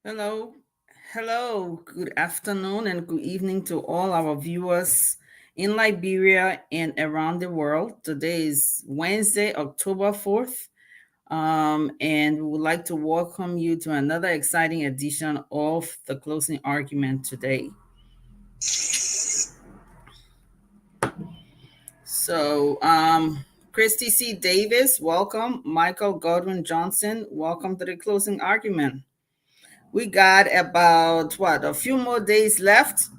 Hello, hello, good afternoon and good evening to all our viewers in Liberia and around the world. Today is Wednesday, October 4th, and we would like to welcome you to another exciting edition of the closing argument today. Christy C. Davis, welcome. Michael Godwin Johnson, welcome to the closing argument. We got about a few more days left.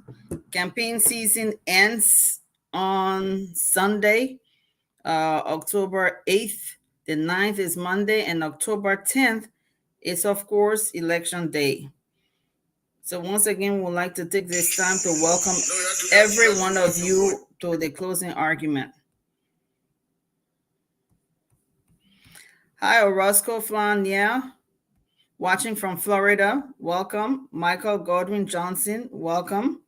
Campaign season ends on Sunday, October 8th. The 9th is Monday, and October 10th is, of course, Election Day. So once again, we'd like to take this time to welcome every one of you to the closing argument. Hi, Orozco Flania, watching from Florida. Welcome. Michael Godwin Johnson, welcome.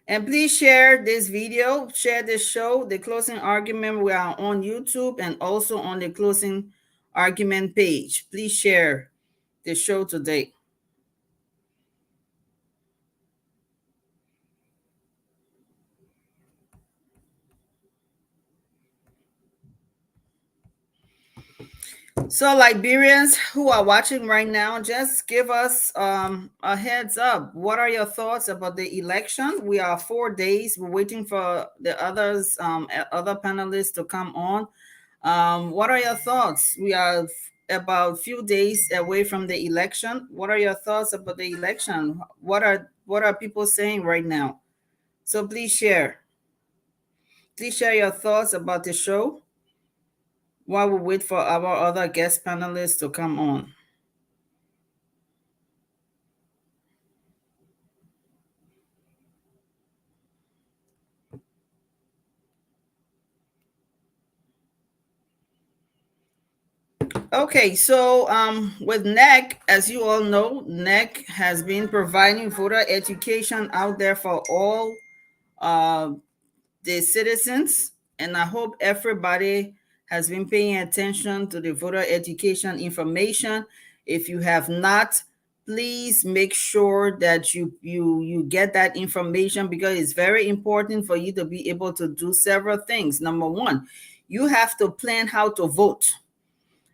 And please share this video, share this show, the closing argument. We are on YouTube and also on the closing argument page. Please share the show today. So Liberians who are watching right now, just give us a heads up. What are your thoughts about the election? We are 4 days. We're waiting for the other panelists to come on. What are your thoughts? We are about a few days away from the election. What are your thoughts about the election? What are people saying right now? So please share. Please share your thoughts about the show while we wait for our other guest panelists to come on. Okay, so with NEC, as you all know, NEC has been providing voter education out there for all the citizens, and I hope everybody has been paying attention to the voter education information. If you have not, please make sure that you get that information, because it's very important for you to be able to do several things. Number one, you have to plan how to vote.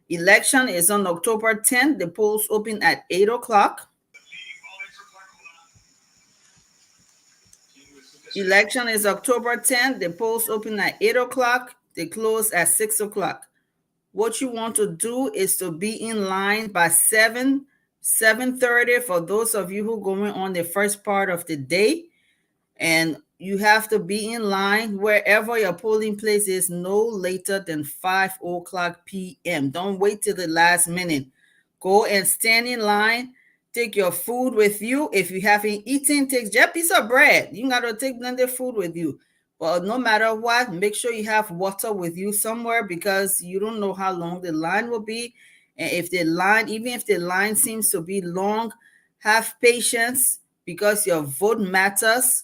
Election is on October 10th. The polls open at 8 o'clock. Election is October 10th. The polls open at 8 o'clock. They close at 6 o'clock. What you want to do is to be in line by 7:30 for those of you who are going on the first part of the day. And you have to be in line wherever your polling place is no later than 5 o'clock p.m. Don't wait till the last minute. Go and stand in line. Take your food with you. If you haven't eaten, take just a piece of bread. You got to take blended food with you. But no matter what, make sure you have water with you somewhere, because you don't know how long the line will be. And even if the line seems to be long, have patience, because your vote matters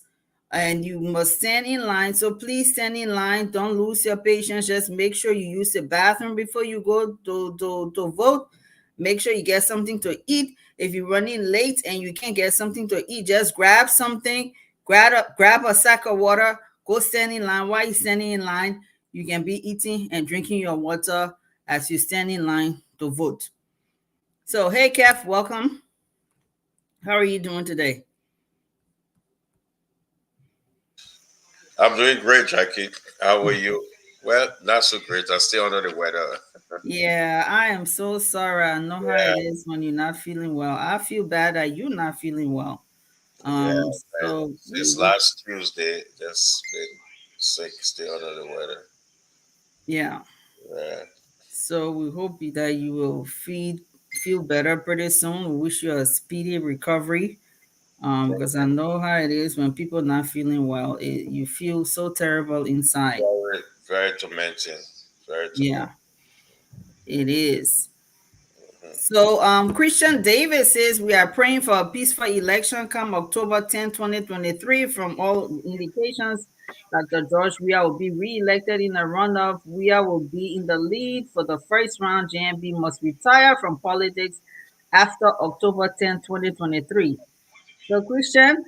and you must stand in line. So please stand in line. Don't lose your patience. Just make sure you use the bathroom before you go to vote. Make sure you get something to eat. If you're running late and you can't get something to eat, just grab something, grab a sack of water, go stand in line. While you're standing in line, you can be eating and drinking your water as you stand in line to vote. So, hey, Keff, welcome. How are you doing today? I'm doing great, Jackie. How are you? Well, not so great. I'm still under the weather. Yeah, I am so sorry. I know how Yeah, it is when you're not feeling well. I feel bad that you're not feeling well. yeah. Um, And so we since would, last Tuesday, just been sick, still under the weather. yeah. Yeah. So we hope that you will feel better pretty soon. We wish you a speedy recovery. Because I know how it is when people not feeling well. You feel so terrible inside. Very, very tormenting. Very Yeah, tormenting. it is. Mhm. So Christian Davis says we are praying for a peaceful election come October 10, 2023. From all indications, Dr. George Weah will be re-elected in a runoff. Weah will be in the lead for the first round. JMB must retire from politics after October 10th, 2023. So, Christian,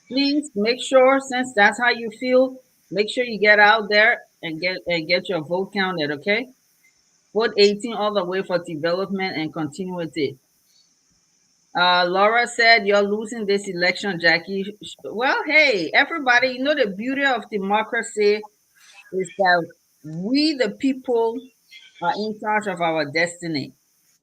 please make sure, since that's how you feel, make sure you get out there and get your vote counted, okay? Vote 18 all the way for development and continuity. Laura said, "You're losing this election, Jackie." Well, hey, everybody, the beauty of democracy is that we, the people, are in charge of our destiny.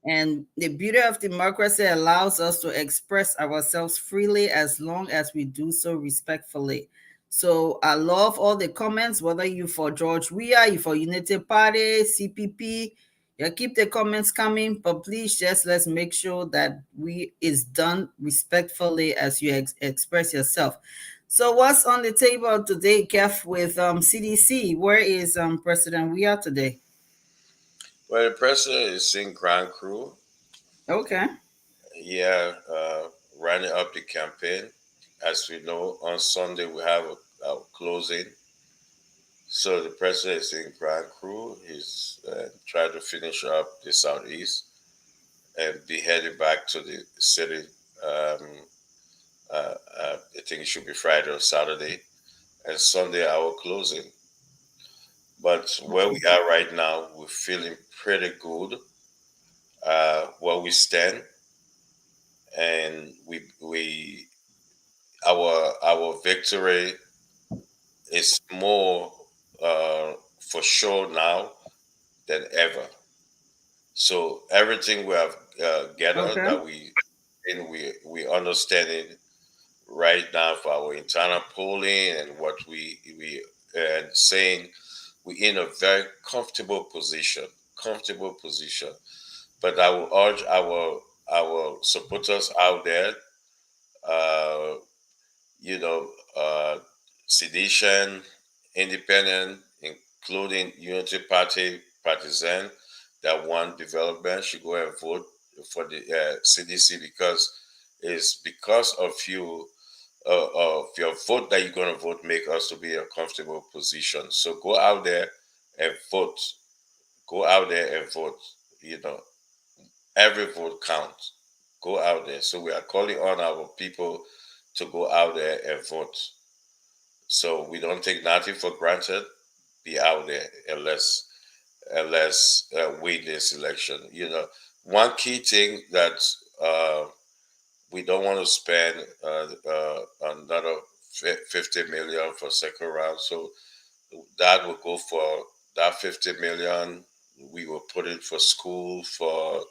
And the beauty of democracy allows us to express ourselves freely as long as we do so respectfully. So I love all the comments, whether you for George Weah, you for Unity Party, CPP. Yeah, keep the comments coming, but please just let's make sure that we is done respectfully as you express yourself. So what's on the table today, Kev, with CDC? Where is President Weah today? Well, the president is in Grand Crew. Okay. Yeah, running up the campaign. As we know, on Sunday we have a closing. So the president is in Grand Crew. He's trying to finish up the southeast and be heading back to the city. Um, I think it should be Friday or Saturday, and Sunday our closing. But where we are right now, we're feeling pretty good. Where we stand, and we our victory is more for sure now than ever. So everything we have gathered Okay. that we understand it right now for our internal polling and what we and saying we in a very comfortable position. But I will urge our supporters out there, uh, you know, sedition, independent, including Unity Party partisan that want development should go and vote for the CDC because it's because of you of your vote that you're going to vote make us to be in a comfortable position. So go out there and vote. Go out there and vote. You know, every vote counts. Go out there. So we are calling on our people to go out there and vote. So we don't take nothing for granted. Be out there and let's win this election. One key thing that we don't want to spend another 50 million for second round. So that will go for that 50 million. We will put it for school for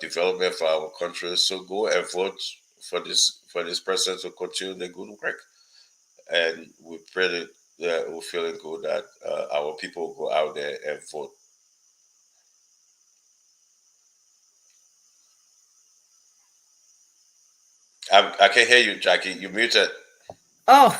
development for our country. So go and vote for this person to continue the good work. And we pretty we're feeling good that our people go out there and vote. I can hear you, Jackie. You muted. Oh,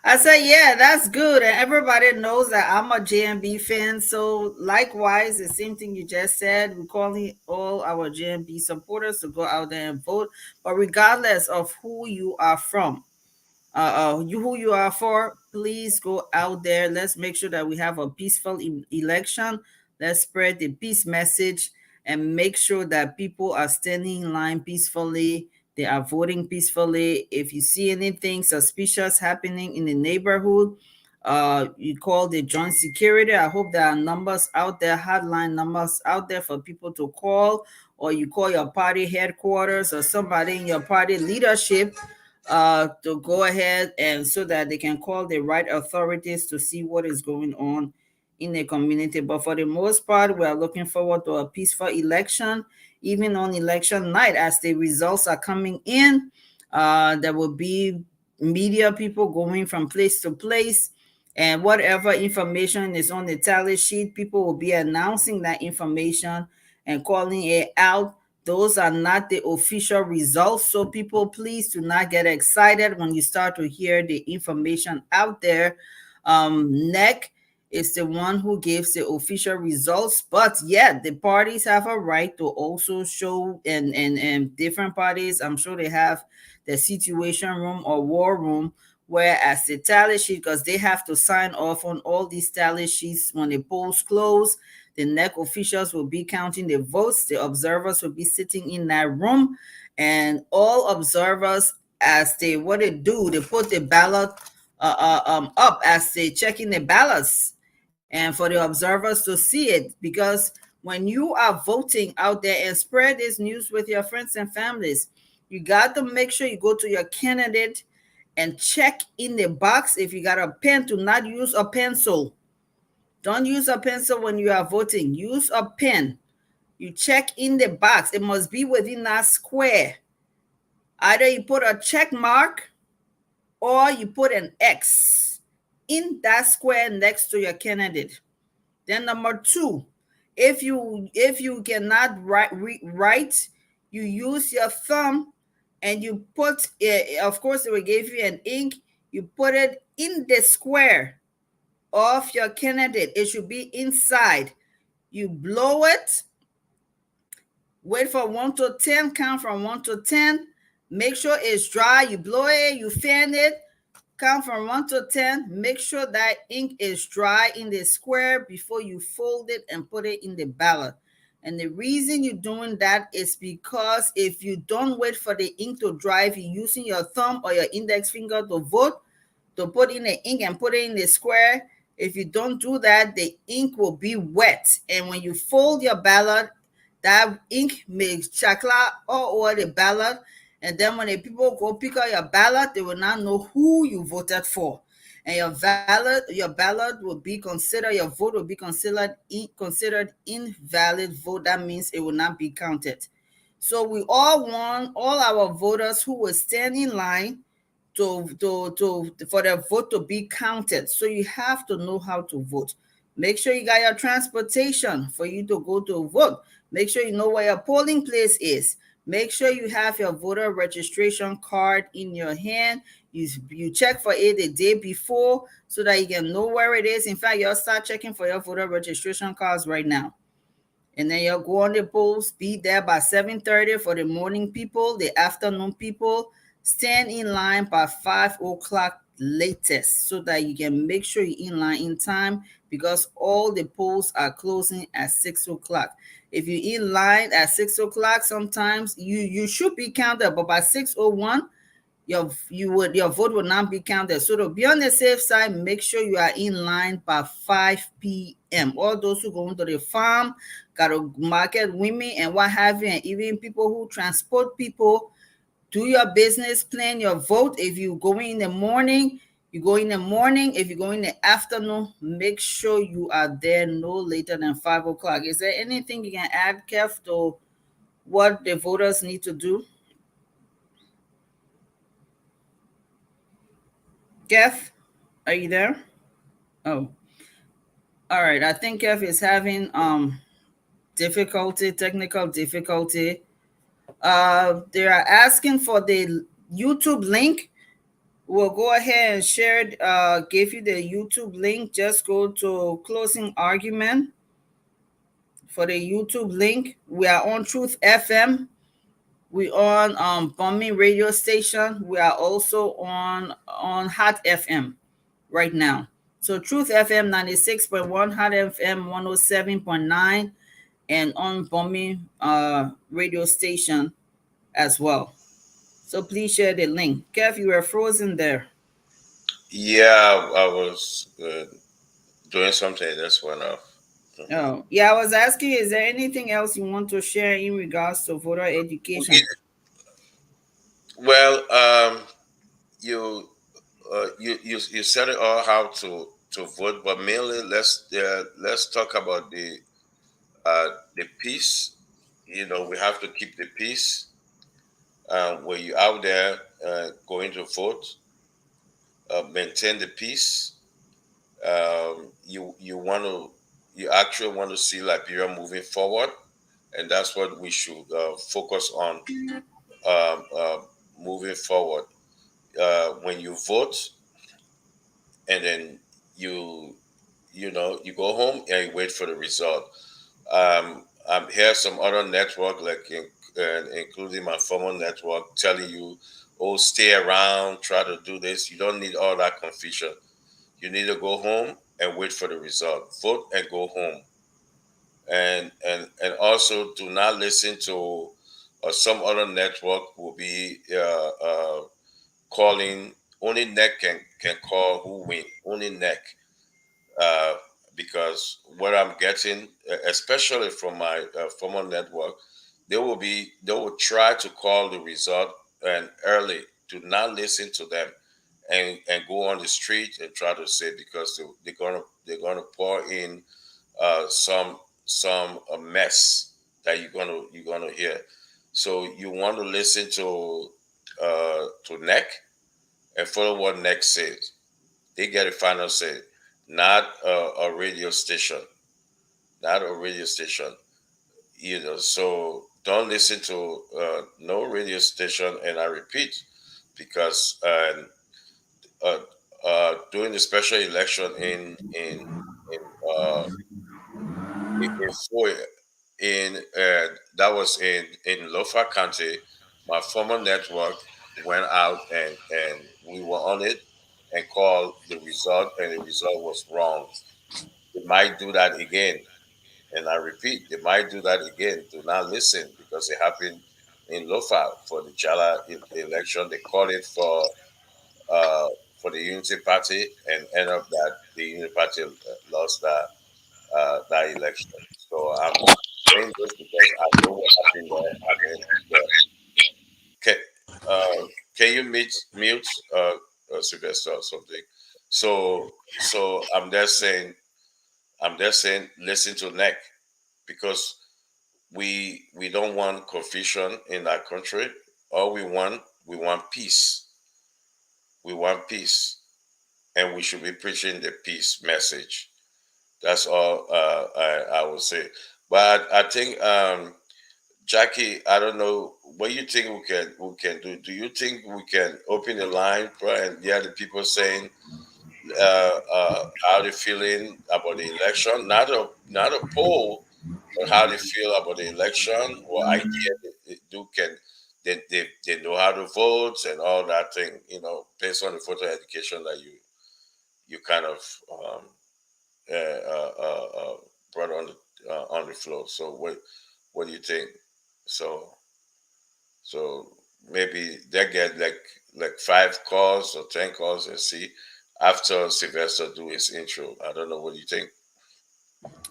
I said, yeah, that's good. And everybody knows that I'm a JMB fan. So, likewise, the same thing you just said, we're calling all our JMB supporters to go out there and vote. But regardless of who you are from, you who you are for, please go out there. Let's make sure that we have a peaceful election. Let's spread the peace message and make sure that people are standing in line peacefully. They are voting peacefully. If you see anything suspicious happening in the neighborhood, you call the joint security. I hope there are numbers out there, hotline numbers out there for people to call, or you call your party headquarters or somebody in your party leadership to go ahead and so that they can call the right authorities to see what is going on in the community. But for the most part, we are looking forward to a peaceful election, even on election night as the results are coming in. There will be media people going from place to place, and whatever information is on the tally sheet, people will be announcing that information and calling it out. Those are not the official results. So people, please do not get excited when you start to hear the information out there. NEC is the one who gives the official results, but yet the parties have a right to also show, and different parties, I'm sure they have the situation room or war room, whereas the tally sheet, because they have to sign off on all these tally sheets when the polls close, The NEC officials will be counting the votes. The observers will be sitting in that room, and all observers, as they what they do, they put the ballot up as they checking the ballots, and for the observers to see it, because when you are voting out there, and spread this news with your friends and families, you got to make sure you go to your candidate and check in the box. If you got a pen, to not use a pencil. Don't use a pencil when you are voting. Use a pen. You check in the box. It must be within that square. Either you put a check mark or you put an X in that square next to your candidate. Then number two, if you cannot write, you use your thumb and you put it, of course, it will give you an ink. You put it in the square of your candidate. It should be inside. You blow it, wait for 1 to 10, count from 1 to 10, make sure it's dry. You blow it, you fan it, count from 1 to 10, make sure that ink is dry in the square before you fold it and put it in the ballot. And the reason you're doing that is because if you don't wait for the ink to dry, if you're using your thumb or your index finger to vote, to put in the ink and put it in the square, if you don't do that, the ink will be wet. And when you fold your ballot, that ink may chakla all over the ballot. And then when the people go pick up your ballot, they will not know who you voted for. And your ballot will be considered, your vote will be considered invalid vote. That means it will not be counted. So we all want all our voters who will stand in line to for their vote to be counted. So you have to know how to vote. Make sure you got your transportation for you to go to vote. Make sure you know where your polling place is. Make sure you have your voter registration card in your hand. You check for it the day before so that you can know where it is. In fact, you'll start checking for your voter registration cards right now. And then you'll go on the polls, be there by 7:30 for the morning people, the afternoon people. Stand in line by 5 o'clock latest so that you can make sure you're in line in time, because all the polls are closing at 6 o'clock. If you're in line at 6 o'clock, sometimes you should be counted, but by 6:01, your vote will not be counted. So to be on the safe side, make sure you are in line by 5 p.m. All those who go into the farm, got to market women and what have you, and even people who transport people, do your business, plan your vote. If you go in the morning, you go in the morning. If you go in the afternoon, make sure you are there no later than 5 o'clock. Is there anything you can add, Kev, to what the voters need to do? Kev, are you there? Oh, all right. I think Kev is having technical difficulty. They are asking for the YouTube link. We'll go ahead and share it, give you the YouTube link. Just go to closing argument for the YouTube link. We are on Truth FM. We on Bombing radio station. We are also on Hot FM right now. So Truth FM 96.1, Hot FM 107.9, and on Bombing radio station as well. So please share the link. Kev, you were frozen there. Yeah, I was doing something that's went off. Mhm. Oh, yeah, I was asking, is there anything else you want to share in regards to voter education? Okay. Well, you you said it all how to vote, but mainly let's talk about the peace. You know, we have to keep the peace. When you're out there going to vote, maintain the peace. You actually want to see Liberia moving forward, and that's what we should focus on moving forward. When you vote, and then you you go home and you wait for the result. I'm here some other network including my former network telling you, oh, stay around, try to do this. You don't need all that confusion. You need to go home and wait for the result. Vote and go home. and also do not listen to some other network will be calling. Only neck can call who win. Only neck, uh, because what I'm getting, especially from my former network, they will try to call the result and early. Do not listen to them, and go on the street and try to say, because they're gonna pour in some mess that you're gonna hear. So you want to listen to neck and follow what neck says. They get a final say, not a radio station, not a radio station. So don't listen to no radio station. And I repeat, because uh, during the special election in uh, in Foy, in that was in Lofa County, my former network went out, and we were on it and called the result, and the result was wrong. They might do that again. And I repeat, they might do that again. Do not listen, because it happened in Lofa for the Jala election. They called it uh, for the Unity Party, and end up that the Unity Party lost that election. So I'm saying this because I know what happened there. And can, can you mute Sylvester or something? So I'm just saying listen to neck, because we don't want confusion in our country. All we want peace. We want peace, and we should be preaching the peace message. That's all I would say. But I think Jackie, I don't know what you think we can do. Do you think we can open the line, and yeah, the people saying how they feeling about the election? Not a poll, but how they feel about the election, what idea they do can they know how to vote and all that thing, based on the voter education that you kind of uh, uh, uh, uh, brought on the floor. So what do you think? So so maybe they get like 5 calls or 10 calls and see after Sylvester do his intro. I don't know, what do you think?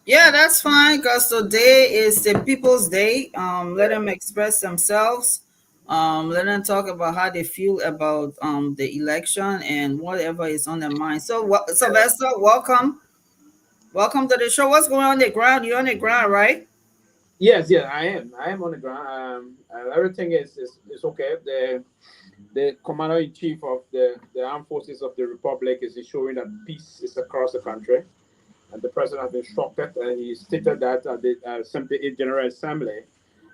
Yeah, that's fine because today is the People's Day. Let them express themselves. Let them talk about how they feel about the election and whatever is on their mind. So, Sylvester, welcome to the show. What's going on the ground? You're on the ground, right? Yes, yes, I am. I am on the ground. Everything is okay. The commander in chief of the armed forces of the republic is ensuring that peace is across the country, and the president has instructed, and he stated that at the 78th General Assembly,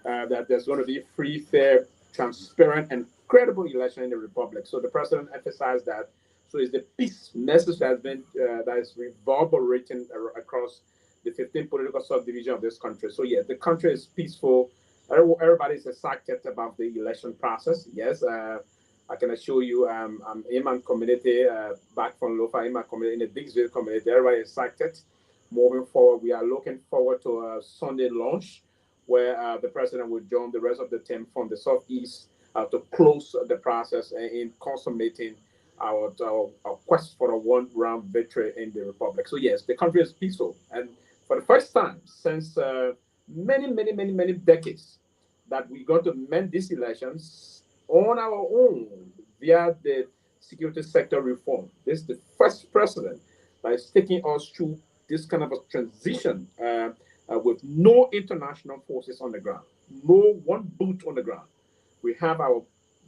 that there's going to be free, fair, transparent, and credible election in the republic. So the president emphasized that. So it's the peace message that is reverberating across the 15 political subdivision of this country. So yeah, the country is peaceful. Everybody is excited about the election process. Yes, I can assure you, I'm in my community, back from Lofa, in my community, in the Dixville community. Everybody is excited. Moving forward, we are looking forward to a Sunday launch where the president will join the rest of the team from the southeast to close the process in consummating our quest for a one-round victory in the republic. So yes, the country is peaceful, and for the first time since many decades, that we're going to mend these elections on our own via the security sector reform. This is the first president that is taking us through this kind of a transition with no international forces on the ground, no one boot on the ground. We have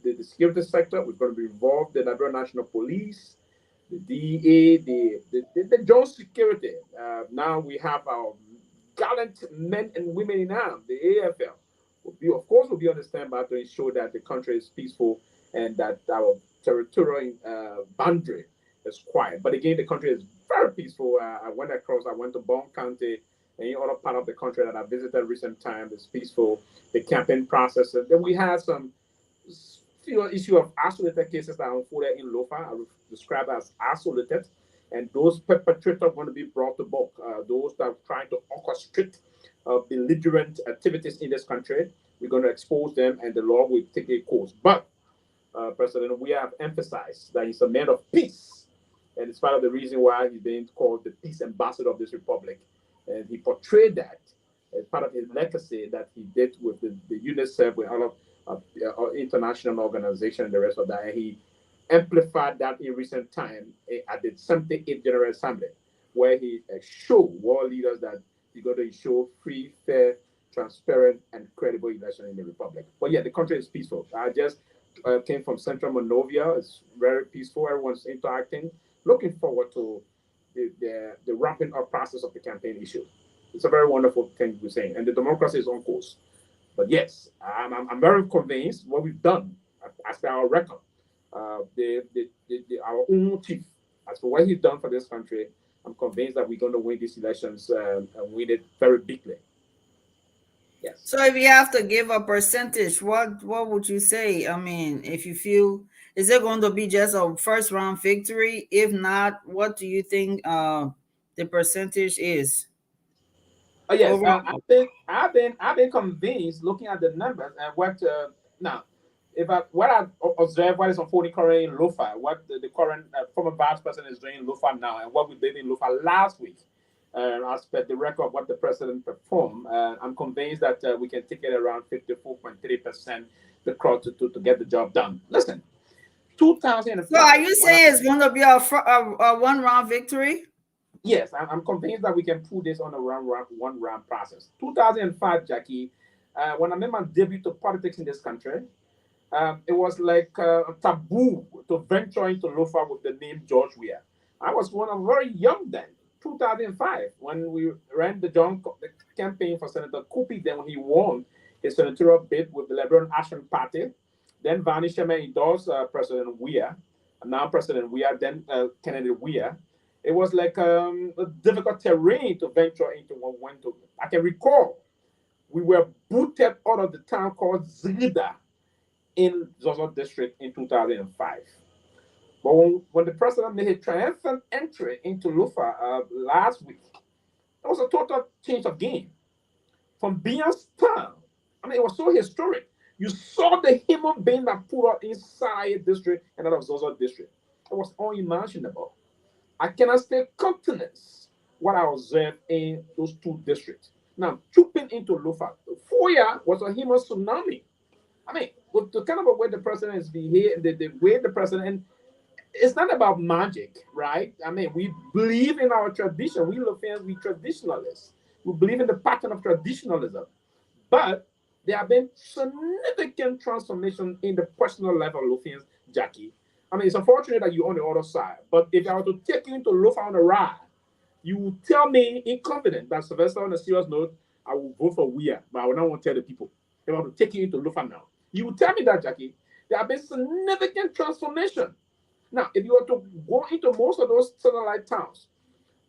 the security sector. We're going to be involved the Liberia National Police, the DEA, the joint security. Now we have our gallant men and women in arms, the AFL. Of course, will be on the standby to ensure that the country is peaceful and that our territorial boundary is quiet. But again, the country is very peaceful. I went to Bond County, any other part of the country that I visited recent times is peaceful. The campaign process. And then we had some issue of isolated cases that unfolded in Lofa. I would describe as isolated. And those perpetrators are going to be brought to book. Those that are trying to orchestrate belligerent activities in this country. We're going to expose them, and the law will take a course. But President, we have emphasized that he's a man of peace, and it's part of the reason why he's being called the peace ambassador of this republic. And he portrayed that as part of his legacy that he did with the UNICEF, with all of international organization and the rest of that. And he amplified that in recent time at the 78th General Assembly, where he showed world leaders that he's going to ensure free, fair, transparent, and credible election in the republic. But yeah, the country is peaceful. I just came from Central Monrovia. It's very peaceful. Everyone's interacting. Looking forward to the wrapping up process of the campaign issue. It's a very wonderful thing we're saying, and the democracy is on course. But yes, I'm very convinced what we've done as per our record. Our own chief, as for what he's done for this country, I'm convinced that we're going to win these elections and win it very bigly. Yes. So if you have to give a percentage, what would you say? I mean, if you feel, is it going to be just a first round victory? If not, what do you think the percentage is? Oh yes, Overall? I've been convinced looking at the numbers and what now. If I what I observe what is unfolding currently in Lofa, what the current former vice president is doing in Lofa now, and what we did in Lofa last week, as per the record of what the president performed, I'm convinced that we can take it around 54.3% the crowd to get the job done. Listen, 2005. So are you saying it's going to be a one round victory? Yes, I'm convinced that we can put this on a one round process. 2005, Jackie, when I made my debut to politics in this country, it was like a taboo to venture into Lofa with the name George Weah. I was very young then, 2005, when we ran the campaign for Senator Kupi. Then when he won his senatorial bid with the Liberal Action Party, then Vani Shema endorsed President Weah, now President Weah, then candidate Weah. It was like a difficult terrain to venture into when we went to. I can recall we were booted out of the town called Zrida in Zozo district in 2005. But when the president made a triumphant entry into Lufa last week, it was a total change of game. From being stunned, I mean, it was so historic. You saw the human being that put out inside district and out of Zozo district. It was unimaginable. I cannot stay countenance what I observed in those two districts. Now, trooping into Lufa, Foya was a human tsunami. I mean, with the kind of way the president is behaving, the way the president, it's not about magic, right? I mean, we believe in our tradition. We Lufians, we traditionalists. We believe in the pattern of traditionalism. But there have been significant transformation in the personal level of Lufians, Jackie. I mean, it's unfortunate that you're on the other side. But if I were to take you into Lufa on a ride, you would tell me in confidence that Sylvester, on a serious note, I will vote for Weah, but I will not want to tell the people. If I were to take you into Lufa now, you would tell me that, Jackie. There have been significant transformation. Now, if you were to go into most of those satellite towns,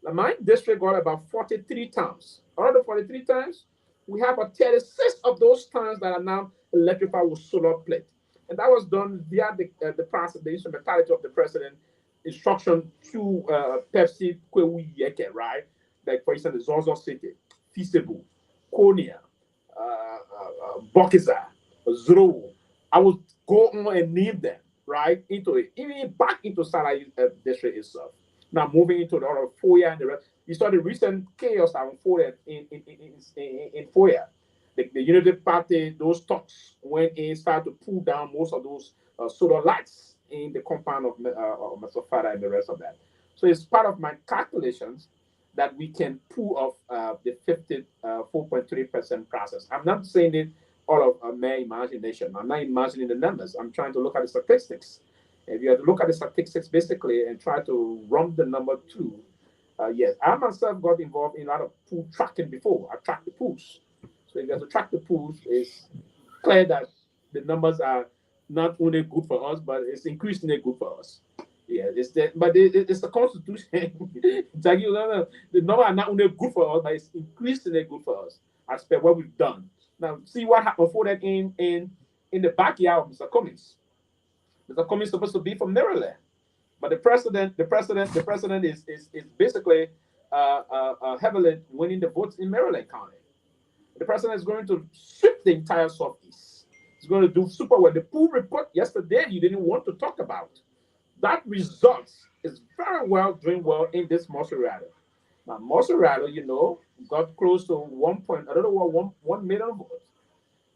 my district got about 43 towns. Out of the 43 towns, we have a 36 of those towns that are now electrified with solar plate. And that was done via the process, the instrumentality of the president instruction to Pepsi, Kwewu Yeke, right? Like, for instance, the Zozo City, Fisebu, Konya, Bokiza, Zro. I would go on and name them, right, into it, even back into Salah district itself. Now, moving into the other Foya and the rest, you saw the recent chaos that unfolded in Foya. The Unity Party, those talks went in, started to pull down most of those solar lights in the compound of Masofara and the rest of that. So it's part of my calculations that we can pull off the 54.3% process. I'm not saying it all of my imagination. I'm not imagining the numbers. I'm trying to look at the statistics. If you have to look at the statistics basically and try to run the number two, yes, I myself got involved in a lot of pool tracking before. I tracked the pools. So if you have to track the pools, it's clear that the numbers are not only good for us, but it's increasingly good for us. Yeah, it's the Constitution. The numbers are not only good for us, but it's increasingly good for us as per what we've done. Now, see what unfolded in the backyard of Mr. Cummings. Mr. Cummings is supposed to be from Maryland, but the president is basically heavily winning the votes in Maryland County. The president is going to sweep the entire Southeast. He's going to do super well. The pool report yesterday you didn't want to talk about. That results is very well doing well in this Maserati. Now Maserati, got close to 1 point, I don't know what 1 million votes.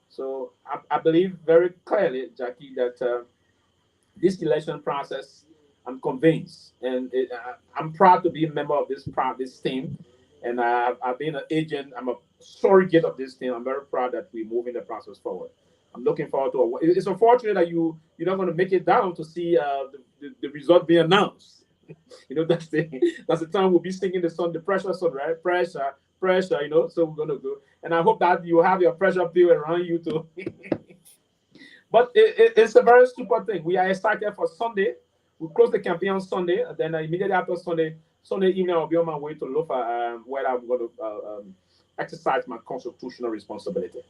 So I believe very clearly, Jackie, that this election process, I'm convinced, and I'm proud to be a member of this team, and I've been an agent. I'm a surrogate of this team. I'm very proud that we're moving the process forward. I'm looking forward to it. It's unfortunate that you're not going to make it down to see the result being announced. That's the time we'll be singing the song, the pressure song, right? Pressure. So we're gonna go, and I hope that you have your pressure field around you too. But it's a very super thing. We are excited for Sunday. We close the campaign on Sunday, and then immediately after Sunday evening, I'll be on my way to look for where I'm going to exercise my constitutional responsibility.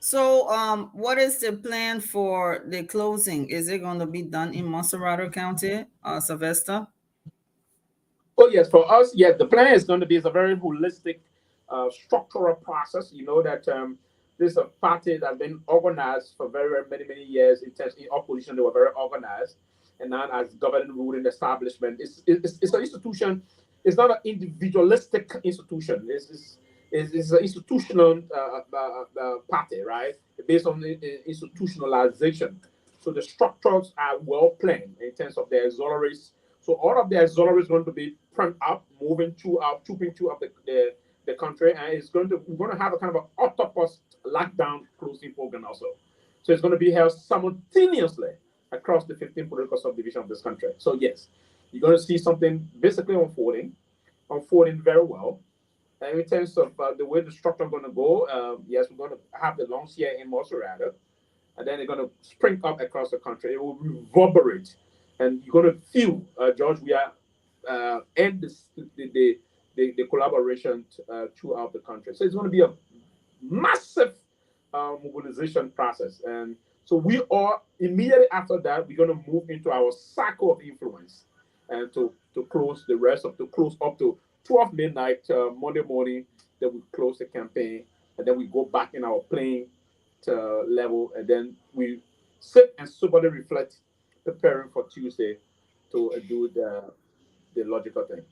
So, what is the plan for the closing? Is it going to be done in Monserrato County, Sylvester? Oh yes, for us, yes, the plan is going to be a very holistic, structural process. You know that this is a party that's been organized for very, very many years. In opposition, they were very organized, and now as governing ruling establishment, it's an institution. It's not an individualistic institution. It's an institutional party, right? Based on institutionalization. So the structures are well planned in terms of the auxiliaries. So all of the auxiliaries are going to be print up, moving trooping throughout the country, and we're going to have a kind of an octopus lockdown closing program also. So it's going to be held simultaneously across the 15 political subdivisions of this country. So yes, you're going to see something basically unfolding very well. And in terms of the way the structure is going to go, yes, we're going to have the launch here in Maserati, and then they're going to spring up across the country. It will reverberate, and you're going to feel, George, we are and the collaboration throughout the country. So it's going to be a massive mobilization process, and so we are immediately after that we're going to move into our cycle of influence, and to close up to 12 midnight Monday morning. Then we close the campaign, and then we go back in our playing level, and then we sit and soberly reflect, preparing for Tuesday to do the logical thing.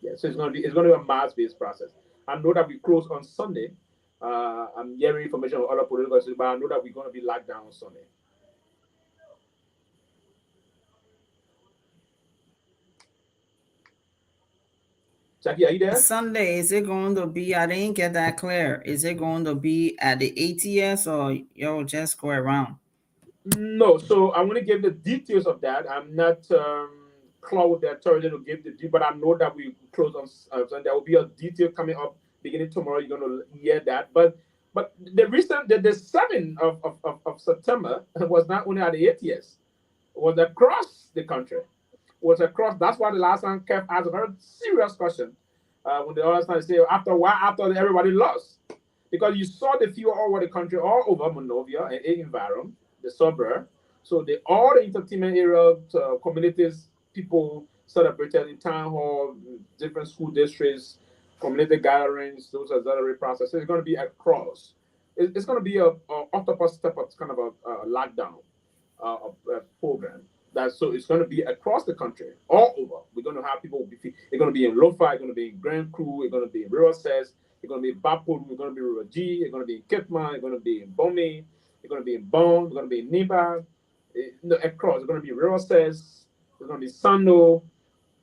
Yeah, so it's going to be a mass-based process. I know that we close on Sunday. I'm hearing information on other political issues, but I know that we're going to be locked down on Sunday. Jackie, are you there? Sunday, is it going to be? I didn't get that clear. Is it going to be at the ATS or you'll just go around? No, so I'm going to give the details of that. I'm not cloud with the authority to give the detail, but I know that we close on Sunday. There will be a detail coming up beginning tomorrow. You're going to hear that. But the recent, the 7th of September was not only at the ATS, it was across the country. Was across. That's why the last time Keff asked a very serious question when the other time say after everybody lost, because you saw the fever all over the country, all over Monrovia and environment, the suburb. So all the entertainment area, communities, people celebrated in town hall, different school districts, community gatherings, those auxiliary processes. It's going to be across. It's going to be a octopus step up, kind of a lockdown program. So it's going to be across the country, all over. We're going to have people. They're going to be in Lofa. It's going to be in Grand Cru. It's going to be in River Cess. It's going to be in Bapur. It's going to be in River G. It's going to be in Kitman. It's going to be in Bomi. It's going to be in Bone. It's going to be in Niba. Across. It's going to be in River Cess. It's going to be Sando.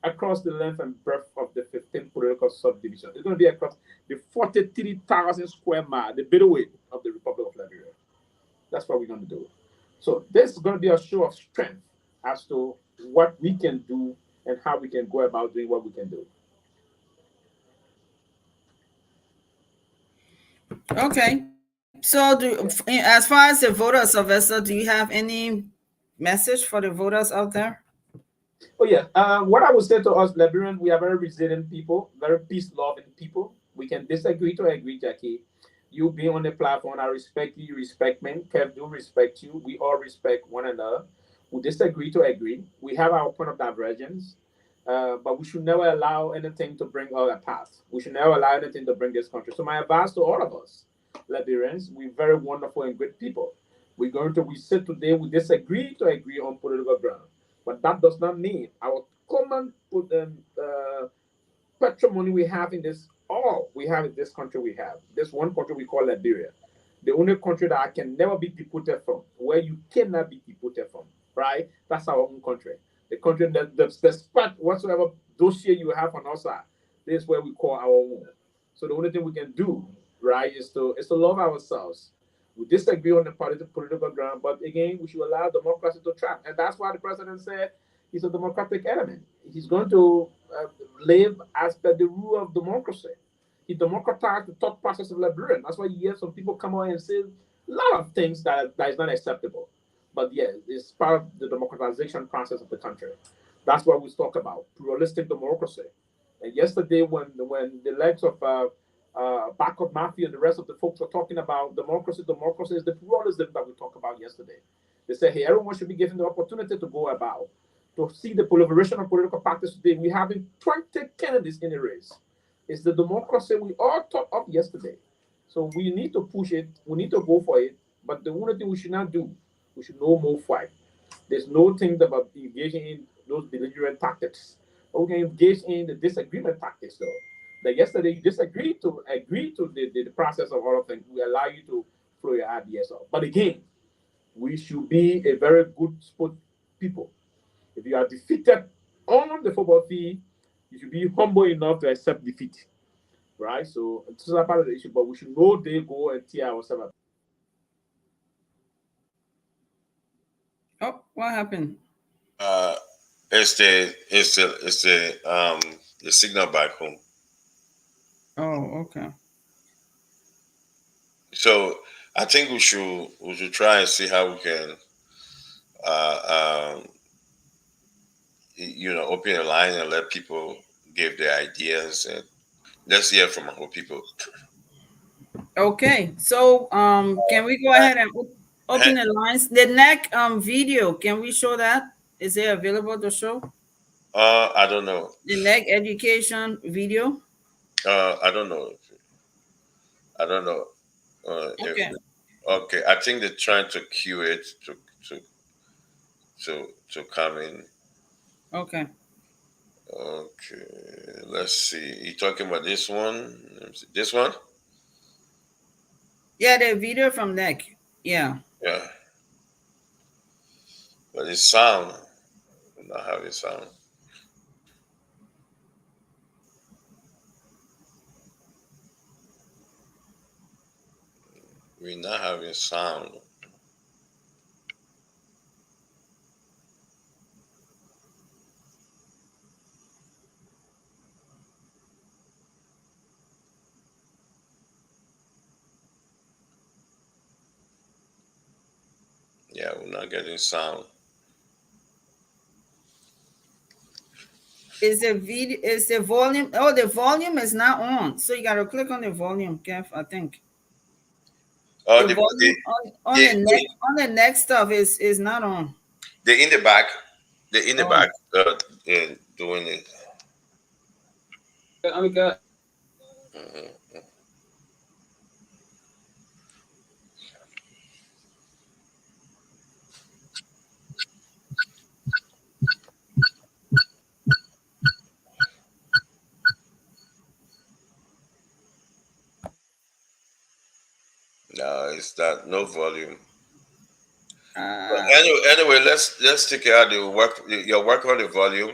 Across the length and breadth of the 15 political subdivision. It's going to be across the 43,000 square mile, the middleweight of the Republic of Liberia. That's what we're going to do. So this is going to be a show of strength as to what we can do and how we can go about doing what we can do. Okay. So, as far as the voters, Sylvester, do you have any message for the voters out there? Oh yeah. What I would say to us, Liberians, we are very resilient people, very peace-loving people. We can disagree to agree, Jackie. You being on the platform, I respect you, you respect me. Kev do respect you. We all respect one another. We disagree to agree. We have our point of divergence. But we should never allow anything to bring us apart. We should never allow anything to bring this country. So my advice to all of us, Liberians, we're very wonderful and good people. We sit today, we disagree to agree on political ground. But that does not mean our common patrimony we have in this, all we have in this country we have. This one country we call Liberia. The only country that I can never be deported from, where you cannot be deported from, right? That's our own country. The country that the spot whatsoever dossier you have on our side, this is where we call our own. So the only thing we can do, right, is to love ourselves. We disagree on the political ground, but again, we should allow democracy to thrive, and that's why the president said he's a democratic element. He's going to live as per the rule of democracy. He democratized the thought process of Liberia. That's why you hear some people come out and say a lot of things that is not acceptable. But yeah, it's part of the democratization process of the country. That's what we talk about, pluralistic democracy. And yesterday, when the likes of Backup Mafia and the rest of the folks were talking about democracy, democracy is the pluralism that we talked about yesterday. They say, hey, everyone should be given the opportunity to go about, to see the proliferation of political parties today. We're having 20 candidates in a race. It's the democracy we all talked of yesterday. So we need to push it. We need to go for it. But the only thing we should not do, we should no more fight. There's no thing about engaging in those belligerent tactics. But we can engage in the disagreement tactics, though. That yesterday you disagree to agree to the process of all of things. We allow you to throw your ideas out. But again, we should be a very good sport people. If you are defeated on the football field, you should be humble enough to accept defeat, right? So it's not part of the issue, but we should know they go and tear ourselves up. Oh, what happened? Uh, it's the signal back home. Oh, okay. So I think we should try and see how we can uh, um, open a line and let people give their ideas, and let's hear from our people. Okay. So can we go ahead and open the lines? The neck video, can we show that? Is it available to show? I don't know. The neck education video? I don't know. I don't know. If Okay. okay, I think they're trying to cue it to to come in. Okay. Okay, let's see. You talking about this one? Let me see. This one? Yeah, the video from neck. Yeah. Yeah, but it's sound. We're not having sound. We're not having sound. Yeah, we're not getting sound. Is the video, is the volume? Oh, the volume is not on. So you gotta click on the volume, Kev, I think. Oh, The volume on the neck, on the neck stuff is not on. they in the back. They're in the Oh, back doing it. Mhm. No, it's that no volume. But uh, anyway, let's take out the work. Your work on the volume.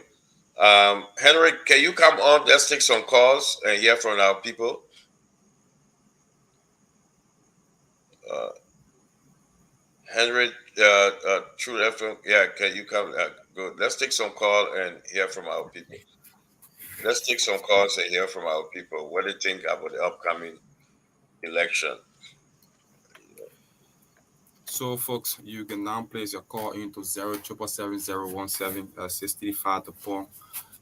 Henry, can you come on? Let's take some calls and hear from our people. Uh, Henry, True FM. Yeah, can you come? Good. Let's take some call and hear from our people. Let's take some calls and hear from our people. What do you think about the upcoming election? So, folks, you can now place your call into 0777017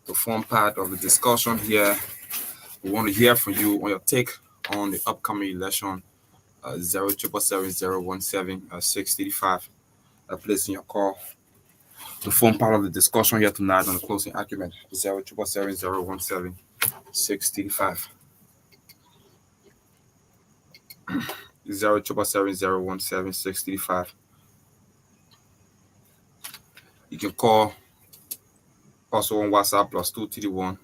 to form part of the discussion here. We want to hear from you on your take on the upcoming election. 0777017 placing your call. to form part of the discussion here tonight on the closing argument. 0777017 0777017 You can call also on WhatsApp +231.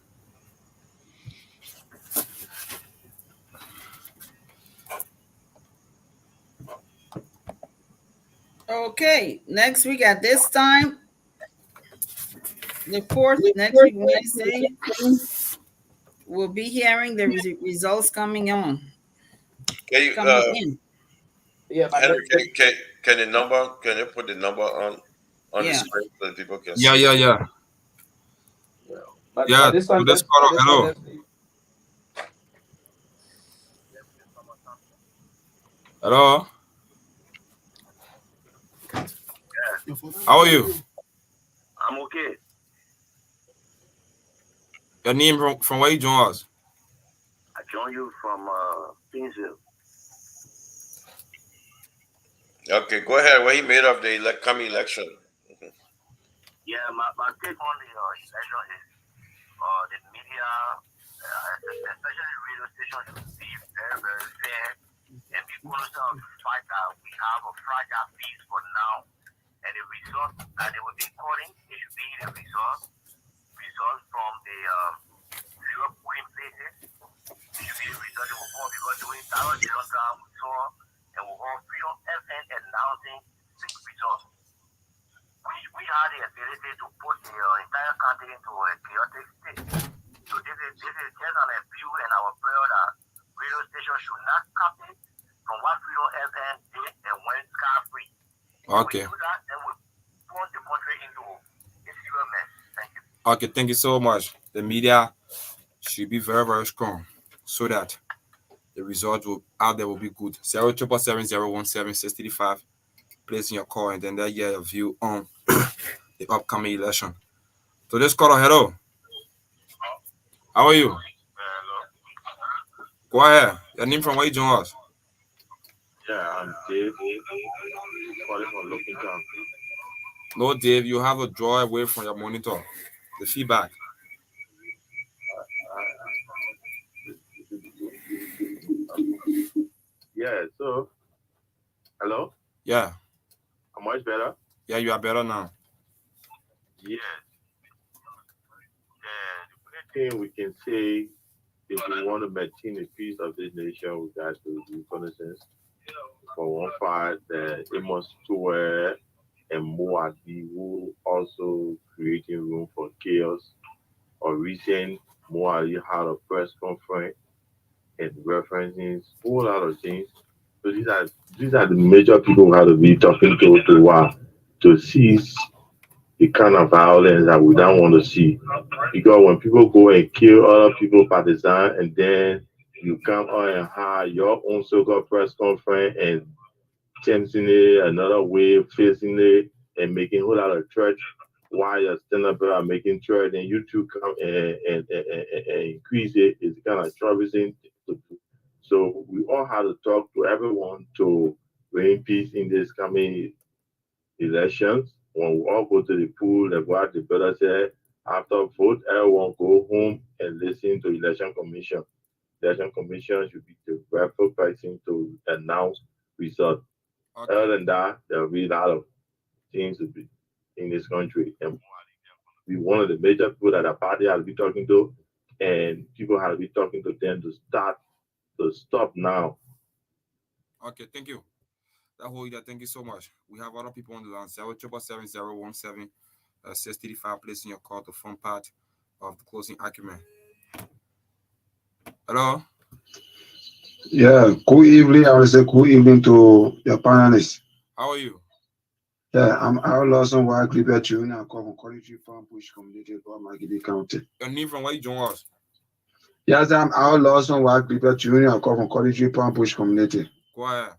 Okay, next week at this time, the 4th, next week Wednesday, we'll be hearing the results coming in. Yeah, but Henry, can you put the number on the Yeah. screen so that people can Yeah. see? But this To time, this caller, hello. Hello. How are you? I'm okay. Your name from where you join us? I join you from Pinsville. Okay, go ahead. What he made of the coming election? Yeah, my take on the election is the media, especially radio stations, should be very, very fair and be conscious of the fact that we have a fragile peace for now. And the result that they will be calling, it should be the results from the zero polling places. It should be the result they will call because during that we saw and we all Freedom FN announcing 6 results. We had the ability to put the entire country into a chaotic state. So this is just an appeal and our prayer that radio stations should not copy from what Freedom FN did and went scot-free. Okay. We do that, then we put the country into a serious mess. Thank you. Okay, thank you so much. The media should be very, very strong so that the result out there will be good. 0777017 placing your call and then that your view on the upcoming election. So this caller, hello. How are you? Hello. Go ahead. Your name from where you join us? Yeah, I'm Dave. Calling from Looking Town. No, Dave, you have to draw away from your monitor. The feedback. Yeah, so, hello? Yeah. Am much better? Yeah, you are better now. Yes. The only thing we can say if we want to maintain the peace of this nation, we got to be cognizant. For one part, that Amos Tower and Moabi who also creating room for chaos. Or recent Moabi had a press conference and referencing a whole lot of things. So these are the major people who have to be talking to cease the kind of violence that we don't want to see. Because when people go and kill other people partisan and then you come on and have your own so-called press conference and changing it another way, facing it and making a whole lot of threats while you're standing up there making threats and you two come and increase it is kind of troublesome to do. So we all have to talk to everyone to bring peace in this coming elections. When we all go to the pool, like what the brother said, after vote, everyone go home and listen to election commission. Election commission should be the rightful person to announce results. Okay. Other than that, there will be a lot of things to be in this country. And be one of the major people that the party has to be talking to, and people have to be talking to them to stop now. Okay, thank you. That whole idea, thank you so much. We have other people on the line. 0777017 635, placing your call to form part of the closing argument. Hello? Yeah, good evening. I will say good evening to your panelists. How are you? Yeah, I'm Al Lawson, White Clipper Junior. I come from College Farm Bush Community, Magidi County. Your name from where you join us? Yes, I'm Al Lawson, White Clipper Junior. I come from College Farm Bush Community. Go ahead.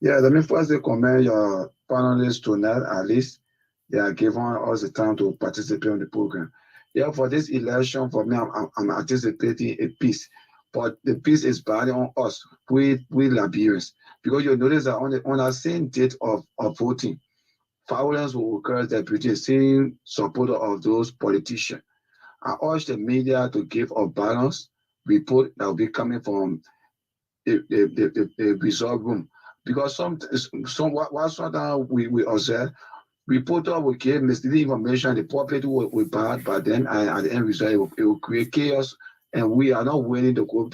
Yeah, let me first commend your panelists tonight, at least. They are giving us the time to participate in the program. Yeah, for this election, for me, I'm anticipating a peace. But the peace is bad on us, we Liberians. Because you notice that on the same date of voting, violence will occur that between seeing supporter of those politicians. I urge the media to give a balanced report that will be coming from the result room. Because what sometimes we observe, reporter will give misleading information, the public will bad, but then at the end result, it will create chaos, and we are not willing to go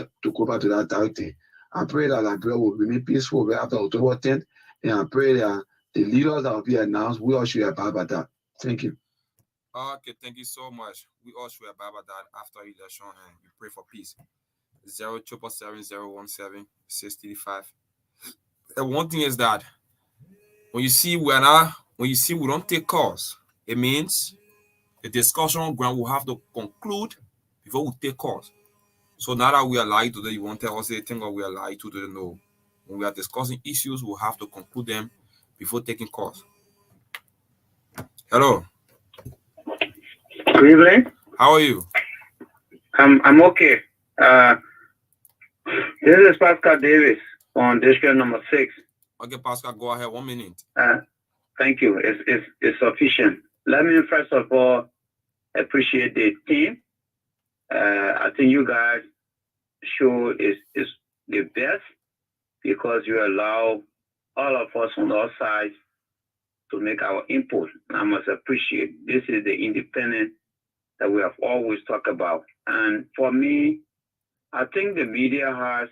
back to that direction. I pray that Liberia will remain peaceful after October 10th, and I pray that the leaders that will be announced, we all should abide by that. Thank you. Okay, thank you so much. We all should abide by that after election, and we pray for peace. 0777017 The one thing is that when you see we don't take calls, it means the discussion ground will have to conclude before we take calls. So now that we are live today, you won't tell us anything, or we are live today. No. When we are discussing issues, we'll have to conclude them before taking calls. Hello. Good evening. How are you? I'm okay. This is Pascal Davis on district number 6. Okay, Pascal, go ahead. 1 minute. Thank you. It's sufficient. Let me first of all appreciate the team. I think you guys show is the best because you allow all of us on all sides to make our input. I must appreciate this is the independent that we have always talked about. And for me, I think the media has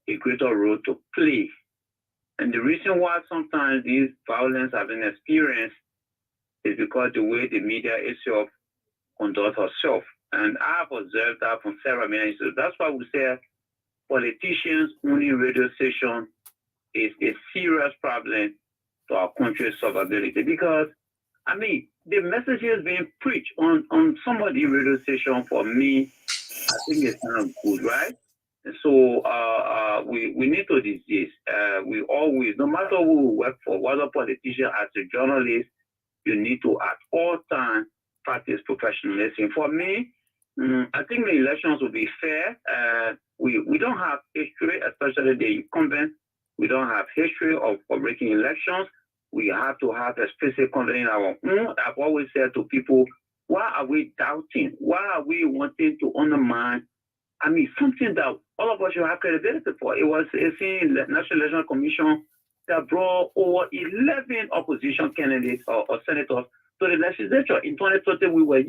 a greater role to play. And the reason why sometimes these violence have been experienced is because the way the media itself conducts herself. And I've observed that from several media. So that's why we say politicians owning radio station is a serious problem to our country's survivability. Because, I mean, the messages being preached on some of the radio station for me, I think it's not good, right? And so we need to desist. We always, no matter who we work for, whether politician, as a journalist, you need to at all times practice professionalism. For me, I think the elections will be fair. We don't have history, especially the incumbents. We don't have history of breaking elections. We have to have explicit content in our own. I've always said to people, why are we doubting? Why are we wanting to undermine? I mean, something that all of us should have credibility for. It was the National Election Commission that brought over 11 opposition candidates or senators to the legislature. In 2020, we were,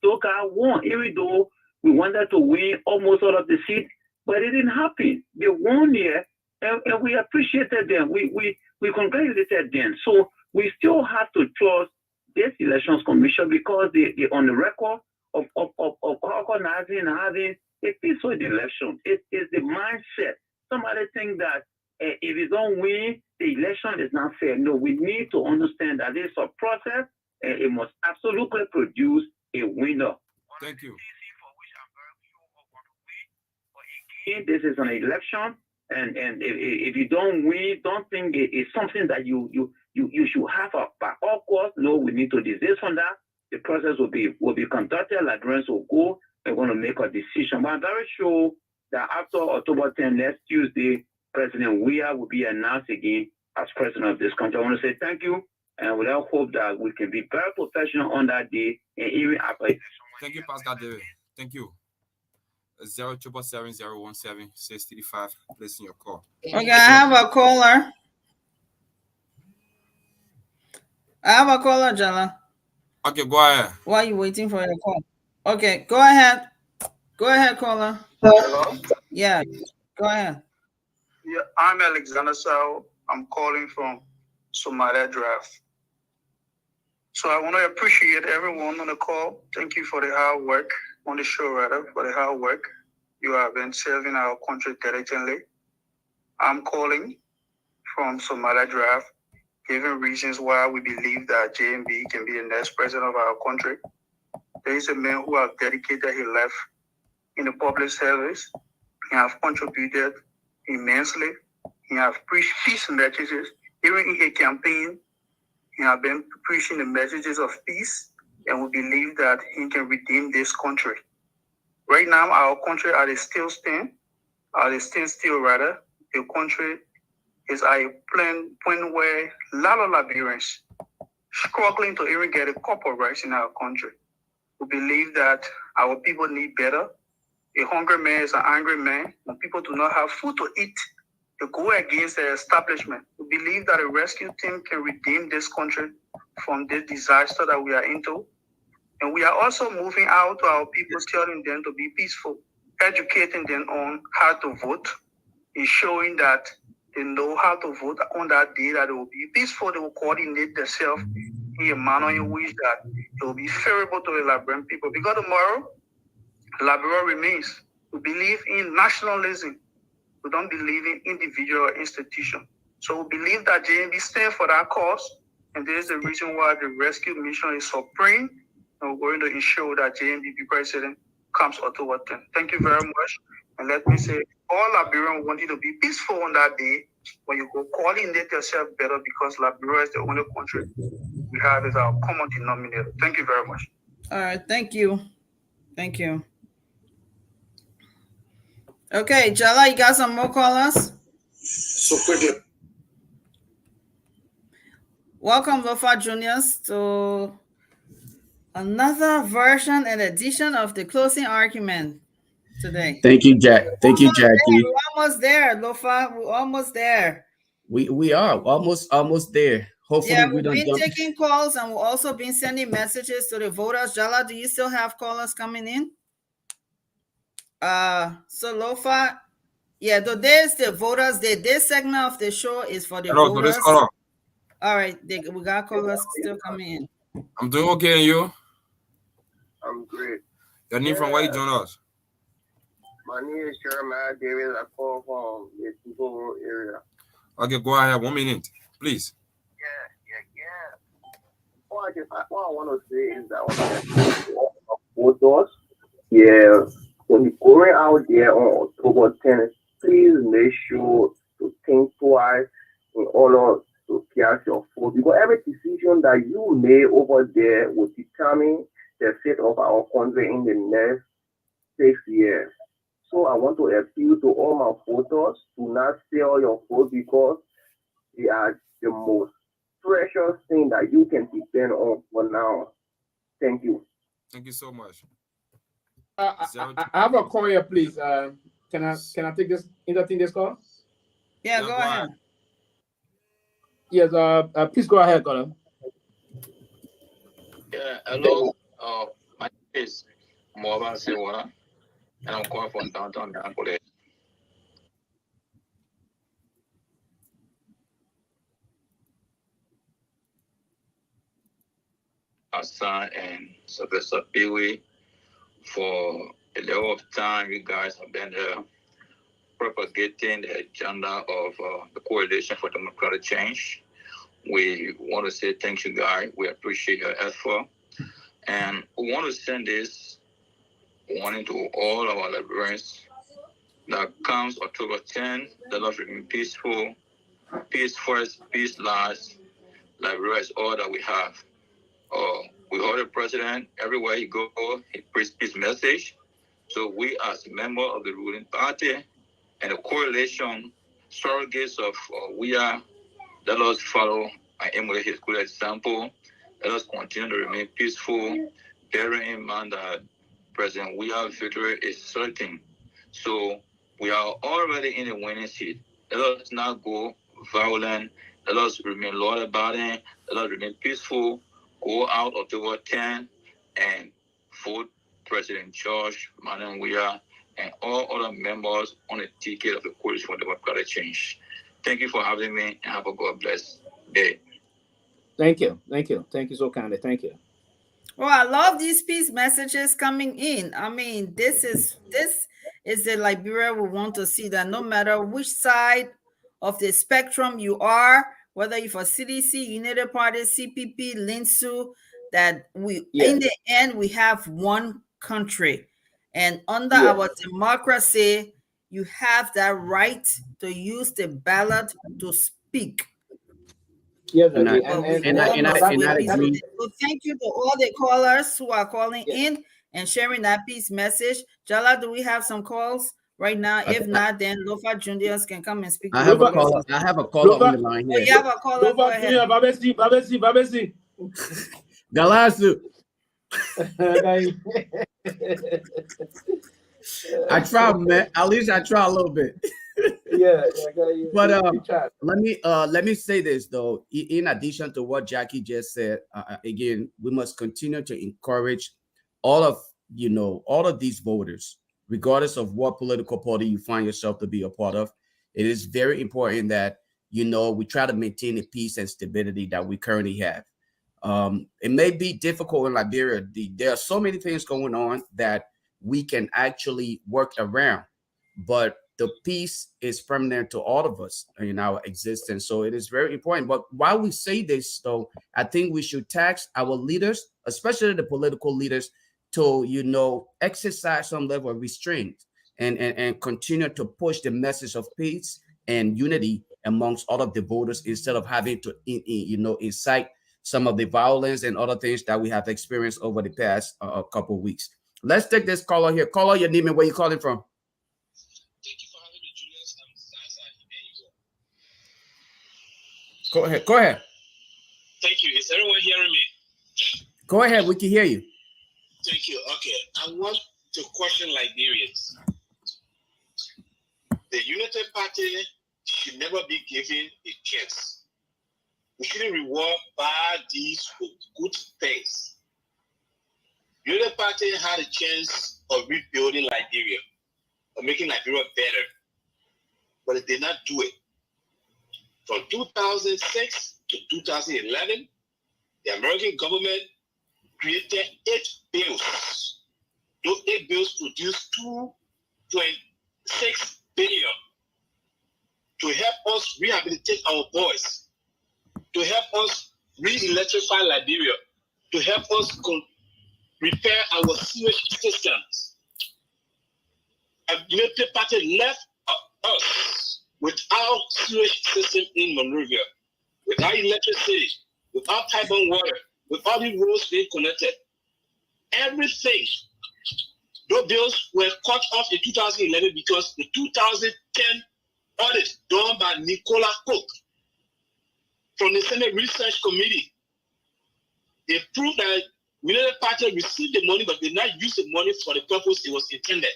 Toka won, even though we wanted to win almost all of the seats, but it didn't happen. They won here, and we appreciated them. We congratulated them. So we still have to trust this elections commission because they're on the record of organizing and having a peaceful election. It is the mindset. Somebody think that if you don't win, the election is not fair. No, we need to understand that it's a process and it must absolutely produce a winner. Thank you. Again, this is an election, and if you don't win, don't think it's something that you should have by all costs. No, we need to desist from that. The process will be conducted. Librarians will go. They're going to make a decision. But I'm very sure that after October 10th, next Tuesday, President Weah will be announced again as president of this country. I want to say thank you, and we all hope that we can be very professional on that day and even after. Thank you, Pascal David. Thank you. 0777017 placing your call. Okay, I have a caller. Jala. Okay, go ahead. Why are you waiting for your call? Okay, go ahead. Go ahead, caller. Hello? Yeah, go ahead. Yeah, I'm Alexander Sao. I'm calling from Somalia Drive. So I want to appreciate everyone on the call. Thank you for the hard work on the show, for the hard work. You have been serving our country diligently. I'm calling from Somalia Drive, giving reasons why we believe that JMB can be the next president of our country. There is a man who has dedicated his life in the public service. He has contributed immensely. He has preached peace messages. Even in a campaign, he has been preaching the messages of peace, and we believe that he can redeem this country. Right now, our country at a standstill. The country is at a point where a lot of Liberians struggling to even get a cup of rice in our country. We believe that our people need better. A hungry man is an angry man. When people do not have food to eat, they go against the establishment. We believe that a rescue team can redeem this country from this disaster that we are into. And we are also moving out to our people, telling them to be peaceful, educating them on how to vote, and showing that they know how to vote on that day, that they will be peaceful, they will coordinate themselves in a manner in which that it will be favorable to the Liberian people. Because tomorrow, Liberia remains. We believe in nationalism. We don't believe in individual or institution. So we believe that JNB stands for that cause, and this is the reason why the rescue mission is supreme, and we're going to ensure that JNB be president comes October 10th. Thank you very much. And let me say, all Liberians want you to be peaceful on that day when you go coordinate yourself better, because Liberia is the only country we have as our common denominator. Thank you very much. All right, thank you. Thank you. Okay, Jala, you got some more callers? So quickly. Welcome, Lofa Juniors, to another version and edition of the closing argument today. Thank you, Jack. Thank you, Jackie. We're almost there, Lofa. We're almost there. We are almost there. Hopefully, Yeah, we we've don't been jump. taking calls, and we've also been sending messages to the voters. Jala, do you still have callers coming in? So Lofa, yeah, today is the voters day. This segment of the show is for the Hello, voters. today's caller. All right, we got callers still coming in. I'm doing okay, and you? I'm great. Your name from where you join us? My name is Jeremiah Davis. I call from the Peabody area. Okay, go ahead. 1 minute, please. Yeah. What I want to say is that voters, yeah, when you're going out there on October 10th, please make sure to think twice in order to cast your vote, because every decision that you make over there will determine the fate of our country in the next 6 years. So I want to appeal to all my voters to not sell your vote, because they are the most precious thing that you can depend on for now. Thank you. Thank you so much. I have a call here, please. Can I take this? Entertain this call? Yeah, go ahead. Yes. Please go ahead, Colin. Yeah. Hello. My name is Moaba Sewara, and I'm calling from downtown Nyenwolo. Hassan and Sylvester Peabody, for a level of time you guys have been propagating the agenda of the Coalition for Democratic Change. We want to say thank you, guys. We appreciate your effort. And we want to send this warning to all our Liberians that comes October 10th, let us remain peaceful. Peace first, peace last. Liberia is all that we have. We heard the president, everywhere he goes, he preaches his message. So we as members of the ruling party and the coalition, surrogates of we are, let us follow and emulate his good example. Let us continue to remain peaceful, bearing in mind that President Weah victory is certain. So we are already in the winning seat. Let us not go violent. Let us remain law abiding. Let us remain peaceful. Go out October 10 and vote President George Manuel Weah and all other members on the ticket of the Coalition for Democratic Change. Thank you for having me, and have a God bless day. Thank you so kindly. Thank you. Well, I love these peace messages coming in. I mean, this is the Liberia we want to see, that no matter which side of the spectrum you are, whether you're for CDC, United Party, CPP, Linsu, that in the end we have one country, and under our democracy, you have that right to use the ballot to speak. Yes, and I agree. So thank you to all the callers who are calling in and sharing that peace message. Jala, do we have some calls right now? If not, then Lofa Juniors can come and speak. I have a caller on the line here. Oh, you have a caller. Go ahead. Babesi. Galasu. I tried, man. At least I try a little bit. Yeah, But you tried. let me say this though. In addition to what Jackie just said, again, we must continue to encourage all of all of these voters, regardless of what political party you find yourself to be a part of. It is very important that we try to maintain the peace and stability that we currently have. It may be difficult in Liberia. There are so many things going on that we can actually work around, but the peace is permanent to all of us in our existence. So it is very important. But while we say this, though, I think we should tax our leaders, especially the political leaders, to exercise some level of restraint and continue to push the message of peace and unity amongst all of the voters instead of having to incite some of the violence and other things that we have experienced over the past couple of weeks. Let's take this caller here. Caller, your name and where you calling from? Thank you for having me, Julius. Go ahead. Go ahead. Thank you. Is everyone hearing me? Go ahead. We can hear you. Thank you. Okay. I want to question Liberians. The United Party should never be given a chance. We shouldn't reward bad deeds with good things. The United Party had a chance of rebuilding Liberia, of making Liberia better, but it did not do it. From 2006 to 2011, the American government created 8 bills. Those 8 bills produced $2.6 billion to help us rehabilitate our boys, to help us re-electrify Liberia, to help us repair our sewage systems. And the United Party left us without sewage system in Monrovia, without electricity, without pipeline water, with all the roads being connected. Everything. Those bills were cut off in 2011 because the 2010 audit done by Nicola Cook from the Senate Research Committee, they proved that the United Party received the money but did not use the money for the purpose it was intended.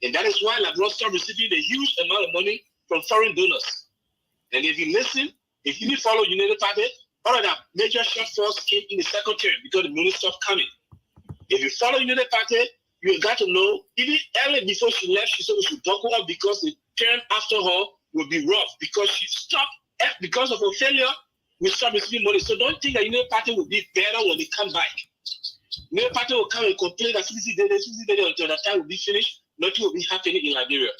And that is why Liberia stopped receiving a huge amount of money from foreign donors. And if you listen, if you follow United Party, all of that major shortfalls came in the second term because the money stopped coming. If you follow United Party, you got to know, even early before she left, she said we should buckle up because the term after her will be rough because she stopped, because of her failure, we stopped receiving money. So don't think that United Party will be better when they come back. United Party will come and complain that 60 days until the time will be finished, nothing will be happening in Liberia.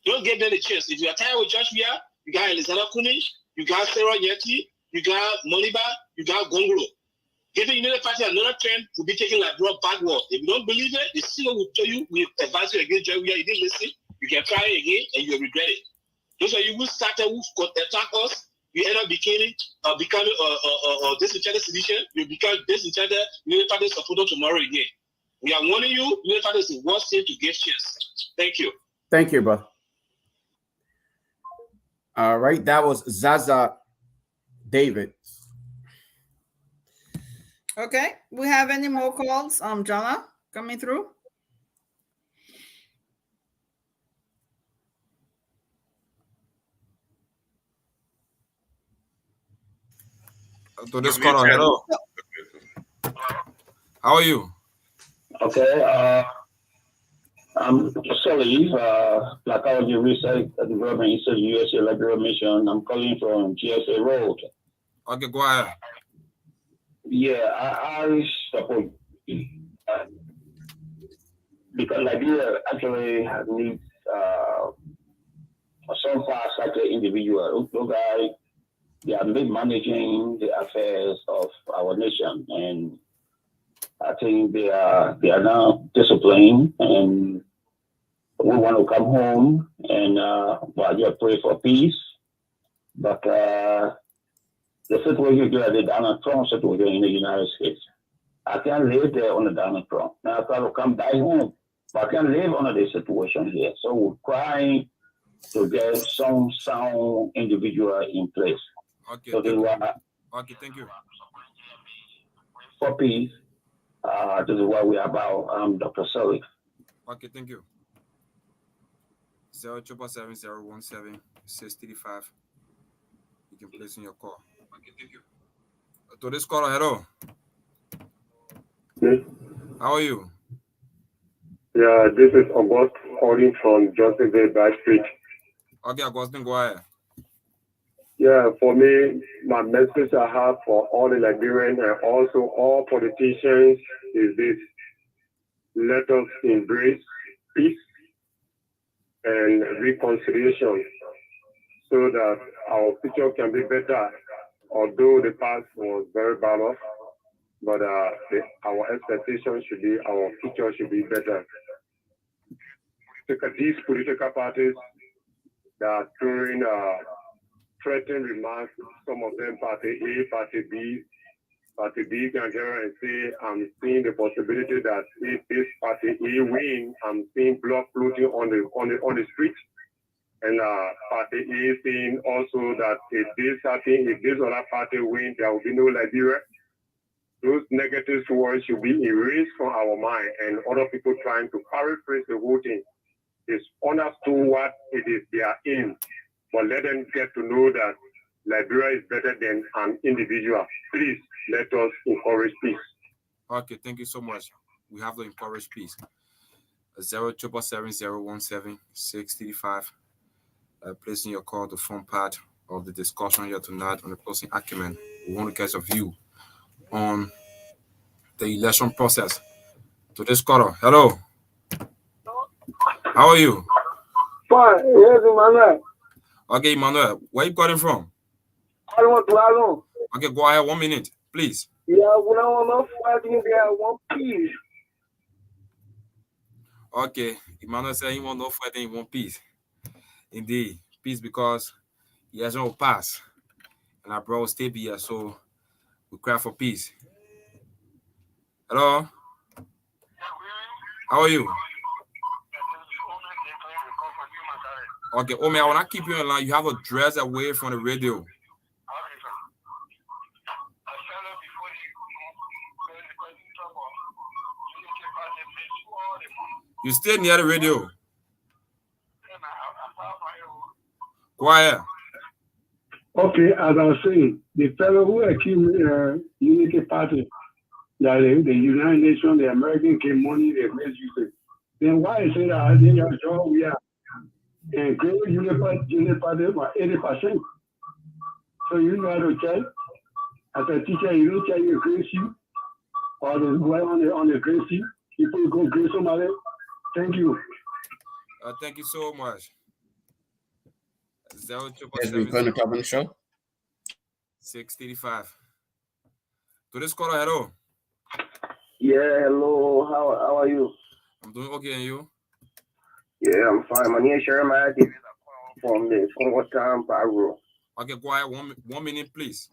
Don't give them a chance. If you are tired with Josh Weah, you got Elizabeth Kuni, you got Sarah Yeti, you got Moniba, you got Gongolo. Giving United Party another term will be taking Liberia backward. If you don't believe it, the CEO will tell you, we advise you against Josh Weah. You didn't listen, you can try it again and you'll regret it. Those of you who started, who attack us, you end up becoming disenchanted sedition, you become disenchanted United Party supporter tomorrow again. We are warning you, United Party is the worst thing to give chance. Thank you. Thank you, bro. All right, that was Zaza David. Okay, we have any more calls? Jana, coming through? To this caller, hello. How are you? Okay, I'm Sully, Psychology Research Development Institute, USA Liberia Mission. I'm calling from GSA Road. Okay, go ahead. Yeah, I support because Liberia actually needs some far-sighted individual. Those guys, they are managing the affairs of our nation, and I think they are now disciplined, and we want to come home and just pray for peace. But the situation here, the Donald Trump situation in the United States, I can't live there under Donald Trump. Now I try to come back home, but I can't live under this situation here. So we're trying to get some sound individual in place. Okay, so thank you. Okay, thank you. for peace. This is what we're about. I'm Dr. Sully. Okay, thank you. 0777017-635. You can place in your call. Okay, thank you. To this caller, hello. Yes. How are you? Yeah, this is August calling from Johnsonville Back Street. Okay, Augustine, go ahead. Yeah, for me, my message I have for all the Liberians and also all politicians is this: let us embrace peace and reconciliation so that our future can be better. Although the past was very bad off, but our expectation should be our future should be better. These political parties that are throwing threatening remarks, some of them party A, party B can get and say, I'm seeing the possibility that if this party A win, I'm seeing blood floating on the street. And party A saying also that if this other party win, there will be no Liberia. Those negative words should be erased from our mind, and other people trying to paraphrase the whole thing is understood what it is they are in, but let them get to know that Liberia is better than an individual. Please let us encourage peace. Okay, thank you so much. We have to encourage peace. 0777017-635. Placing your call to form part of the discussion here tonight on the closing argument. We want to get your view on the election process. To this caller, hello. How are you? Fine, yes, Emmanuel. Okay, Emmanuel, where you calling from? I want to alone. Okay, go ahead, 1 minute, please. Yeah, we don't want to fighting there, one peace. Okay, Emmanuel said he want no fighting, he want peace. Indeed, peace because he has no pass. And our bro stay here, so we cry for peace. Hello? How are you? Okay, oh man, I want to keep you in line. You have a dress away from the radio. You stay near the radio. Quiet. Okay, as I was saying, the fellow who accused Unity Party, that the United Nations, the American came money, they misuse it. Then why is it that I think our job we are and great Unity Party for 80%? So you know how to check. As a teacher, you don't check your grade sheet or the boy on the grade sheet. People go grade somebody. Thank you. Thank you so much. Yes, we're going to come on the show. 635. To this caller, hello. Yeah, hello. How are you? I'm doing okay, and you? Yeah, I'm fine. My name is Sherman from the Congo Town Paro. Okay, go ahead. 1 minute, please.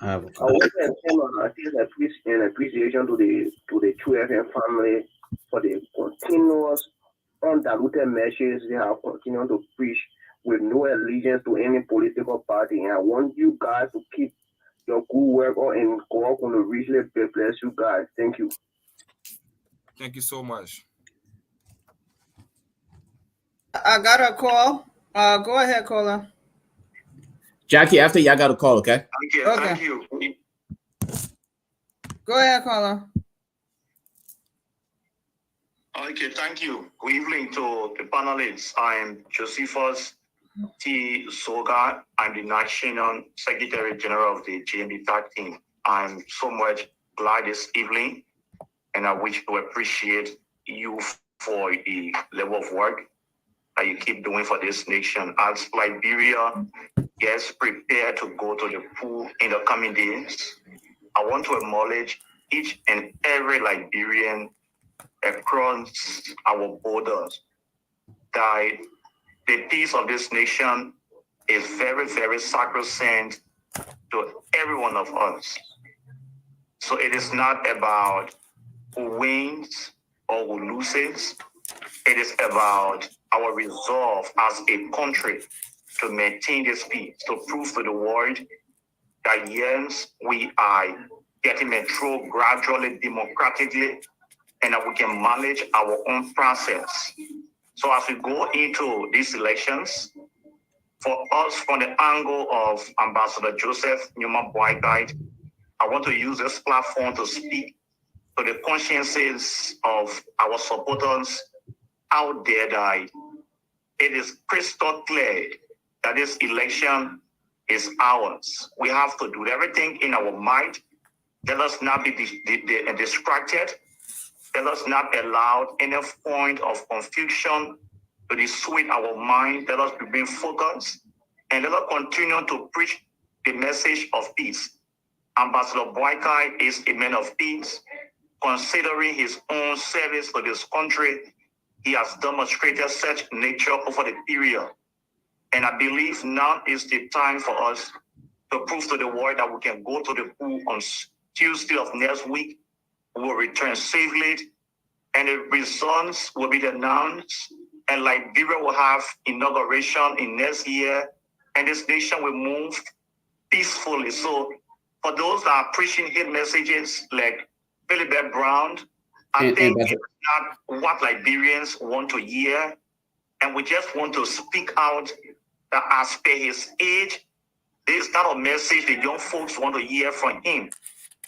I want to send an appreciation to the 2FM family for the continuous undiluted message they have continued to preach with no allegiance to any political party. And I want you guys to keep your good work on and go up on the richly bless you guys. Thank you. Thank you so much. I got a call. Go ahead, caller. Jackie, after you, I got a call, okay? Thank you. Go ahead, caller. Okay, thank you. Good evening to the panelists. I'm Josephus T. Soga. I'm the National Secretary General of the GMB Tag Team. I'm so much glad this evening, and I wish to appreciate you for the level of work that you keep doing for this nation. As Liberia gets prepared to go to the pool in the coming days, I want to acknowledge each and every Liberian across our borders that the peace of this nation is very, very sacrosanct to every one of us. So it is not about who wins or who loses. It is about our resolve as a country to maintain this peace, to prove to the world that yes, we are getting it through gradually, democratically, and that we can manage our own process. So as we go into these elections, for us, from the angle of Ambassador Joseph Newman Boyguide, I want to use this platform to speak to the consciences of our supporters out there that it is crystal clear that this election is ours. We have to do everything in our might. Let us not be distracted. Let us not allow any point of confusion to dissuade our mind. Let us remain focused and let us continue to preach the message of peace. Ambassador Boyguide is a man of peace. Considering his own service to this country, he has demonstrated such nature over the period. And I believe now is the time for us to prove to the world that we can go to the pool on Tuesday of next week. We will return safely, and the results will be announced, and Liberia will have inauguration in next year, and this nation will move peacefully. So for those that are preaching hate messages like Philibert Brown, I think it's not what Liberians want to hear, and we just want to speak out that as per his age, this is not a message the young folks want to hear from him.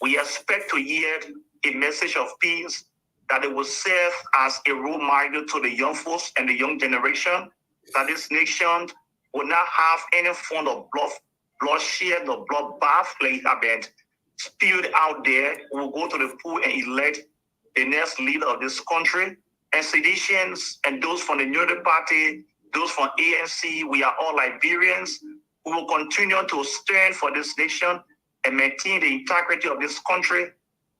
We expect to hear a message of peace, that it will serve as a role model to the young folks and the young generation, that this nation will not have any form of bloodshed or bloodbath like have been spewed out there. We'll go to the pool and elect the next leader of this country. And seditions and those from the Unity Party, those from ANC, we are all Liberians. We will continue to stand for this nation and maintain the integrity of this country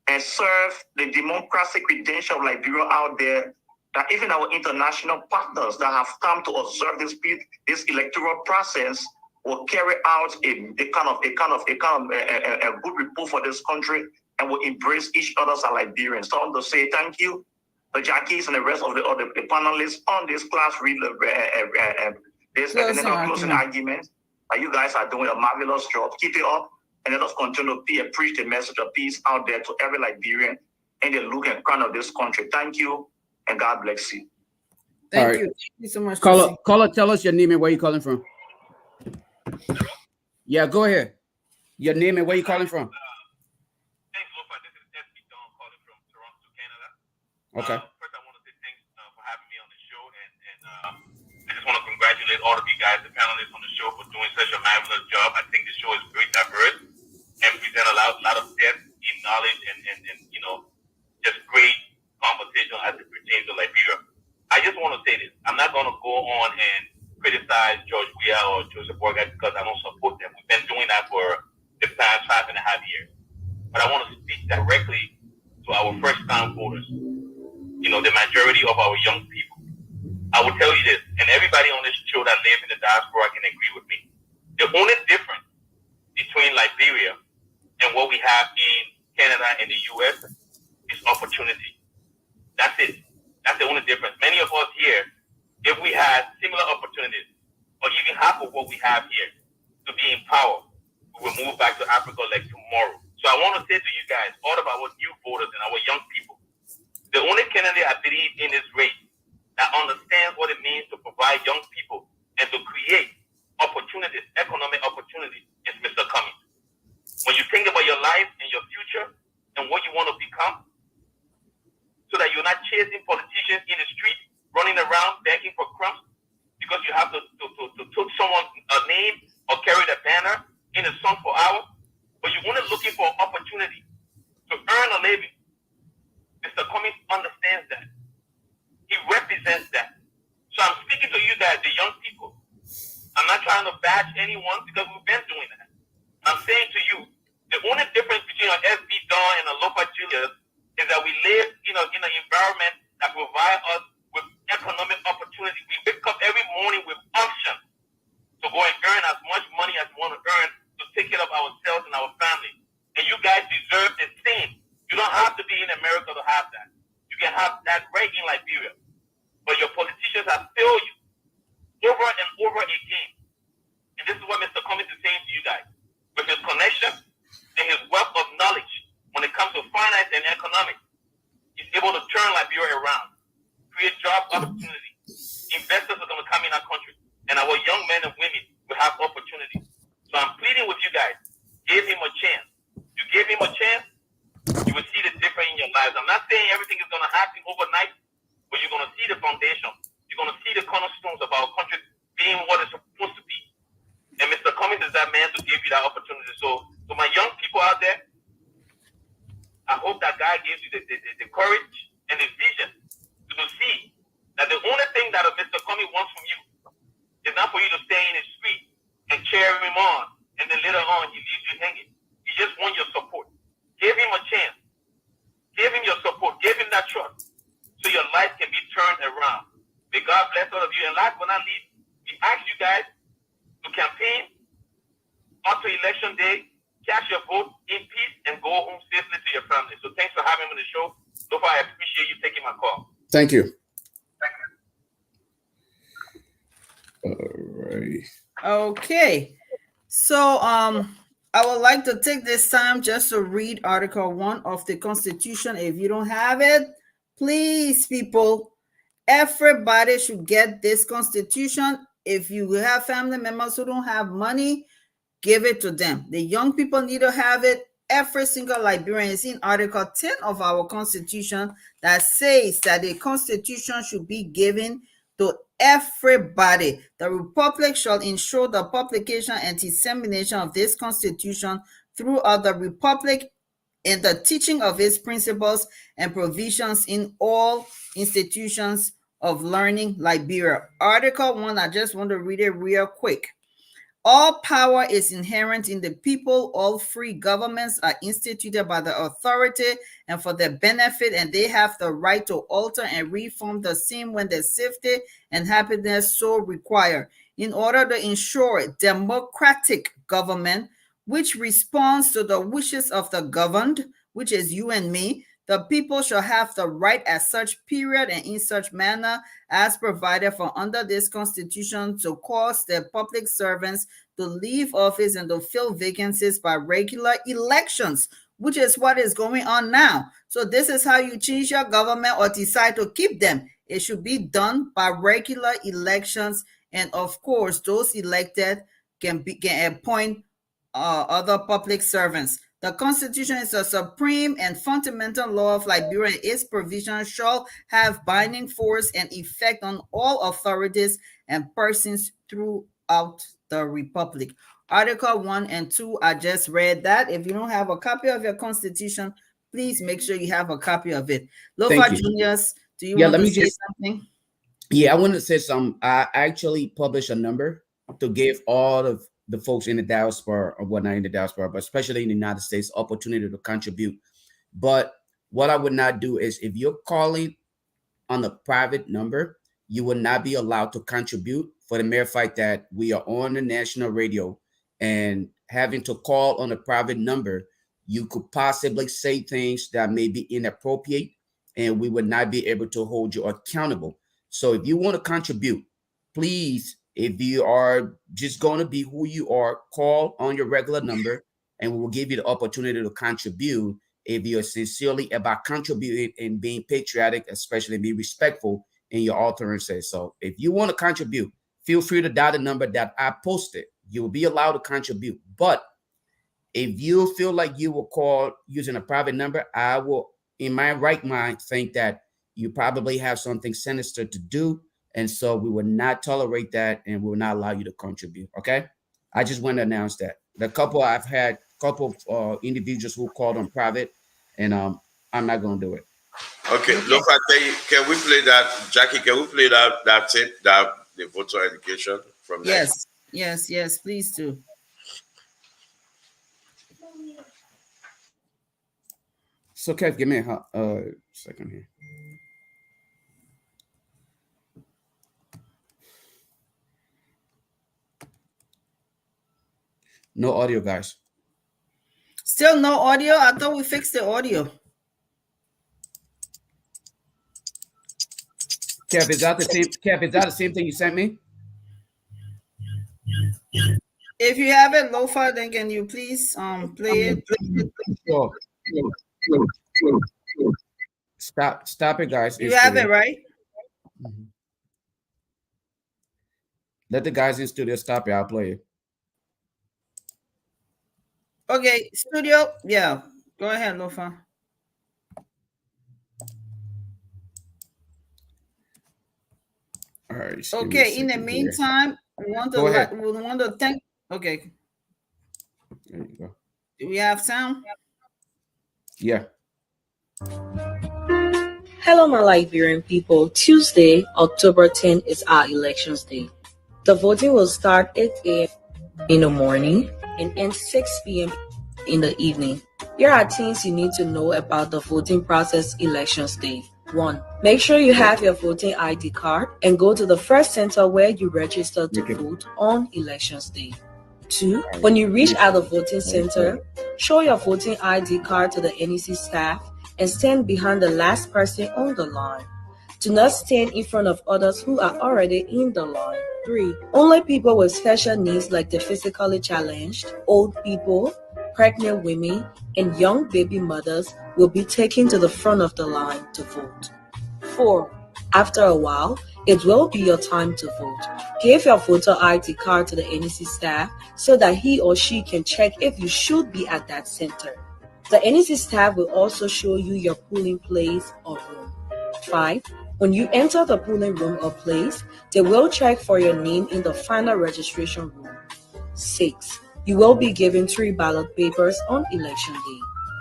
and serve the democratic credential of Liberia out there, that even our international partners that have come to observe this electoral process will carry out a good report for this country and will embrace each other as Liberians. So I want to say thank you to Jackie and the rest of the panelists on this class closing argument. You guys are doing a marvelous job. Keep it up, and let us continue to preach the message of peace out there to every Liberian in the look and crown of this country. Thank you, and God bless you. Thank you. Thank you so much. Caller, tell us your name and where you're calling from. Yeah, go ahead. Your name and where you're calling from. Thanks, Lofa. This is SB Don calling from Toronto, Canada. Okay. First, I want to say thanks for having me on the show, and I just want to congratulate all of you guys, the panelists on the show, for doing such a marvelous job. I think the show is very diverse and present a lot of depth in knowledge and just great conversation as it pertains to Liberia. I just want to say this. I'm not going to go on and criticize George Weah or Joseph Boyguide because I don't support them. We've been doing that for the past 5.5 years. But I want to speak directly to our first-time voters, the majority of our young people. I will tell you this, and everybody on this show that lives in the diaspora can agree with me. The only difference between Liberia and what we have in Canada and the U.S. is opportunity. That's it. That's the only difference. Many of us here, if we had similar opportunities, or even half of what we have here, to be in power, we will move back to Africa like tomorrow. So I want to say to you guys, all of our new voters and our young people, the only candidate I believe in this race that understands what it means to provide young people and to create opportunities, economic opportunities, is Mr. Cummings. When you think about your life and your future and what you want to become, so that you're not chasing politicians in the street, running around begging for crumbs because you have to took someone's name or carry the banner in the sun for hours, but you're only looking for opportunity to earn a living. Mr. Cummings understands that. He represents that. So I'm speaking to you guys, the young people. I'm not trying to bash anyone because we've been doing that. I'm saying to you, the only difference between an SB Don and a Lopa Julius is that we live in an environment that provides us with economic opportunity. We wake up every morning with options to go and earn as much money as we want to earn to take care of ourselves and our family. And you guys deserve the same. You don't have to be in America to have that. You can have that right in Liberia. But your politicians have failed you over and over again. And this is what Mr. Cummings is saying to you guys. With his connection and his wealth of knowledge, finance and economics is able to turn Liberia around, create job opportunity. Investors are going to come in our country, and our young men and women will have opportunities. So I'm pleading with you guys, give him a chance. You give him a chance, you will see the difference in your lives. I'm not saying everything is going to happen overnight, but you're going to see the foundation. You're going to see the cornerstones of our country being what it's supposed to be. And Mr. Cummings is that man to give you that opportunity. So my young people out there, I hope that God gives you the courage and the vision to see that the only thing that Mr. Cummings wants from you is not for you to stay in the street and carry him on, and then later on he leaves you hanging. He just wants your support. Give him a chance. Give him your support. Give him that trust so your life can be turned around. May God bless all of you. And last but not least, we ask you guys to campaign until election day, cast your vote in peace, and go home safely to your family. So thanks for having me on the show. So far, I appreciate you taking my call. Thank you. All right. Okay. So I would like to take this time just to read Article 1 of the Constitution. If you don't have it, please, people, everybody should get this Constitution. If you have family members who don't have money, give it to them. The young people need to have it. Every single Liberian is in Article 10 of our Constitution that says that the Constitution should be given to everybody. The Republic shall ensure the publication and dissemination of this Constitution throughout the Republic in the teaching of its principles and provisions in all institutions of learning Liberia. Article 1, I just want to read it real quick. All power is inherent in the people. All free governments are instituted by the authority and for their benefit, and they have the right to alter and reform the same when their safety and happiness so require. In order to ensure democratic government, which responds to the wishes of the governed, which is you and me, the people shall have the right at such period and in such manner as provided for under this Constitution to cause their public servants to leave office and to fill vacancies by regular elections, which is what is going on now. So this is how you change your government or decide to keep them. It should be done by regular elections. And of course, those elected can appoint other public servants. The Constitution is a supreme and fundamental law of Liberia, and its provisions shall have binding force and effect on all authorities and persons throughout the Republic. Article 1 and 2, I just read that. If you don't have a copy of your Constitution, please make sure you have a copy of it. Lofa Juniors, do you want to say something? Yeah, I want to say something. I actually published a number to give all of the folks in the diaspora or whatnot in the diaspora, but especially in the United States, opportunity to contribute. But what I would not do is if you're calling on a private number, you will not be allowed to contribute for the mere fact that we are on the national radio and having to call on a private number, you could possibly say things that may be inappropriate and we would not be able to hold you accountable. So if you want to contribute, please, if you are just going to be who you are, call on your regular number and we will give you the opportunity to contribute if you're sincerely about contributing and being patriotic, especially be respectful in your utterances. So if you want to contribute, feel free to dial the number that I posted. You'll be allowed to contribute. But if you feel like you will call using a private number, I will, in my right mind, think that you probably have something sinister to do. And so we will not tolerate that and we will not allow you to contribute. Okay. I just want to announce that. I've had a couple of individuals who called on private and I'm not going to do it. Okay. Look, can we play that, Jackie? Can we play that tape, that the voter education from next? Yes, please do. So, Kev, give me a second here. No audio, guys. Still no audio? I thought we fixed the audio. Kev, is that the same thing you sent me? If you have it, Lofa, then can you please play it? Sure. Stop it, guys. You have it, right? Mhm. Let the guys in studio stop it. I'll play it. Okay, studio. Yeah, go ahead, Lofa. All right. Okay. In the meantime, we want to Go ahead. thank. Okay. There you go. Do we have sound? Yeah. Hello, my Liberian people. Tuesday, October 10th is our elections day. The voting will start 8 a.m. in the morning and end 6 p.m. in the evening. Here are things you need to know about the voting process elections day. 1. Make sure you have your voting ID card and go to the first center where you register to vote on elections day. 2. When you reach at the voting center, show your voting ID card to the NEC staff and stand behind the last person on the line. Do not stand in front of others who are already in the line. 3. Only people with special needs like the physically challenged, old people, pregnant women, and young baby mothers will be taken to the front of the line to vote. 4. After a while, it will be your time to vote. Give your voter ID card to the NEC staff so that he or she can check if you should be at that center. The NEC staff will also show you your polling place or room. 5. When you enter the polling room or place, they will check for your name in the final registration room. 6. You will be given 3 ballot papers on election day: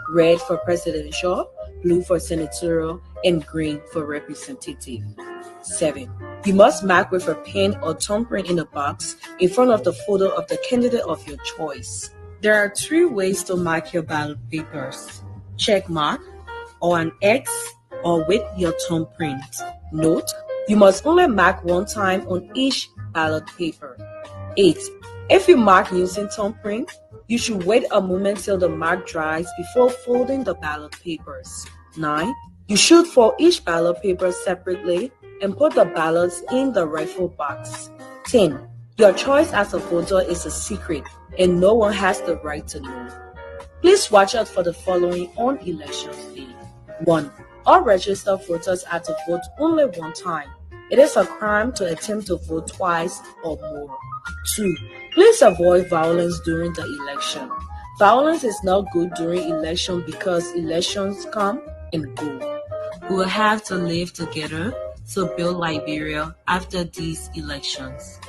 red for presidential, blue for senatorial, and green for representative. 7. You must mark with a pen or thumbprint in a box in front of the photo of the candidate of your choice. There are 3 ways to mark your ballot papers: check mark, or an X, or with your thumbprint. Note, you must only mark one time on each ballot paper. 8. If you mark using thumbprint, you should wait a moment till the mark dries before folding the ballot papers. 9. You should fold each ballot paper separately and put the ballots in the rifle box. 10. Your choice as a voter is a secret and no one has the right to know. Please watch out for the following on elections day. 1. All registered voters are to vote only one time. It is a crime to attempt to vote twice or more. 2. Please avoid violence during the election. Violence is not good during election because elections come and go. We will have to live together to build Liberia after these elections.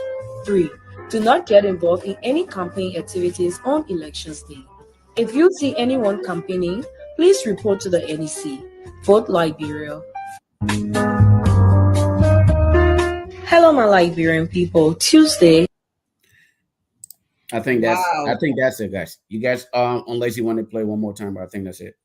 3. Do not get involved in any campaign activities on elections day. If you see anyone campaigning, please report to the NEC. Vote Liberia. Hello, my Liberian people. Tuesday. I think that's it, guys. You guys, unless you want to play one more time, but I think that's it.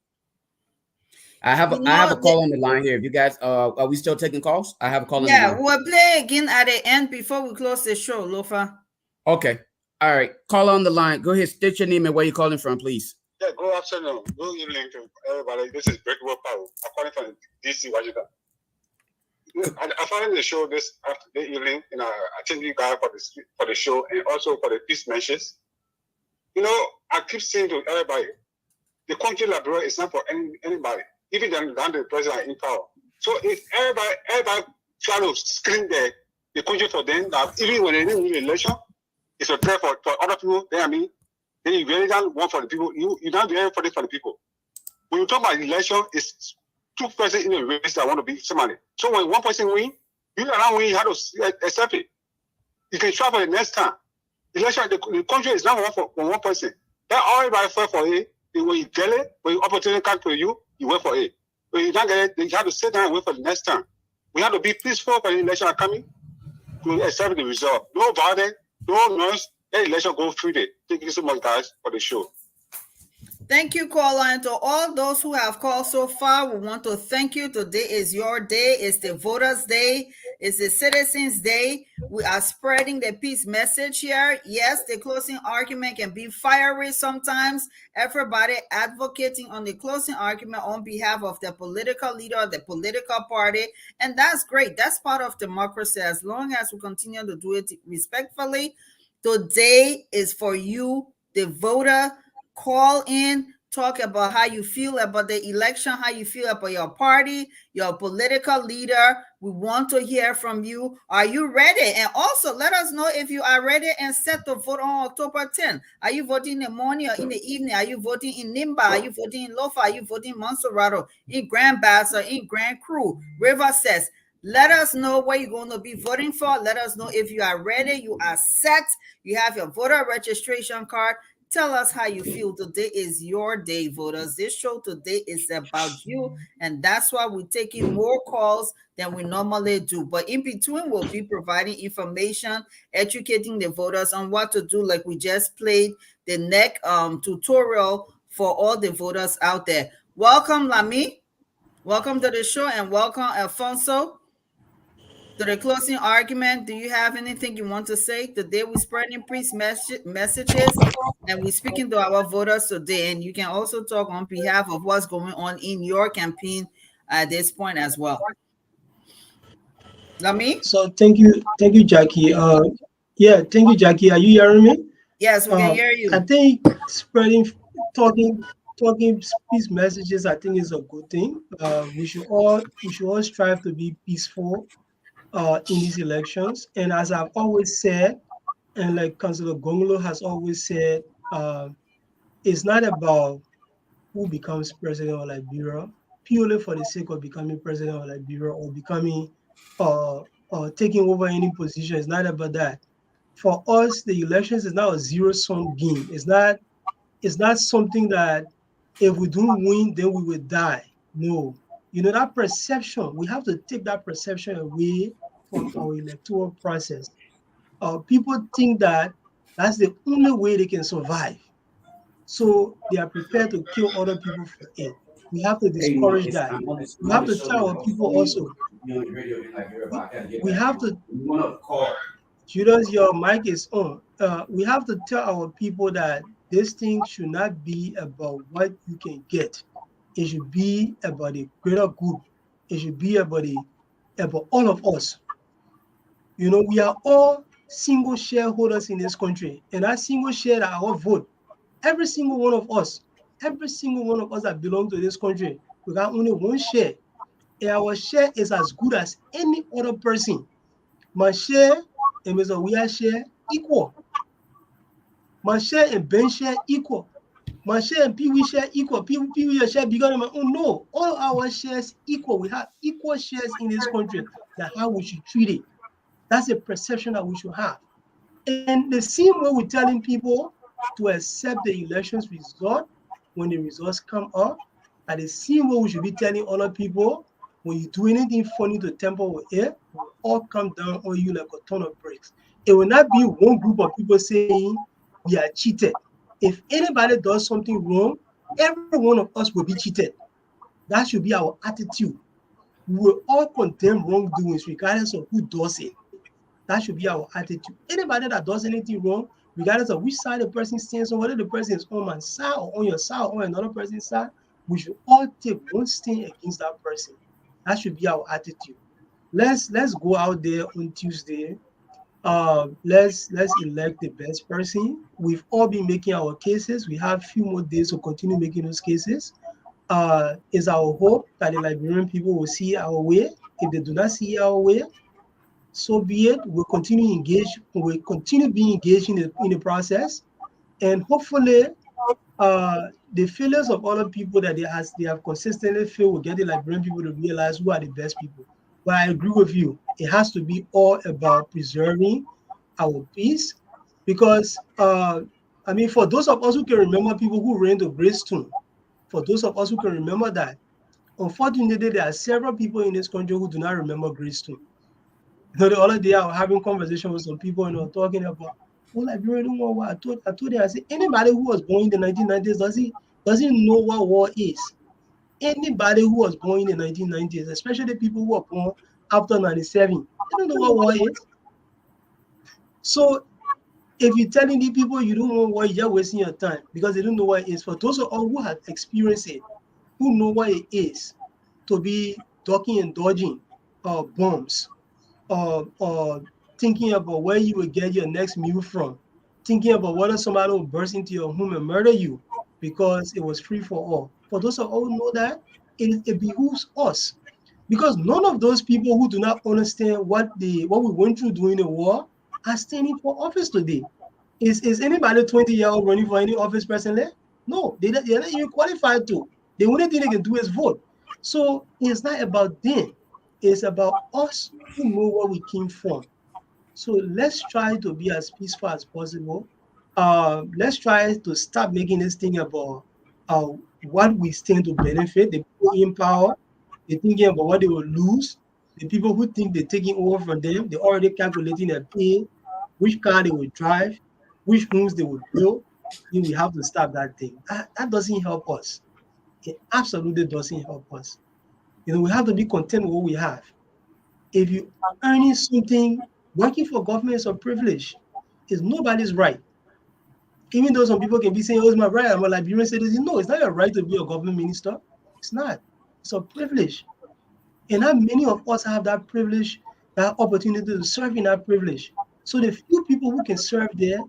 I have a call on the line here. If you guys, are we still taking calls? I have a call on the line. Yeah, we'll play again at the end before we close the show, Lofa. Okay. All right. Call on the line. Go ahead. State your name and where you're calling from, please. Yeah, good afternoon. Good evening to everybody. This is Breakable Power. I'm calling from DC, Washington. I found the show this evening. I thank you guys for the show and also for the peace mentions. I keep saying to everybody, the country Liberia is not for anybody, even down the president in power. So if everybody try to screen the country for them, that even when they didn't win the election, it's a threat for other people. Then you really don't want for the people. You don't do everything for the people. When you talk about election, it's 2 persons in a race that want to be somebody. So when one person win, you don't win, you have to accept it. You can try for the next time. Election, the country is not for one person. That everybody fight for it. When you get it, when opportunity comes to you, you wait for it. When you don't get it, then you have to sit down and wait for the next time. We have to be peaceful for the election coming to accept the result. No violence, no noise. The election go through it. Thank you so much, guys, for the show. Thank you, caller, and to all those who have called so far, we want to thank you. Today is your day. It's the Voters' Day. It's the Citizens' Day. We are spreading the peace message here. Yes, the closing argument can be fiery sometimes. Everybody advocating on the closing argument on behalf of the political leader, the political party, and that's great. That's part of democracy as long as we continue to do it respectfully. Today is for you, the voter. Call in, talk about how you feel about the election, how you feel about your party, your political leader. We want to hear from you. Are you ready? And also let us know if you are ready and set to vote on October 10th. Are you voting in the morning or in the evening? Are you voting in Nimba? Are you voting in Lofa? Are you voting in Montserrat, in Grand Bass, or in Grand Cru? River says, let us know what you're going to be voting for. Let us know if you are ready, you are set, you have your voter registration card. Tell us how you feel. Today is your day, voters. This show today is about you, and that's why we're taking more calls than we normally do. But in between, we'll be providing information, educating the voters on what to do, like we just played the neck tutorial for all the voters out there. Welcome, Lami. Welcome to the show, and welcome, Alfonso. To the closing argument, do you have anything you want to say? Today we're spreading peace messages and we're speaking to our voters today. And you can also talk on behalf of what's going on in your campaign at this point as well. Lami? So thank you, Jackie. Yeah, thank you, Jackie. Are you hearing me? Yes, we can hear you. I think spreading, talking peace messages, I think is a good thing. We should all strive to be peaceful in these elections. And as I've always said, and like Councillor Gongolo has always said, it's not about who becomes president of Liberia purely for the sake of becoming president of Liberia or becoming taking over any position. It's not about that. For us, the elections is not a zero-sum game. It's not something that if we don't win, then we will die. No. That perception, we have to take that perception away from our electoral process. People think that that's the only way they can survive. So they are prepared to kill other people for it. We have to discourage that. We have to tell our people also. We have to. Judas, your mic is on. We have to tell our people that this thing should not be about what you can get. It should be about the greater good. It should be about all of us. We are all single shareholders in this country, and that single share our vote. Every single one of us that belong to this country, we got only one share. And our share is as good as any other person. My share and Mr. Weir share equal. My share and Ben share equal. My share and Pee-wee share equal. Pee-wee share bigger than my own. No, all our shares equal. We have equal shares in this country. That's how we should treat it. That's a perception that we should have. And the same way we're telling people to accept the elections result when the results come up, at the same way we should be telling other people when you do anything funny to temper with it, will all come down on you like a ton of bricks. It will not be one group of people saying we are cheated. If anybody does something wrong, every one of us will be cheated. That should be our attitude. We will all condemn wrongdoings regardless of who does it. That should be our attitude. Anybody that does anything wrong, regardless of which side the person stands on, whether the person is on my side or on your side or on another person's side, we should all take one stand against that person. That should be our attitude. Let's go out there on Tuesday. Let's elect the best person. We've all been making our cases. We have a few more days to continue making those cases. It's our hope that the Liberian people will see our way. If they do not see our way, so be it. We'll continue being engaged in the process, and hopefully the failures of other people that they have consistently failed will get the Liberian people to realize who are the best people. But I agree with you. It has to be all about preserving our peace, because for those of us who can remember people who ran to Greystone, for those of us who can remember that, unfortunately there are several people in this country who do not remember Greystone. The other day I was having conversation with some people, talking about, I really don't know what I told them. I said, anybody who was born in the 1990s doesn't know what war is. Anybody who was born in the 1990s, especially people who were born after 97, they don't know what war is. So if you're telling the people you don't know what, you're wasting your time, because they don't know what it is. For those of us who have experienced it, who know what it is to be ducking and dodging bombs, or thinking about where you will get your next meal from, thinking about whether somebody will burst into your home and murder you. because it was free for all. For those of all who know that, it behooves us, because none of those people who do not understand what we went through during the war are standing for office today. Is anybody 20-year-old running for any office presently? No, they're not even qualified to. The only thing they can do is vote. So it's not about them. It's about us who know where we came from. So let's try to be as peaceful as possible. Let's try to stop making this thing about what we stand to benefit. The people in power, they're thinking about what they will lose. The people who think they're taking over from them, they're already calculating their pay, which car they will drive, which homes they will build. Then we have to stop that thing. That doesn't help us. It absolutely doesn't help us. We have to be content with what we have. If you are earning something, working for government is a privilege. It's nobody's right. Even though some people can be saying, oh, it's my right, I'm a Liberian citizen. No, it's not your right to be a government minister. It's not. It's a privilege. And not many of us have that privilege, that opportunity to serve in that privilege. So the few people who can serve there,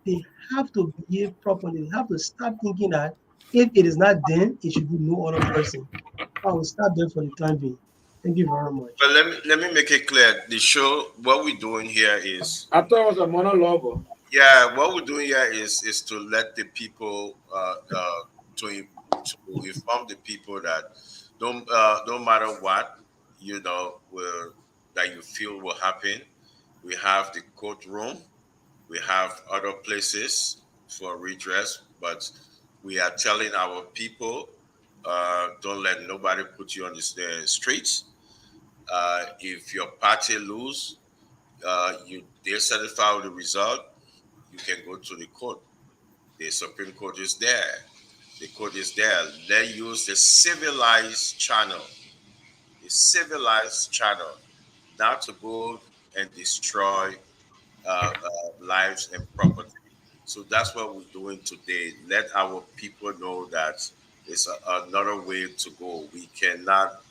they have to behave properly. They have to stop thinking that if it is not them, it should be no other person. I will stop there for the time being. Thank you very much. But let me make it clear. The show, what we're doing here is, I thought it was a monologue. yeah, what we're doing here is to let the people to inform the people that no matter what that you feel will happen, we have the courtroom, we have other places for redress, but we are telling our people, don't let nobody put you on the streets. If your party lose, they certify the result, you can go to the court. The Supreme Court is there. The court is there. They use the civilized channel, not to go and destroy lives and property. So that's what we're doing today. Let our people know that it's another way to go. We cannot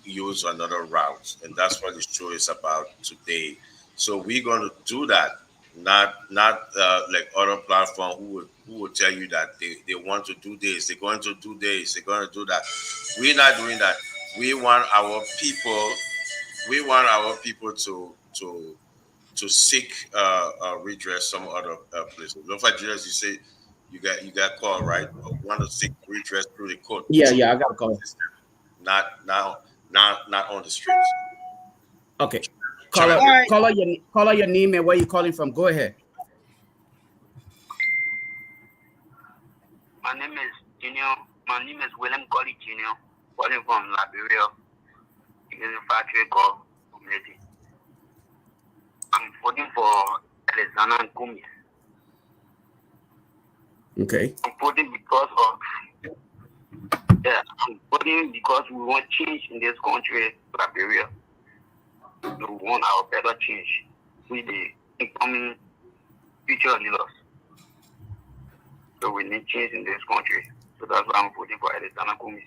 use another route, and that's what the show is about today. So we're going to do that. Not like other platform who will tell you that they want to do this, they're going to do this, they're going to do that. We're not doing that. We want our people to seek redress some other places. Look like you say you got called, right? You want to seek redress through the court. Yeah, I got a call. Not on the streets. Okay. Call your name and where you calling from. Go ahead. My name is Junior. My name is William Colley Junior. Calling from Liberia. It is a factory called community. I'm voting for Alexander Gomez. Okay. I'm voting because we want change in this country, Liberia. We want our better change with the incoming future leaders. So we need change in this country. So that's why I'm voting for Alexander Gomez.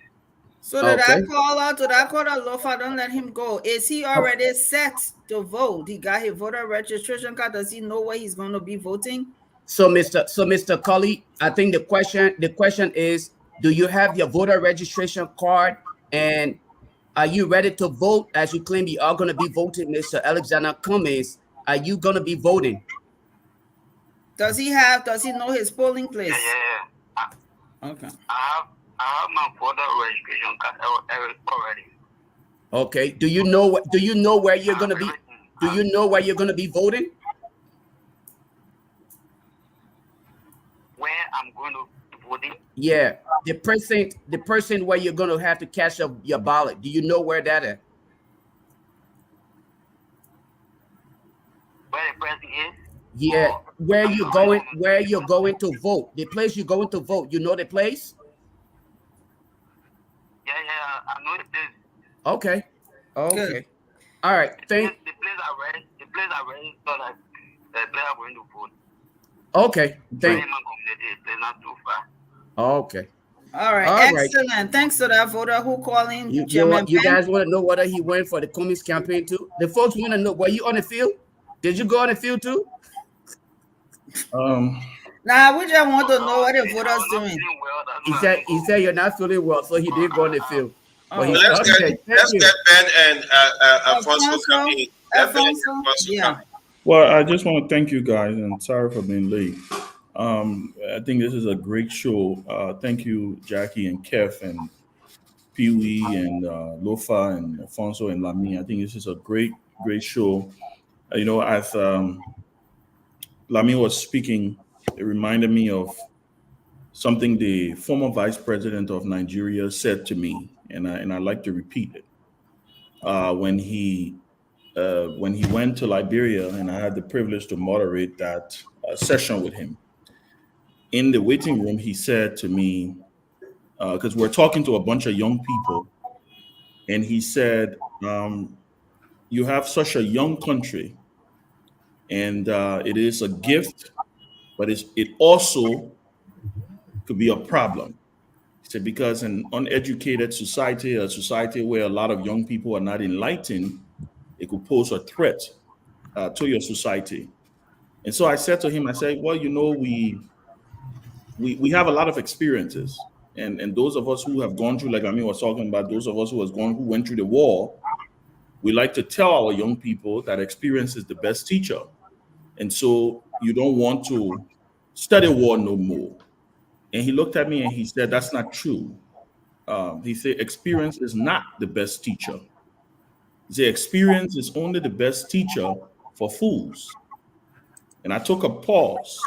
So did I call out? Did I call out Lofa? Don't let him go. Is he already set to vote? He got his voter registration card. Does he know where he's going to be voting? So Mr. Colley, I think the question is, do you have your voter registration card, and are you ready to vote? As you claim you are going to be voting, Mr. Alexander Cummings, are you going to be voting? Does he know his polling place? Yeah. Okay. I have my voter registration card already. Okay. Do you know where you're going to be? Do you know where you're going to be voting? Where I'm going to be voting? Yeah, the person where you're going to have to cash up your ballot. Do you know where that is? Where the person is? Yeah, where you're going to vote. The place you're going to vote. You know the place? Yeah, I know the place. Okay. Good. All right. The place I read so that the place I'm going to vote. Okay. It's not too far. Okay. All right. Excellent. Thanks to that voter who calling. You guys want to know whether he went for the Cummings campaign too? The folks want to know, were you on the field? Did you go on the field too? Nah, we just want to know what the voters doing. He said you're not feeling well, so he didn't go on the field. But he's Let's up there. get Ben and Alfonso come Alfonso, in. Let Ben and Alfonso, Alfonso yeah. come in. Well, I just want to thank you guys and sorry for being late. I think this is a great show. Thank you, Jackie and Keff and Pee Wee and Lofa and Alfonso and Lami. I think this is a great show. As Lami was speaking, it reminded me of something the former vice president of Nigeria said to me, and I like to repeat it. When he went to Liberia, and I had the privilege to moderate that session with him. In the waiting room, he said to me, because we're talking to a bunch of young people, and he said, you have such a young country, and it is a gift, but it also could be a problem. He said, because an uneducated society, a society where a lot of young people are not enlightened, it could pose a threat to your society. And so I said to him, I said, well, we have a lot of experiences. And those of us who have gone through, like I was talking about, those of us who went through the war, we like to tell our young people that experience is the best teacher. And so you don't want to study war no more. And he looked at me and he said, that's not true. He said, experience is not the best teacher. He said, experience is only the best teacher for fools. And I took a pause.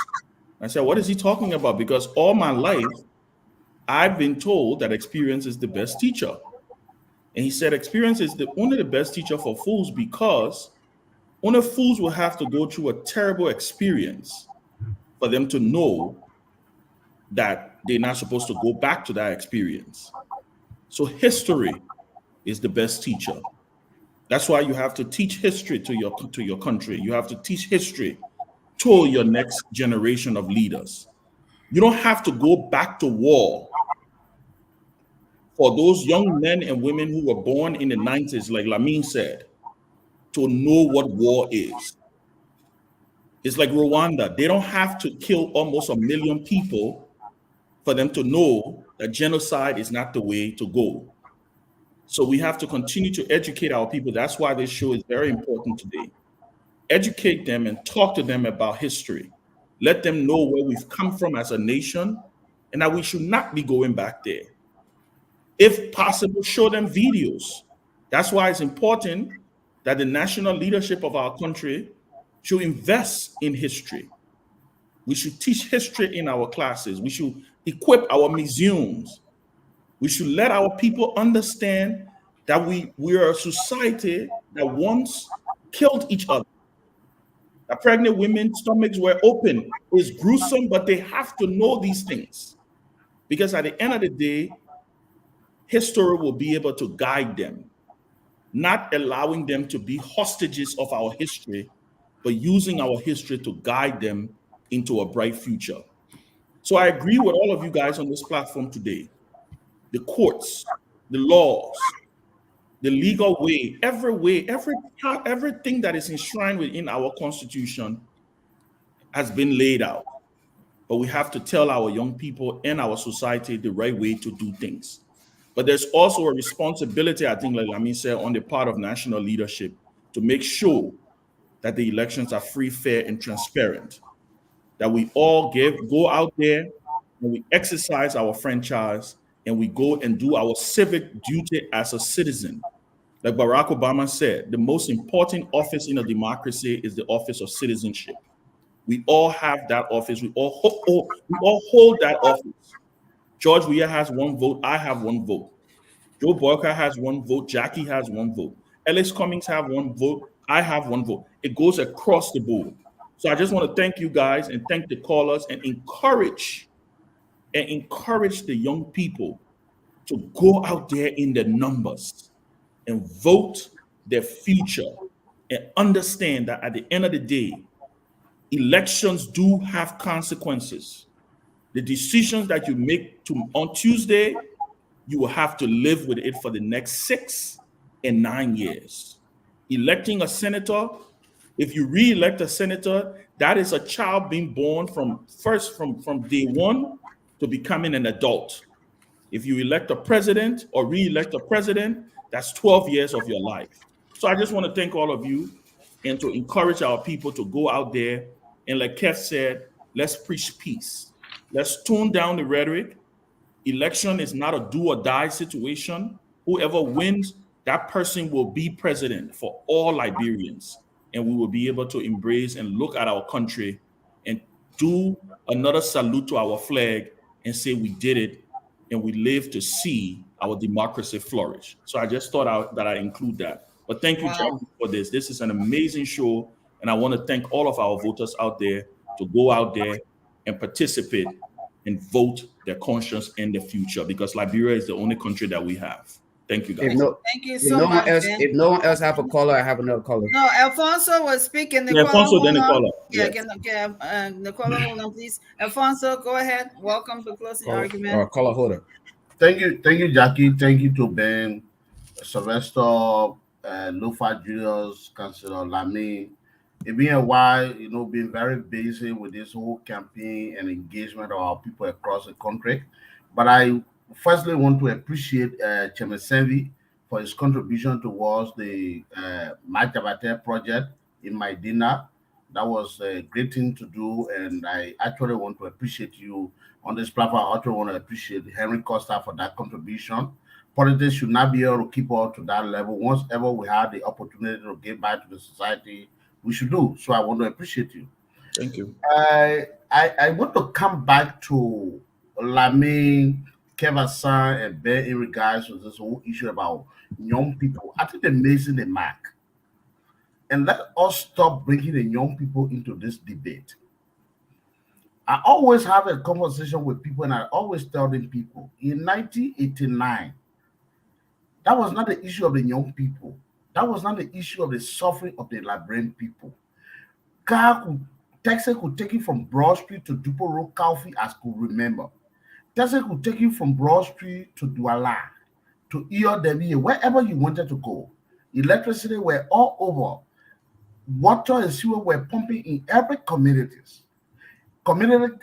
I said, what is he talking about? Because all my life, I've been told that experience is the best teacher. And he said, experience is only the best teacher for fools because only fools will have to go through a terrible experience for them to know that they're not supposed to go back to that experience. So history is the best teacher. That's why you have to teach history to your country. You have to teach history to your next generation of leaders. You don't have to go back to war. For those young men and women who were born in the 90s, like Lamin said, to know what war is. It's like Rwanda. They don't have to kill almost 1 million people for them to know that genocide is not the way to go. So we have to continue to educate our people. That's why this show is very important today. Educate them and talk to them about history. Let them know where we've come from as a nation and that we should not be going back there. If possible, show them videos. That's why it's important that the national leadership of our country should invest in history. We should teach history in our classes. We should equip our museums. We should let our people understand that we are a society that once killed each other. That pregnant women's stomachs were open. It's gruesome, but they have to know these things. Because at the end of the day, history will be able to guide them, not allowing them to be hostages of our history, but using our history to guide them into a bright future. So I agree with all of you guys on this platform today. The courts, the laws, the legal way, everything that is enshrined within our Constitution has been laid out. But we have to tell our young people and our society the right way to do things. But there's also a responsibility, I think, like Lamin said, on the part of national leadership to make sure that the elections are free, fair, and transparent. That we all go out there and we exercise our franchise and we go and do our civic duty as a citizen. Like Barack Obama said, the most important office in a democracy is the office of citizenship. We all have that office. We all hold that office. George Weah has 1 vote. I have 1 vote. Joe Boyka has 1 vote. Jackie has 1 vote. Ellis Cummings have 1 vote. I have 1 vote. It goes across the board. So I just want to thank you guys and thank the callers and encourage the young people to go out there in the numbers and vote their future and understand that at the end of the day, elections do have consequences. The decisions that you make on Tuesday, you will have to live with it for the next 6 and 9 years. Electing a senator If you re-elect a senator, that is a child being born from day one to becoming an adult. If you elect a president or re-elect a president, that's 12 years of your life. So I just want to thank all of you and to encourage our people to go out there and, like Kev said, let's preach peace. Let's tone down the rhetoric. Election is not a do or die situation. Whoever wins, that person will be president for all Liberians. And we will be able to embrace and look at our country and do another salute to our flag and say we did it and we live to see our democracy flourish. So I just thought that I include that. But thank you, Wow. Jackie, for this. This is an amazing show. And I want to thank all of our voters out there to go out there and participate and vote their conscience in the future, because Liberia is the only country that we have. Thank you, guys. Thank you so much, Ben. If no one else have a caller, I have another caller. No, Alfonso was speaking. Yeah, Alfonso, then Nicola. Yeah, Yes. Nicola, hold on, please. Alfonso, go ahead. Welcome to closing argument. Caller holder. Thank you, Jackie. Thank you to Ben, Sylvester, Lufa Julius, Councilor Lamy. It's been a while, been very busy with this whole campaign and engagement of our people across the country. But I firstly want to appreciate Chairman Sanvee for his contribution towards the Majabate project in Medina. That was a great thing to do, and I actually want to appreciate you on this platform. I also want to appreciate Henry Costa for that contribution. Politics should not be able to keep up to that level. Once ever we have the opportunity to give back to the society, we should do. So I want to appreciate you. Thank you. I want to come back to Lamy, Keff Hassan, and Ben in regards to this whole issue about young people. I think they're missing the mark. And let us stop bringing the young people into this debate. I always have a conversation with people, and I always tell them people, in 1989, that was not the issue of the young people. That was not the issue of the suffering of the Liberian people. Taxi could take you from Broad Street to Dupo Road, Calfee, as could remember. Taxi could take you from Broad Street to Douala, to Iodemi, wherever you wanted to go. Electricity were all over. Water and sewer were pumping in every communities. Community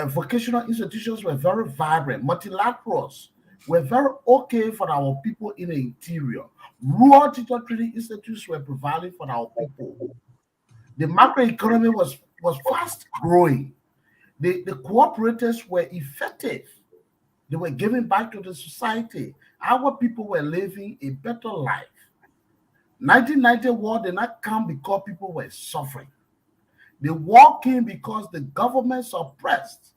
vocational institutions were very vibrant. Multilaterals were very okay for our people in the interior. Rural teacher training institutes were providing for our people. The macroeconomy was fast growing. The cooperators were effective. They were giving back to the society. Our people were living a better life. 1990 war did not come because people were suffering. The war came because the government suppressed,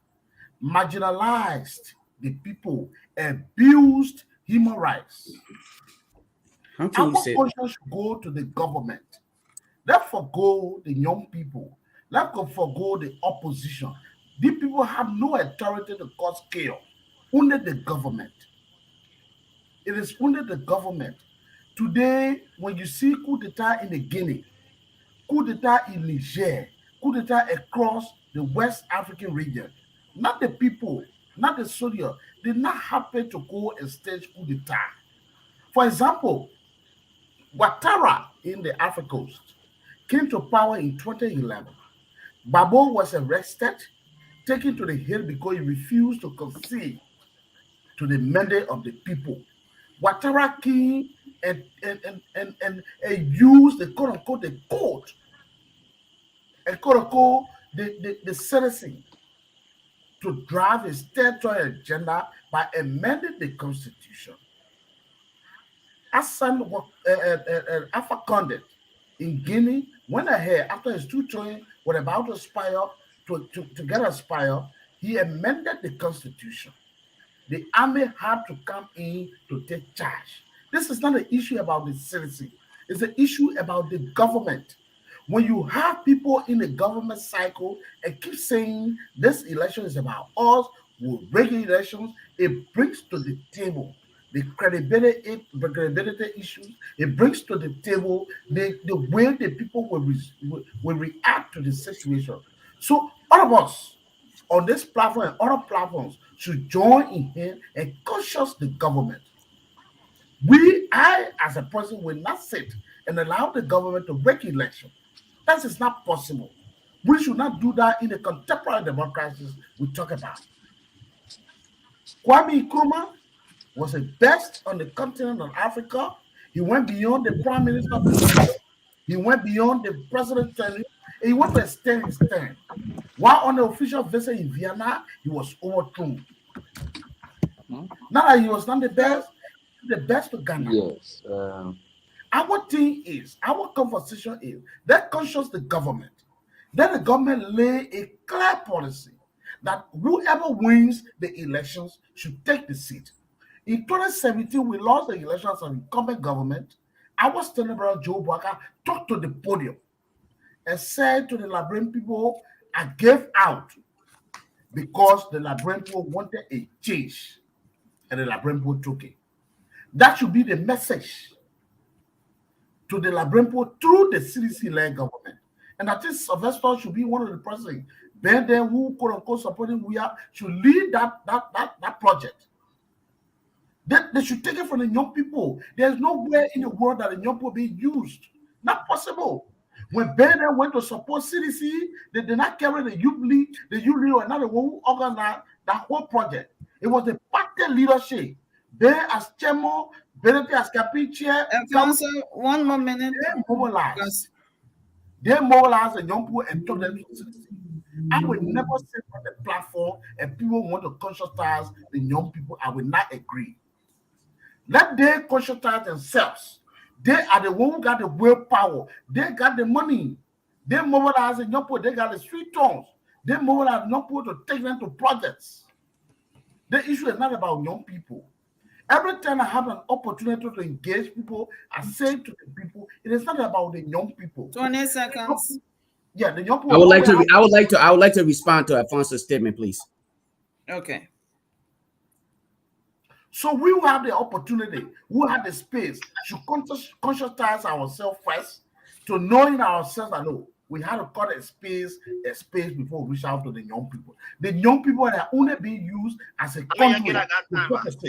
marginalized the people, abused human rights. Our conscience should go to the government. Let's forgo the young people. Let's forgo the opposition. These people have no authority to cause chaos. Only the government. It is only the government. Today, when you see coup d'etat in the Guinea, coup d'etat in Niger, coup d'etat across the West African region, not the people, not the soldiers, did not happen to go and stage coup d'etat. For example, Ouattara in the Africa Coast came to power in 2011. Babo was arrested, taken to the hill because he refused to concede to the mandate of the people. Ouattara came and used the quote unquote the court and quote unquote the citizen to drive his territorial agenda by amending the constitution. Hassan Alpha Condé in Guinea went ahead after his two children were about to expire to get expired. He amended the constitution. The army had to come in to take charge. This is not an issue about the citizen. It's an issue about the government. When you have people in the government cycle and keep saying this election is about us, we'll rig elections, it brings to the table the credibility issues. It brings to the table the way the people will react to the situation. So all of us on this platform and other platforms should join in here and conscious the government. I, as a person, will not sit and allow the government to break election. That is not possible. We should not do that in the contemporary democracies we talk about. Kwame Nkrumah was the best on the continent of Africa. He went beyond the prime minister position. He went beyond the president tenure. He went to extend his term. While on the official visit in Vienna, he was overthrown. Not that he was not the best to Ghana. Yes. Our thing is, our conversation is, that conscious the government. Then the government lay a clear policy that whoever wins the elections should take the seat. In 2017, we lost the elections as an incumbent government. Our Senate brother Joe Baka talked to the podium and said to the Liberian people, I gave out because the Liberian people wanted a change, and the Liberian people took it. That should be the message to the Liberian people through the CDC-led government. And I think Sylvester should be one of the presidents. Ben then who quote unquote supporting we are should lead that project. They should take it from the young people. There's nowhere in the world that the young people be used. Not possible. When Ben then went to support CDC, they did not carry the youth league or another one who organized that whole project. It was the party leadership. Ben as chairman, Benedict as campaign chair. Alfonso, one more minute. They mobilize the young people and took them to CDC. I will never sit on the platform and people want to conscientize the young people. I will not agree. Let them conscientize themselves. They are the one who got the willpower. They got the money. They mobilize the young people. They got the street tones. They mobilize the young people to take them to projects. The issue is not about young people. Every time I have an opportunity to engage people, I say to the people, it is not about the young people. 20 seconds. Yeah, the young people. I would like to respond to Alfonso's statement, please. Okay. So we will have the opportunity, we will have the space to conscientize ourselves first, to knowing ourselves that no, we have to cut a space before we reach out to the young people. The young people are only being used as a conduit.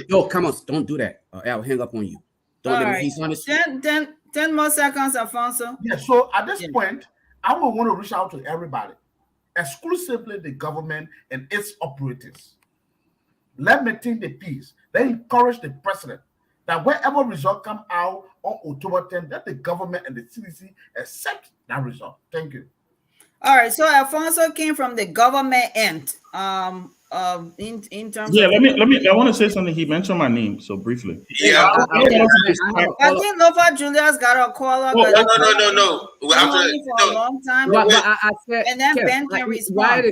Yo, come on, don't do that. I'll hang up on you. Don't let me. He's on his. 10 more seconds, Alfonso. Yeah. So at this point, I will want to reach out to everybody, exclusively the government and its operatives. Let me maintain the peace. Let encourage the president that wherever result come out on October 10th, let the government and the CDC accept that result. Thank you. All right. So Alfonso came from the government end. In terms. Yeah, of let me. I want to say something. He mentioned my name so briefly. Yeah. I think Nova Julius got a caller. No. For a long time. But I said, and then Kev, Ben can respond.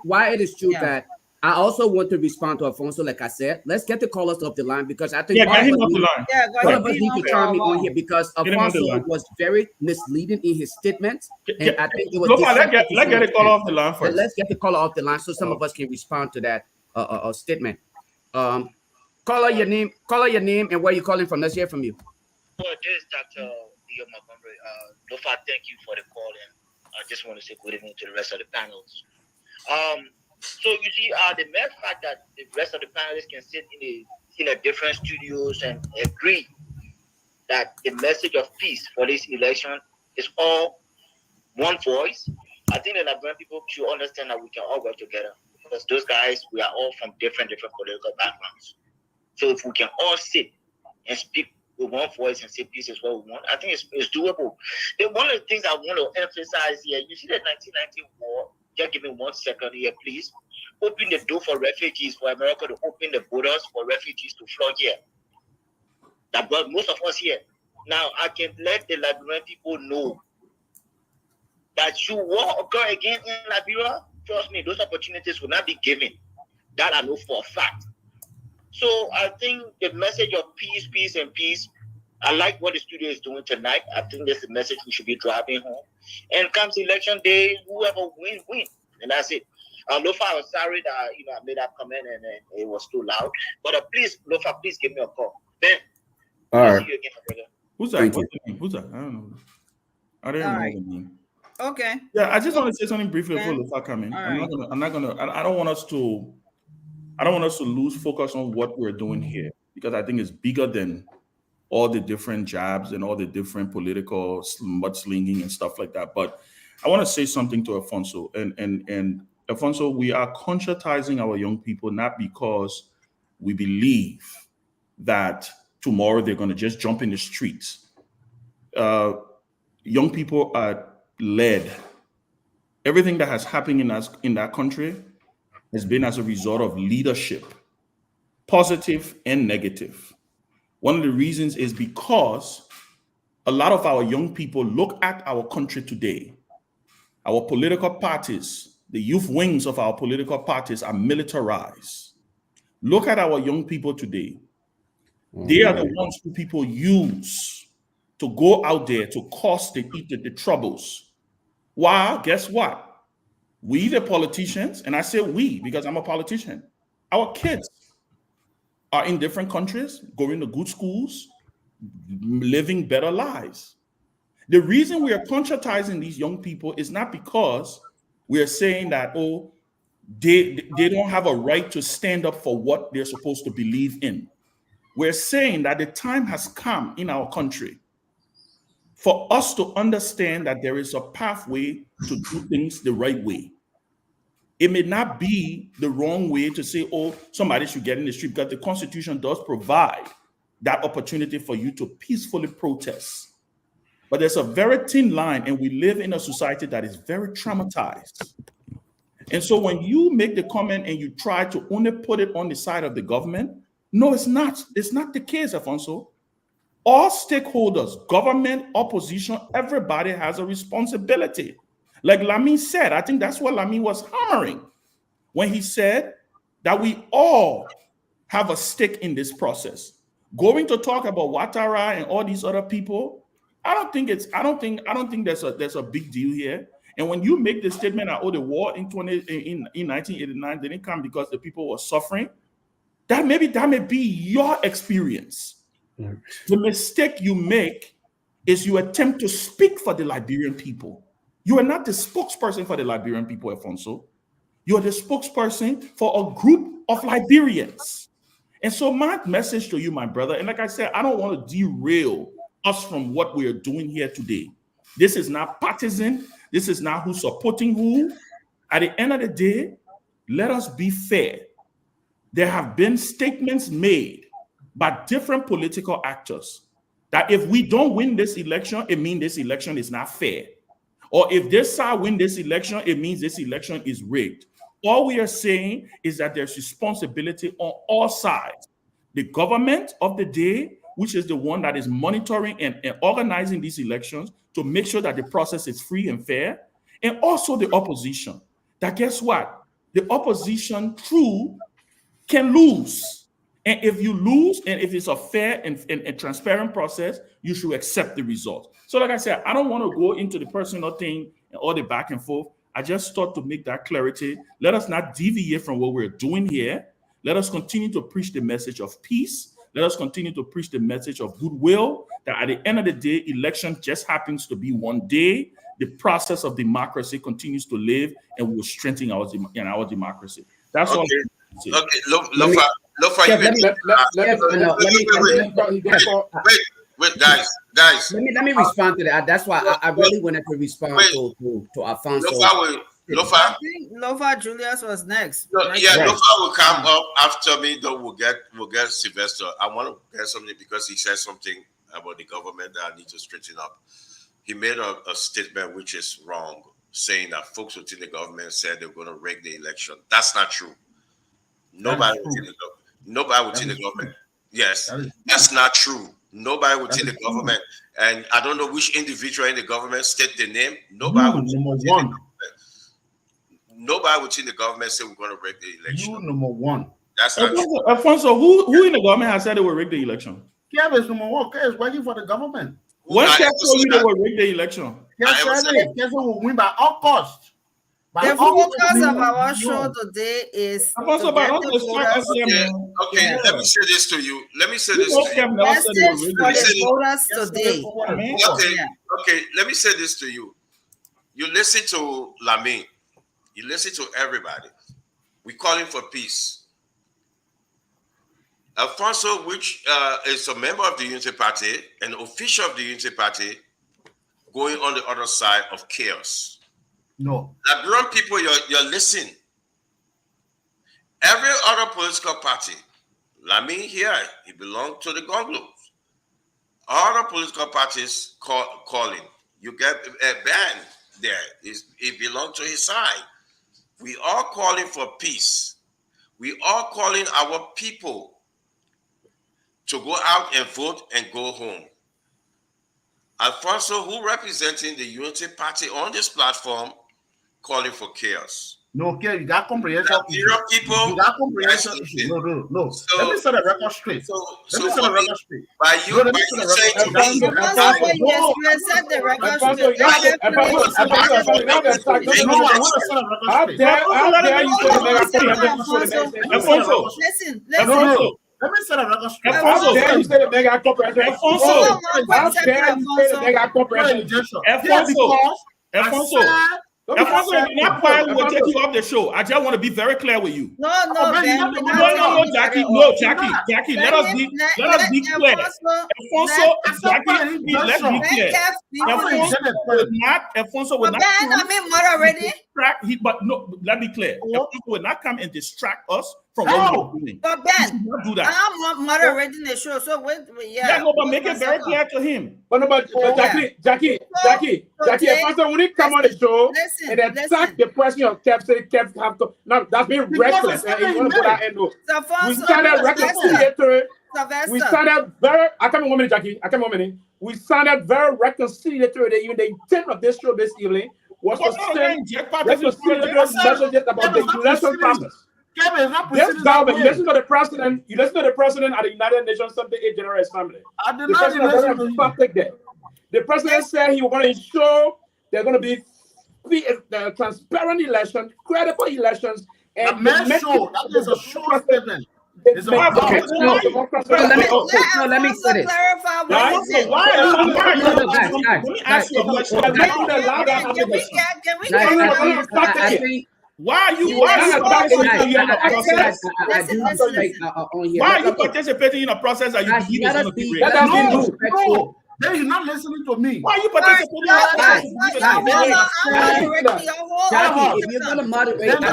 Why it is true that I also want to respond to Alfonso, like I said. Let's get the callers off the line because I think all of us need to turn me on here because Alfonso was very misleading in his statements. And I think it was. Let's get the caller off the line first. Let's get the caller off the line so some of us can respond to that statement. Caller your name and where you're calling from. Let's hear from you. Well, this is Dr. Leo Montgomery. Lofa, thank you for the call, and I just want to say good evening to the rest of the panels. So you see, the mere fact that the rest of the panelists can sit in a different studios and agree that the message of peace for this election is all one voice, I think the Liberian people should understand that we can all work together because those guys, we are all from different political backgrounds. So if we can all sit and speak with one voice and say peace is what we want, I think it's doable. One of the things I want to emphasize here, you see the 1990 war. Just give me 1 second here, please. Open the door for refugees, for America to open the borders for refugees to flow here. That brought most of us here. Now, I can let the Liberian people know that should war occur again in Liberia, trust me, those opportunities will not be given. That I know for a fact. So I think the message of peace, peace, and peace, I like what the studio is doing tonight. I think that's the message we should be driving home. And comes election day, whoever win. And that's it. Lofa, I was sorry that I made that comment and it was too loud. But please, Lofa, please give me a call. Ben, all right. See you again, brother. Who's that? Who's that? I don't know. I didn't know the name. Okay. Yeah, I just want to say something briefly before Lofa come in. I don't want us to lose focus on what we're doing here because I think it's bigger than all the different jabs and all the different political mudslinging and stuff like that. But I want to say something to Alfonso. And Alfonso, we are conscientizing our young people not because we believe that tomorrow they're going to just jump in the streets. Young people are led. Everything that has happened in that country has been as a result of leadership, positive and negative. One of the reasons is because a lot of our young people look at our country today. Our political parties, the youth wings of our political parties are militarized. Look at our young people today. They are the ones who people use to go out there to cause the troubles. Why? Guess what? We, the politicians, and I say we because I'm a politician, our kids are in different countries, going to good schools, living better lives. The reason we are conscientizing these young people is not because we are saying that, oh, they don't have a right to stand up for what they're supposed to believe in. We're saying that the time has come in our country for us to understand that there is a pathway to do things the right way. It may not be the wrong way to say, oh, somebody should get in the street, because the Constitution does provide that opportunity for you to peacefully protest. But there's a very thin line, and we live in a society that is very traumatized. And so when you make the comment and you try to only put it on the side of the government, no, it's not. It's not the case, Alfonso. All stakeholders, government, opposition, everybody has a responsibility. Like Lamin said, I think that's what Lamin was hammering when he said that we all have a stake in this process. Going to talk about Ouattara and all these other people, I don't think there's a big deal here. And when you make the statement that, oh, the war in 1989 didn't come because the people were suffering, that may be your experience. The mistake you make is you attempt to speak for the Liberian people. You are not the spokesperson for the Liberian people, Alfonso. You are the spokesperson for a group of Liberians. And so my message to you, my brother, and like I said, I don't want to derail us from what we are doing here today. This is not partisan. This is not who's supporting who. At the end of the day, let us be fair. There have been statements made by different political actors that if we don't win this election, it means this election is not fair. Or if this side win this election, it means this election is rigged. All we are saying is that there's responsibility on all sides. The government of the day, which is the one that is monitoring and organizing these elections to make sure that the process is free and fair, and also the opposition. That guess what? The opposition, true, can lose. And if you lose, and if it's a fair and transparent process, you should accept the result. So like I said, I don't want to go into the personal thing and all the back and forth. I just thought to make that clarity. Let us not deviate from what we're doing here. Let us continue to preach the message of peace. Let us continue to preach the message of goodwill, that at the end of the day, election just happens to be one day. The process of democracy continues to live, and we will strengthen our democracy. That's all. Okay, Lofa, wait, guys. Let me respond to that. That's why I really wanted to respond to Alfonso. Lofa, I think Lofa Julius was next. Lofa will come up after me. Though we'll get Sylvester. I want to get something because he said something about the government that I need to straighten up. He made a statement which is wrong, saying that folks within the government said they're going to rig the election. That's not true. Nobody within the government. Yes, that's not true. Nobody within the government, and I don't know which individual in the government state the name. Nobody within the government said we're going to rig the election. You number one. That's not true. Alfonso, who in the government has said they will rig the election? Kev is number one. Kev is working for the government. When Kev told you they will rig the election? Kev will win by all costs. The focus of our show today is Okay, let me say this to you. Message for the voters today. Okay, let me say this to you. You listen to Lamin. You listen to everybody. We're calling for peace. Alfonso, which is a member of the Unity Party, an official of the Unity Party, going on the other side of chaos. No. Liberian people, you're listening. Every other political party, Lamin here, he belonged to the Gonglos. Other political parties calling. You get a ban there. It belongs to his side. We are calling for peace. We are calling our people to go out and vote and go home. Alfonso, who representing the Unity Party on this platform, calling for chaos. No, okay, you got comprehension. People, you got comprehension issue. No. So, let me set the record straight. Let me set the record straight. By you saying to me, you set the record straight. Listen. Let me set a record straight. How dare you say the mega corporation? How dare you say the mega corporation? Alfonso, not why we will take you off the show. I just want to be very clear with you. No, Jackie. Jackie, let us be clear. Alfonso, Jackie, let's be clear. Alfonso will not already. But no, let me be clear. Alfonso will not come and distract us from what we're doing. But Ben, not do that. I'm moderating the show, so but make it very clear to him. But Jackie, Alfonso, when he come on the show and attack the question of Keff, say Keff have to. No, that's being reckless. We started reconciliatory. We started very. I can't remember, Jackie. We started very reconciliatory. Even the intent of this show this evening was to send reconciliatory messages about the election process. This government, you listen to the president at the United Nations Sunday General Assembly. The president was very emphatic there. The president said he was going to ensure there are going to be transparent elections, credible elections, and that is a short statement. Let me say this. Why are you participating in a process that you believe is going to be real? No. Then you're not listening to me. Why are you participating in a process? Jackie, if you're gonna moderate, I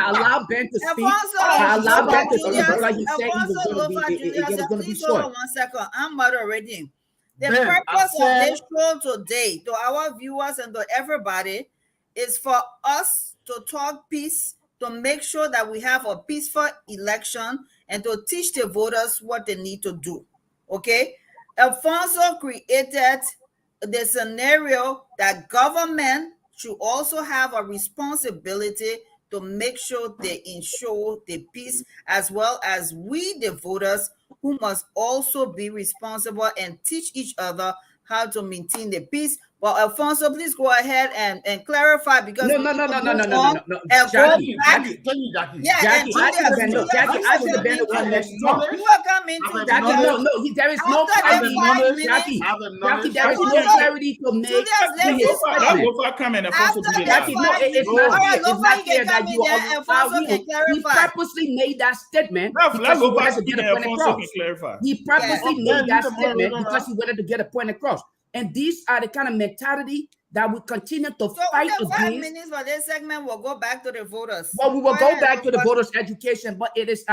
allow Ben to speak. I allow Ben to speak like he said it was gonna be short. 1 second. I'm moderating. The purpose of this show today, to our viewers and to everybody, is for us to talk peace, to make sure that we have a peaceful election, and to teach the voters what they need to do. Okay? Alfonso created the scenario that government should also have a responsibility to make sure they ensure the peace, as well as we, the voters, who must also be responsible and teach each other how to maintain the peace. But Alfonso, please go ahead and clarify, because no. Jackie, I should have been the one next door. You are coming to Jackie. No, there is no clarity. Jackie, there is no clarity to make. Jackie, no, it's not clear that you are. He purposely made that statement because he wanted to get a point across. He purposely made that statement because he wanted to get a point across. And these are the kind of mentality that we continue to fight against. 5 minutes for this segment, we'll go back to the voters. Well, we will go back to the voters' education, but it is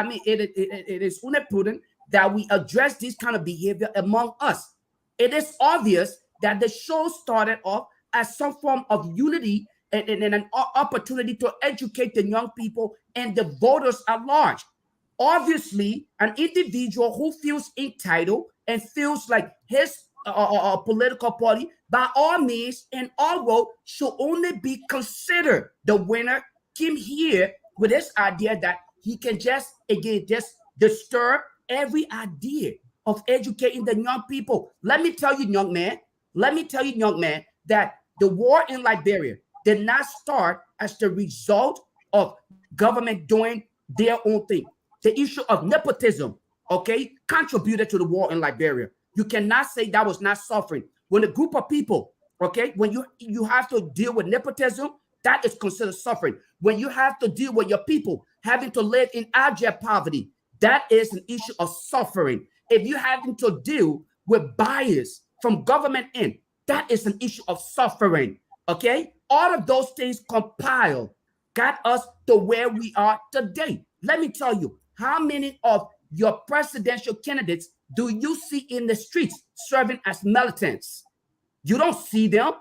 prudent that we address this kind of behavior among us. It is obvious that the show started off as some form of unity and an opportunity to educate the young people and the voters at large. Obviously, an individual who feels entitled and feels like his political party, by all means, and all vote should only be considered. The winner came here with this idea that he can just disturb every idea of educating the young people. Let me tell you, young man, that the war in Liberia did not start as the result of government doing their own thing. The issue of nepotism, contributed to the war in Liberia. You cannot say that was not suffering. When a group of people, when you have to deal with nepotism, that is considered suffering. When you have to deal with your people having to live in abject poverty, that is an issue of suffering. If you're having to deal with bias from government in, that is an issue of suffering. All of those things compiled got us to where we are today. Let me tell you, how many of your presidential candidates do you see in the streets serving as militants? You don't see them.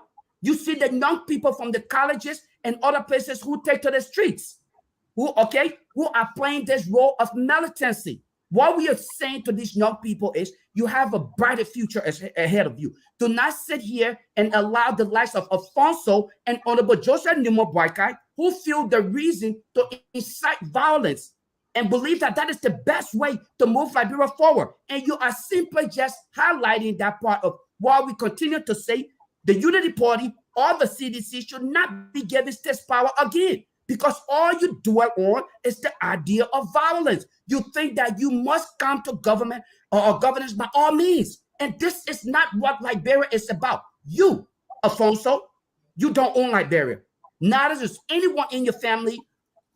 You see the young people from the colleges and other places who take to the streets, who are playing this role of militancy. What we are saying to these young people is you have a brighter future ahead of you. Do not sit here and allow the likes of Alfonso and Honorable Joseph Nimmo-Boakai, who feel the reason to incite violence and believe that that is the best way to move Liberia forward. And you are simply just highlighting that part of why we continue to say the Unity Party or the CDC should not be given this power again. Because all you dwell on is the idea of violence. You think that you must come to government or governance by all means. And this is not what Liberia is about. You, Alfonso, you don't own Liberia. Neither does anyone in your family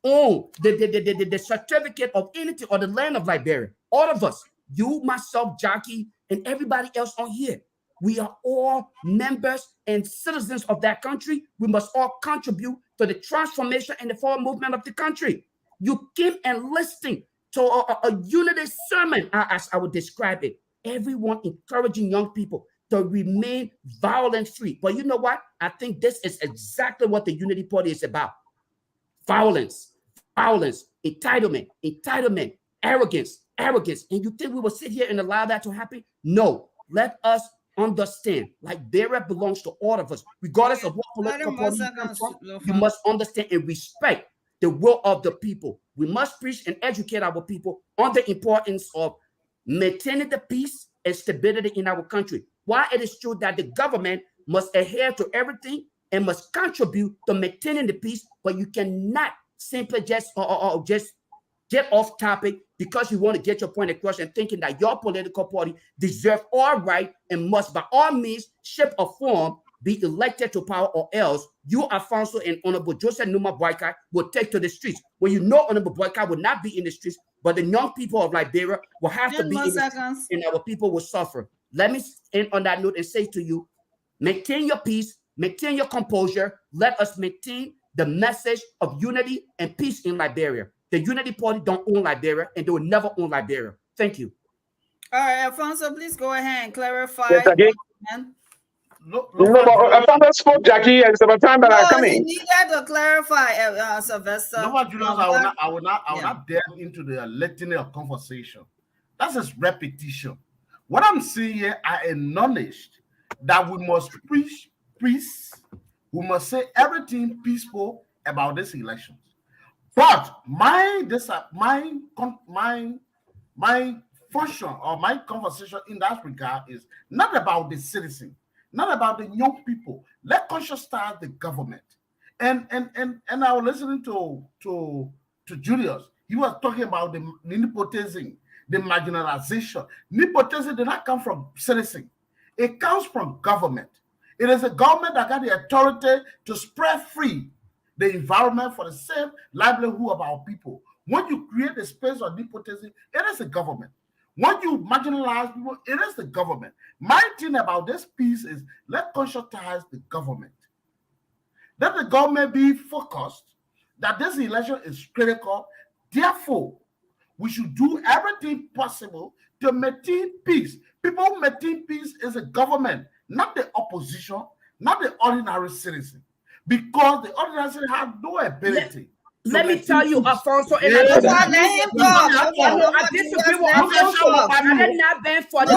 own the certificate of anything or the land of Liberia. All of us, you, myself, Jackie, and everybody else on here, we are all members and citizens of that country. We must all contribute to the transformation and the forward movement of the country. You came and listening to a unity sermon, as I would describe it. Everyone encouraging young people to remain violence-free. But you know what? I think this is exactly what the Unity Party is about. Violence, entitlement, arrogance. And you think we will sit here and allow that to happen? No. Let us understand, Liberia belongs to all of us, regardless of what political party you come from. You must understand and respect the will of the people. We must preach and educate our people on the importance of maintaining the peace and stability in our country. While it is true that the government must adhere to everything and must contribute to maintaining the peace, but you cannot simply just get off topic because you want to get your point across and thinking that your political party deserves all right and must by all means, shape or form, be elected to power, or else you, Alfonso, and Honorable Joseph Nimmo-Boakai will take to the streets. Well, you know Honorable Boakai will not be in the streets, but the young people of Liberia will have to be in the streets, and our people will suffer. Let me end on that note and say to you, maintain your peace, maintain your composure. Let us maintain the message of unity and peace in Liberia. The Unity Party don't own Liberia, and they will never own Liberia. Thank you. All right, Alfonso, please go ahead and clarify. Yes, but Alfonso spoke, Jackie, and it's about time that I'm coming. He needed to clarify, Sylvester. No, Julius, I will not delve into the litany of conversation. That's just repetition. What I'm saying here, I acknowledged that we must preach peace. We must say everything peaceful about this election. But my function or my conversation in that regard is not about the citizen, not about the young people. Let conscious start the government. And I was listening to Julius. He was talking about the nepotism, the marginalization. Nepotism did not come from citizen. It comes from government. It is a government that got the authority to spread free the environment for the same livelihood of our people. When you create a space of nepotism, it is the government. When you marginalize people, it is the government. My thing about this piece is let conscientize the government. Let the government be focused that this election is critical. Therefore, we should do everything possible to maintain peace. People who maintain peace is the government, not the opposition, not the ordinary citizen. Because the ordinary citizen has no ability. Let me tell you, Alfonso, and I disagree with Alfonso. Had it not been for the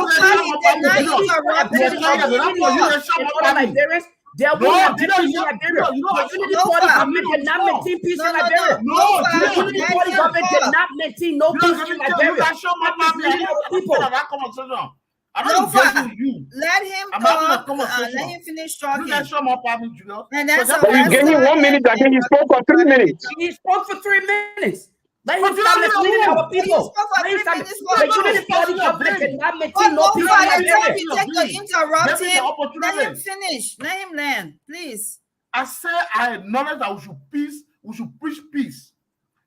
there would have been peace in Liberia. The Unity Party government did not maintain peace in Liberia. The Unity Party government did not maintain no peace in Liberia. Let him talk. Let him finish talking. And that's you gave me 1 minute. I think he spoke for 3 minutes. He spoke for 3 minutes. Let him stop misleading our people. The Unity Party government did not maintain no peace in Liberia. Let him finish. Let him land, please. I said I acknowledge that we should preach peace.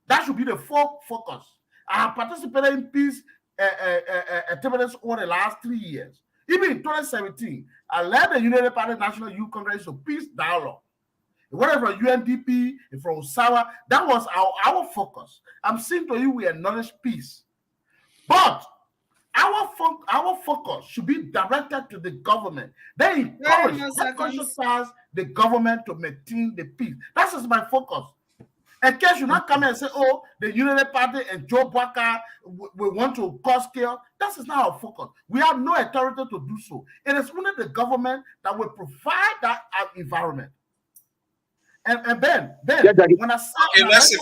That should be the focus. I have participated in peace activities over the last 3 years. Even in 2017, I led the Unity Party National Youth Congress to peace dialogue. whether from UNDP, from SAWA, that was our focus. I'm saying to you, we acknowledge peace. But our focus should be directed to the government. They encourage, the government to maintain the peace. That is my focus. And Keff should not come and say, oh, the Unity Party and Joe Baka, we want to cause chaos. That is not our focus. We have no authority to do so. It is only the government that will provide that environment. And Ben, when I say... Okay, let's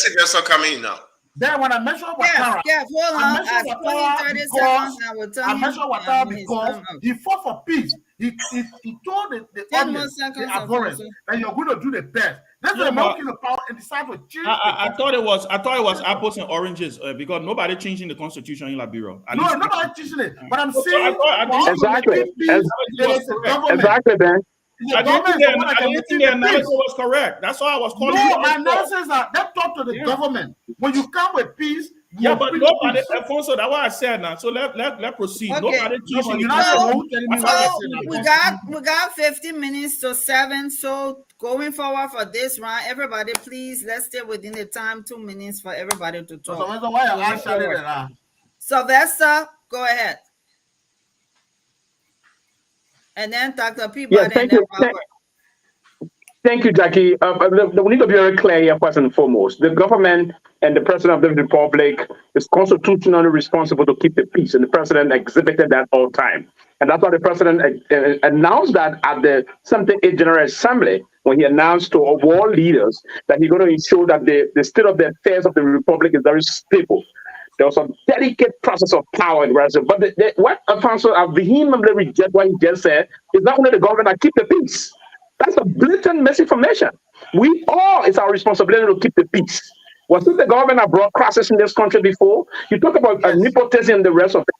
investor come in now. Then when I mention Ouattara, I mention Ouattara because he fought for peace. He told the audience, the abhorrent, that you're going to do the best. That's why American power and decide to change. I thought it was apples and oranges because nobody changing the constitution in Liberia. No, nobody changing it. But I'm saying exactly, Ben. I didn't think the analysis was correct. That's why I was calling. No, my analysis are let's talk to the government. When you come with peace, yeah, but nobody, Alfonso, that's what I said now. So let proceed. Okay. Nobody teaching. We got 15 minutes to 7. So going forward for this round, everybody, please let's stay within the time. 2 minutes for everybody to talk. Sylvester, go ahead. And then Dr. Peabody. Yeah, thank you. Thank you, Jackie. We need to be very clear here, first and foremost. The government and the President of the Republic is constitutionally responsible to keep the peace, and the President exhibited that all the time. And that's why the President announced that at the 78th General Assembly, when he announced to world leaders that he's going to ensure that the state of the affairs of the Republic is very stable. There was a delicate process of power in Brazil. But what Alfonso, I vehemently reject what he just said, is not only the government that keep the peace. That's a blatant misinformation. We all, it's our responsibility to keep the peace. Wasn't the government that brought crisis in this country before? You talk about nepotism and the rest of it.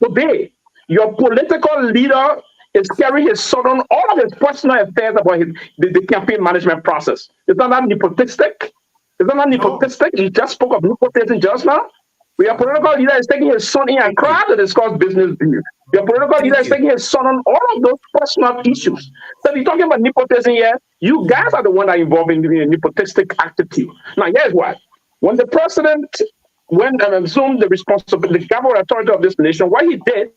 Today, your political leader is carrying his son on all of his personal affairs about the campaign management process. Is that not nepotistic? Is that not nepotistic? You just spoke of nepotism just now. Your political leader is taking his son in and cry to discuss business deals. Your political leader is taking his son on all of those personal issues. So if you're talking about nepotism here, you guys are the one that are involved in the nepotistic attitude. Now, here's what. When the president went and assumed the responsibility, the government authority of this nation, what he did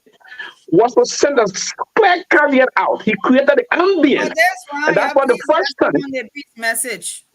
was to send a clear caveat out. He created the ambience. And that's why the first time. The peace message.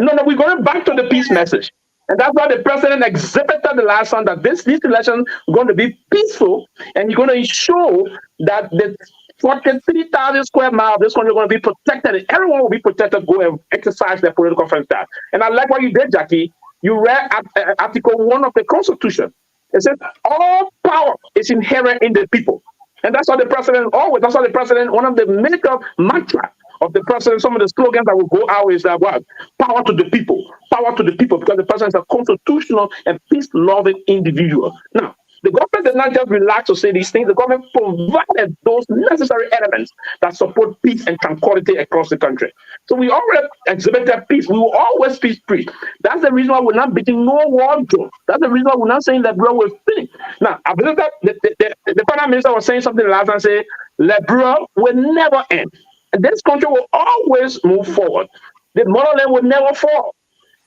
No, we're going back to the peace message. And that's why the president exhibited the last time that this election is going to be peaceful, and you're going to ensure that the 43,000 square miles of this country are going to be protected, and everyone will be protected to go and exercise their political franchise. And I like what you did, Jackie. You read Article 1 of the Constitution. It says all power is inherent in the people. And that's what the president always, that's what the president, one of the major mantras of the president, some of the slogans that will go out is that what? Power to the people, because the president is a constitutional and peace-loving individual. Now, the government did not just relax to say these things. The government provided those necessary elements that support peace and tranquility across the country. So we already exhibited peace. We will always peace preach. That's the reason why we're not beating no war drum. That's the reason why we're not saying that bro will finish. Now, I believe that the Prime Minister was saying something last time, say, Libra will never end. And this country will always move forward. The motherland will never fall.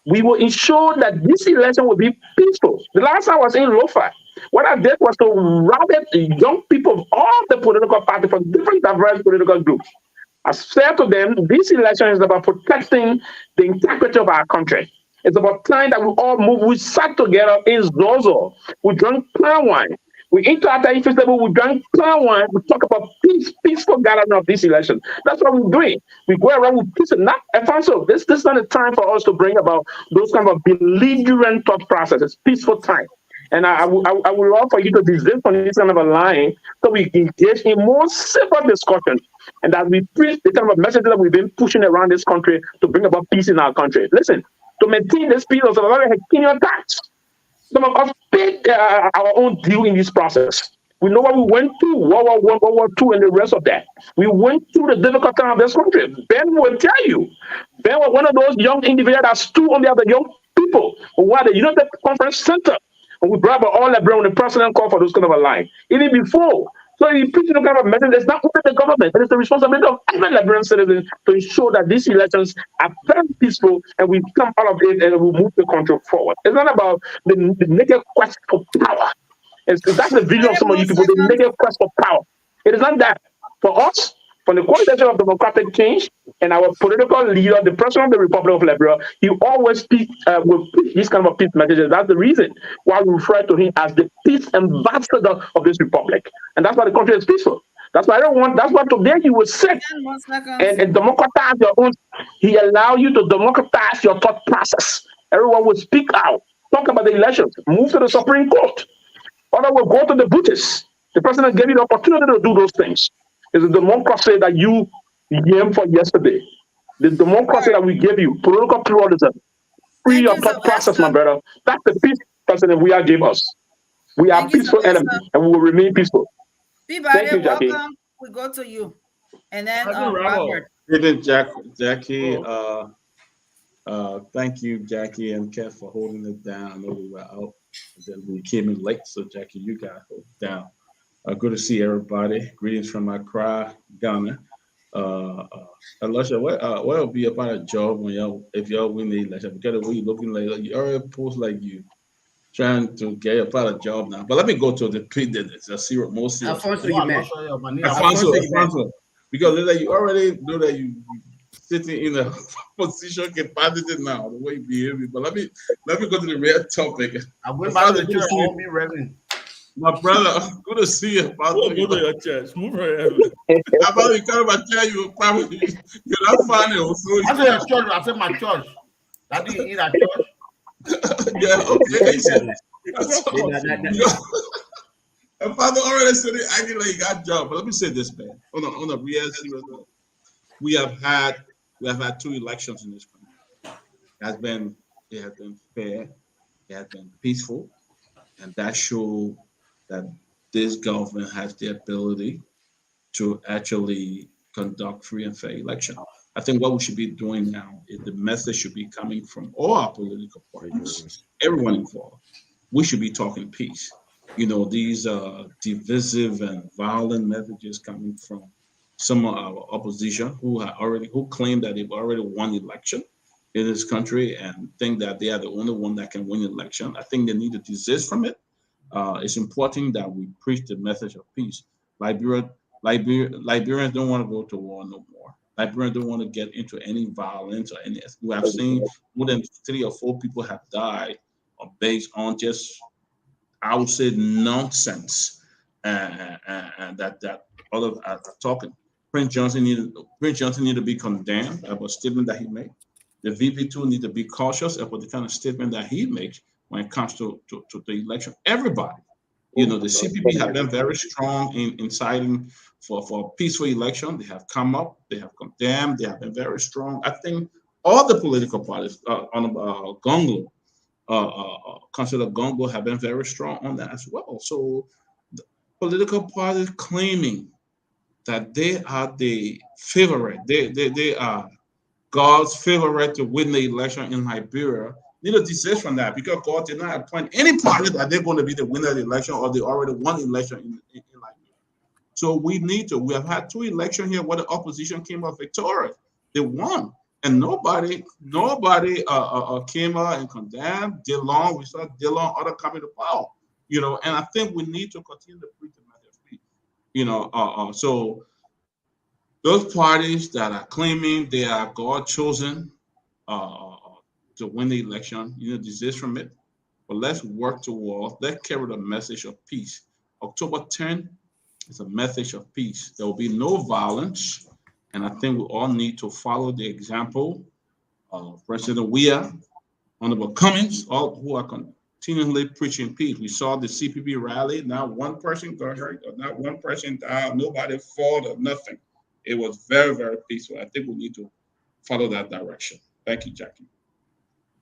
We will ensure that this election will be peaceful. The last time I was in Lofa, what I did was to rally the young people of all the political parties from different diverse political groups. I said to them, this election is about protecting the integrity of our country. It's about time that we all move. We sat together in Zozo. We drank palm wine. We interact at the level, we drank palm wine. We talk about peaceful gathering of this election. That's what we're doing. We go around with peace. Not, Alfonso, this is not a time for us to bring about those kind of belligerent thought processes. Peaceful time. And I would love for you to desist from this kind of a line so we engage in more civil discussion. And that we preach the kind of messages that we've been pushing around this country to bring about peace in our country. Listen, to maintain this peace, there's a lot of Kenyan tax. Some of us paid our own due in this process. We know what we went through, World War I, World War II, and the rest of that. We went through the difficult time of this country. Ben will tell you. Ben was one of those young individuals that stood on the other young people who had the United Conference Center. And we brought about all that when the president called for those kind of a line. Even before, So it preaching no kind of message. It's not only the government, it is the responsibility of every Liberian citizen to ensure that these elections are very peaceful and we come out of it and we move the country forward. It's not about the naked quest for power. That's the vision of some of you people, the naked quest for power. It is not that. For us, from the coalition of democratic change and our political leader, the president of the Republic of Liberia, he always will preach these kind of peace messages. That's the reason why we refer to him as the peace ambassador of this republic. And that's why the country is peaceful. That's why that's why today you will sit and democratize your own. He allow you to democratize your thought process. Everyone will speak out, talk about the elections, move to the Supreme Court. Other will go to the British. The president gave you the opportunity to do those things. It's the democracy that you yearned for yesterday. The democracy that we gave you, political pluralism, free your thought process, my brother. That's the peace president we are gave us. We are peaceful enemies, and we will remain peaceful. Thank you, Jackie. Welcome. We go to you, and then Robert. Even Jackie. Thank you, Jackie and Keff, for holding it down. I know we were out, and then we came in late, so Jackie, you got hold it down. Good to see everybody. Greetings from Accra, Ghana. Alusha, what will be about a job when if y'all win the election? Because the way you're looking like you already post like you trying to get about a job now. But let me go to the pre-did. I see what most Alfonso, you met. Alfonso, because like you already know that you sitting in a position capacity now, the way you behave. But let me go to the real topic. I went back to the church, I won't be reverend. My brother, good to see you. Go to your church. Move around. About you come and tell you probably you're not funny. I said your church. I said my church. That didn't eat at church. Yeah, okay. And Father already said it acting like he got job. But let me say this, man. On a real serious note, we have had 2 elections in this country. It has been fair, it has been peaceful, and that shows that this government has the ability to actually conduct free and fair election. I think what we should be doing now is the message should be coming from all our political parties, everyone involved. We should be talking peace. These divisive and violent messages coming from some of our opposition who claim that they've already won election in this country and think that they are the only one that can win election. I think they need to desist from it. It's important that we preach the message of peace. Liberians don't want to go to war no more. Liberians don't want to get into any violence or any. We have seen more than 3 or 4 people have died based on just, I would say, nonsense, and that all of are talking. Prince Johnson need to be condemned about a statement that he made. The VP2 need to be cautious about the kind of statement that he makes when it comes to the election. Everybody, the CPP have been very strong in inciting for a peaceful election. They have come up, they have condemned, they have been very strong. I think all the political parties on Gongo, Councillor Gongo, have been very strong on that as well. So the political parties claiming that they are the favorite, they are God's favorite to win the election in Liberia, need to desist from that, because God did not appoint any party that they're going to be the winner of the election or they already won the election in Liberia. So we have had 2 elections here where the opposition came out victorious. They won. And nobody came out and condemned Dillon. We saw Dillon other coming to power, and I think we need to continue to preach the message of peace. So those parties that are claiming they are God chosen to win the election, desist from it. But let's work towards, let's carry the message of peace. October 10th is a message of peace. There will be no violence. And I think we all need to follow the example of President Weah, Honorable Cummings, all who are continually preaching peace. We saw the CPP rally. Not one person got hurt, or not one person died. Nobody fought or nothing. It was very, very peaceful. I think we need to follow that direction. Thank you, Jackie.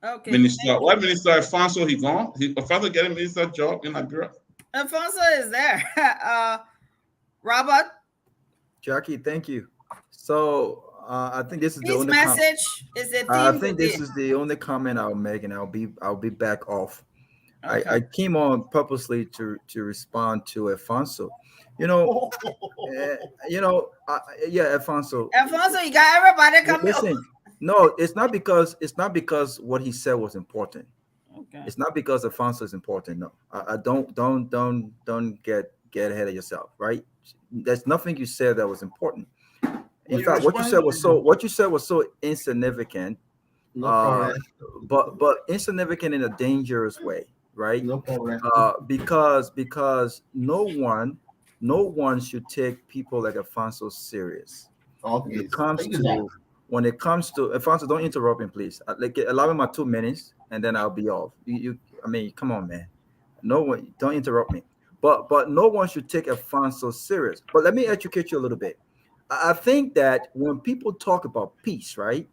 Okay. Minister Alfonso, he gone? Alfonso getting minister job in Liberia? Alfonso is there. Robert? Jackie, thank you. So I think this is the only message is the theme. I think this is the only comment I'll make, and I'll be back off. Okay. I came on purposely to respond to Alfonso. You know, yeah, Alfonso. Alfonso, you got everybody coming. Listen, no, it's not because what he said was important. Okay. It's not because Alfonso is important. No, I don't get ahead of yourself. Right? There's nothing you said that was important. In fact, what you said was so insignificant. No problem. But insignificant in a dangerous way, right? No problem. Because no one should take people like Alfonso serious. Okay. When it comes to Alfonso, don't interrupt me, please. Allow me my 2 minutes, and then I'll be off. I mean, come on, man. No one, don't interrupt me. But no one should take Alfonso serious. But let me educate you a little bit. I think that when people talk about peace, right?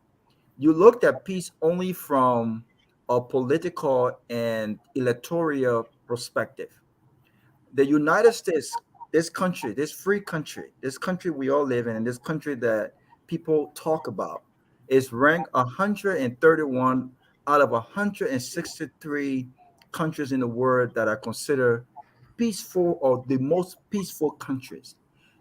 You looked at peace only from a political and electoral perspective. The United States, this country, this free country, this country we all live in, and this country that people talk about, is ranked 131 out of 163 countries in the world that are considered peaceful or the most peaceful countries.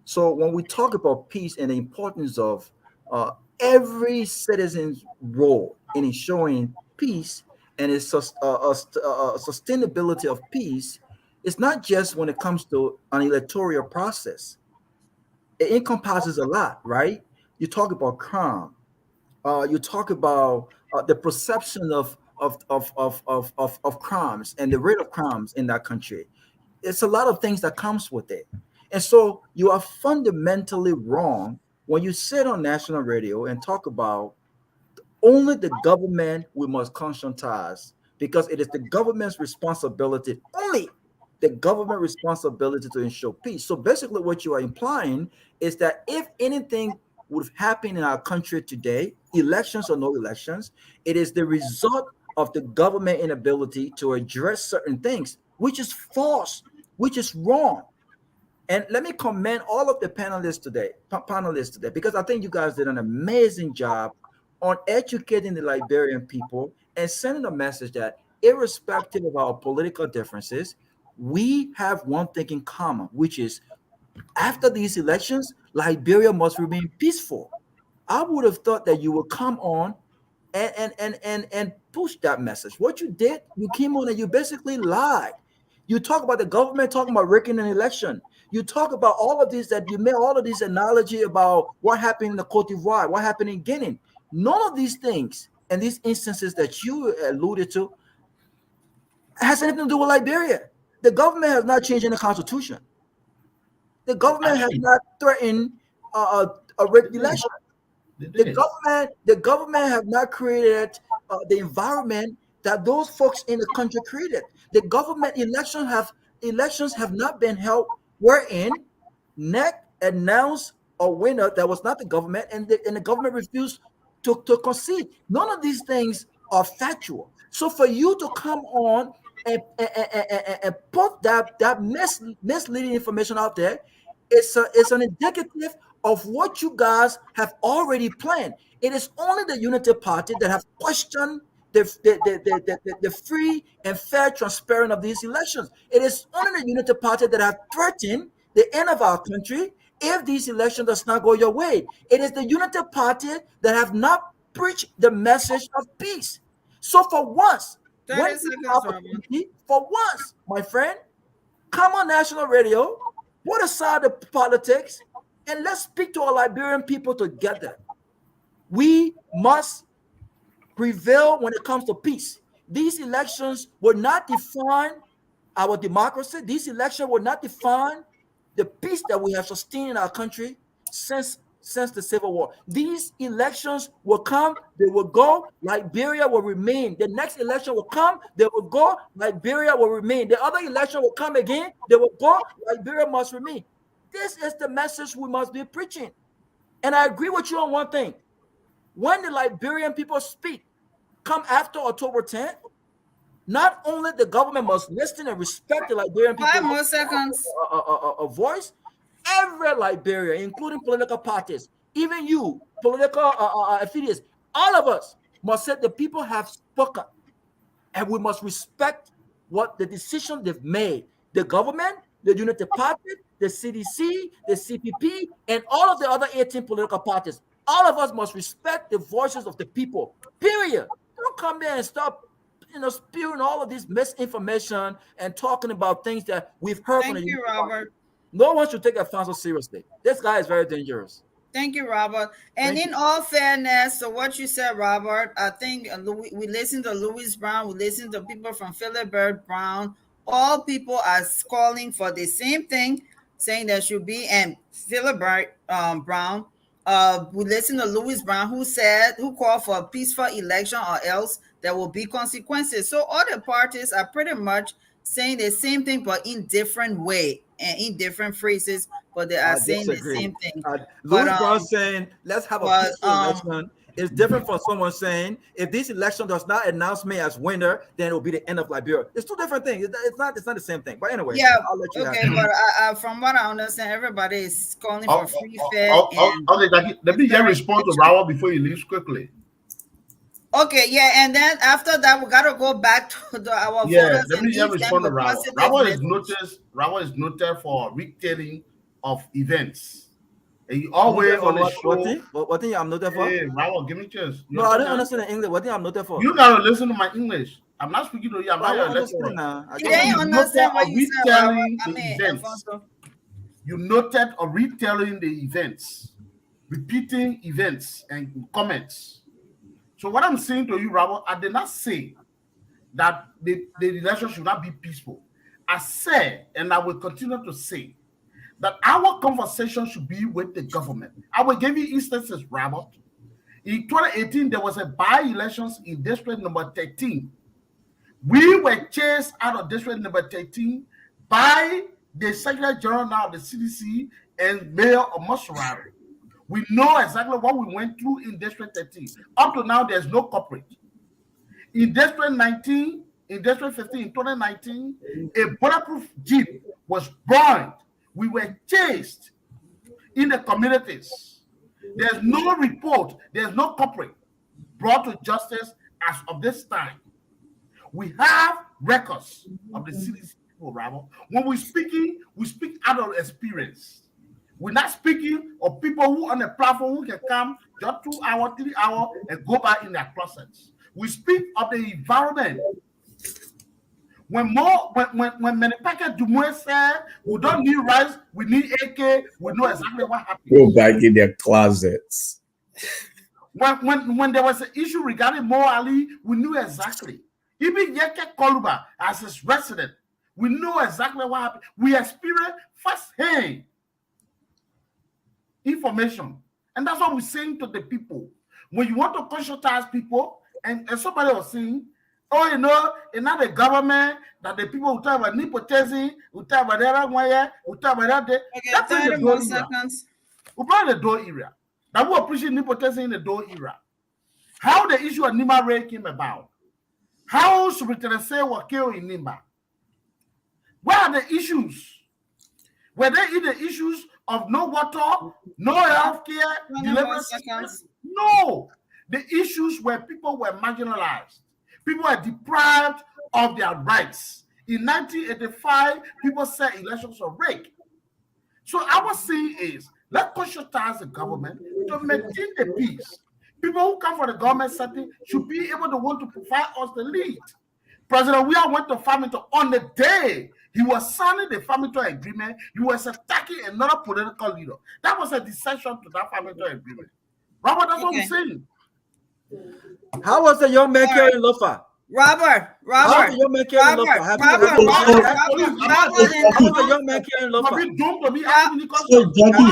So when we talk about peace and the importance of uh, every citizen's role in ensuring peace and sustainability of peace, it's not just when it comes to an electoral process. It encompasses a lot, right? You talk about crime. You talk about the perception of crimes and the rate of crimes in that country. It's a lot of things that comes with it. And so you are fundamentally wrong when you sit on national radio and talk about only the government we must conscientize, because it is the government's responsibility, only the government responsibility, to ensure peace. So basically what you are implying is that if anything would happen in our country today, elections or no elections, it is the result of the government inability to address certain things, which is false, which is wrong. And let me commend all of the panelists today, because I think you guys did an amazing job on educating the Liberian people and sending a message that, irrespective of our political differences, we have one thing in common, which is after these elections, Liberia must remain peaceful. I would have thought that you would come on and push that message. What you did, you came on and you basically lied. You talk about the government talking about rigging an election. You talk about all of this, that you made all of this analogy about what happened in the Cote d'Ivoire, what happened in Guinea. None of these things and these instances that you alluded to has anything to do with Liberia. The government has not changed any constitution. The government has not threatened a rigged election. The government have not created the environment that those folks in the country created. The government elections have not been held wherein NEC announced a winner that was not the government, and the government refused to concede. None of these things are factual. So for you to come on and put that misleading information out there, it's an indicative of what you guys have already planned. It is only the Unity Party that have questioned the free and fair, transparent of these elections. It is only the Unity Party that have threatened the end of our country if these elections does not go your way. It is the Unity Party that have not preached the message of peace. So for once, my friend, come on national radio, put aside the politics, and let's speak to our Liberian people together. We must prevail when it comes to peace. These elections will not define our democracy. These elections will not define the peace that we have sustained in our country since the Civil War. These elections will come, they will go, Liberia will remain. The next election will come, they will go, Liberia will remain. The other election will come again, they will go, Liberia must remain. This is the message we must be preaching. And I agree with you on one thing. When the Liberian people speak, come after October 10th, not only the government must listen and respect the Liberian people. 5 more seconds. A voice. Every Liberian, including political parties, even you, political affiliates, all of us must say the people have spoken, and we must respect what the decision they've made. The government the Unity Party, the CDC, the CPP, and all of the other 18 political parties. All of us must respect the voices of the people, period. Don't come there and stop, spewing all of this misinformation and talking about things that we've heard from the Thank you, Unity Party. Robert. No one should take Alfonso seriously. This guy is very dangerous. Thank you, Robert. And Thank in all fairness, so what you said, Robert, I think we listened to Louis Brown, we listened to people from Philibert Brown. All people are calling for the same thing, saying there should be, and Philibert Brown. We listened to Louis Brown, who called for a peaceful election, or else there will be consequences. So all the parties are pretty much saying the same thing, but in different way and in different phrases, but they are saying the same thing. Louis Brown saying, let's have a peaceful election. It's different from someone saying, if this election does not announce me as winner, then it will be the end of Liberia. It's two different things. It's not the same thing. But anyway, yeah, I'll let you okay, have it. but from what I understand, everybody is calling for free, fair, and Okay, Jackie, let me just respond to Rawa before you leave quickly. okay, yeah, and then after that, we gotta go back to our voters Let and me just give them respond to a Rawa. positive Rawa is noted for retelling of events. And you I'm always noted for on the what, show. what thing I'm noted for? Hey, Rawa, give me a chance. No, I didn't understand the English. What thing I'm noted for? You gotta listen to my English. I'm not speaking to you. I'm not I your understand lecturer. now. I You didn't understand what you said, Robert. I mean, events. Alfonso. You noted or retelling the events, repeating events and comments. So what I'm saying to you, Robert, I did not say that the election should not be peaceful. I said, and I will continue to say, that our conversation should be with the government. I will give you instances, Robert. In 2018, there was a by-elections in district number 13. We were chased out of district number 13 by the Secretary General now of the CDC and Mayor of Mossoraro. We know exactly what we went through in district 13. Up to now, there's no culprit. In district 19, in district 15, in 2019, a bulletproof jeep was burned. We were chased in the communities. There's no report, there's no culprit brought to justice as of this time. We have records of the CDC people, Ramo. When we're speaking, we speak out of experience. We're not speaking of people who on the platform who can come just 2 hours, 3 hours, and go back in their closets. We speak of the environment. When Menepeke Dumwe said we don't need rice, we need AK, we know exactly what happened. Go back in their closets. When there was an issue regarding Mo Ali, we knew exactly. Even Yeke Koluba, as his resident, we know exactly what happened. We experienced first-hand information. And that's what we're saying to the people. When you want to conscientize people, and somebody was saying, oh, you know, it's not the government that the people who talk about nepotism, who talk about everywhere, who talk about that. That's 30 more seconds. We brought the door area. That we appreciate nepotism in the door era. How the issue of Nima Ray came about. How Superintendent say was killed in Nimba? Where are the issues? Were they in the issues of no water, no health care, delivery systems? No. The issues where people were marginalized. People were deprived of their rights. In 1985, people said elections were rigged. So our saying is, let's conscientize the government to maintain the peace. People who come from the government setting should be able to want to provide us the lead. President Weah went to Farmington on the day he was signing the Farmington Agreement. He was attacking another political leader. That was a dissension to that Farmington Agreement. Robert, that's what we're saying. How was the young man carrying Lofa? Robert. How was the young man carrying Lofa? How was the young man carrying Lofa? So, Jackie,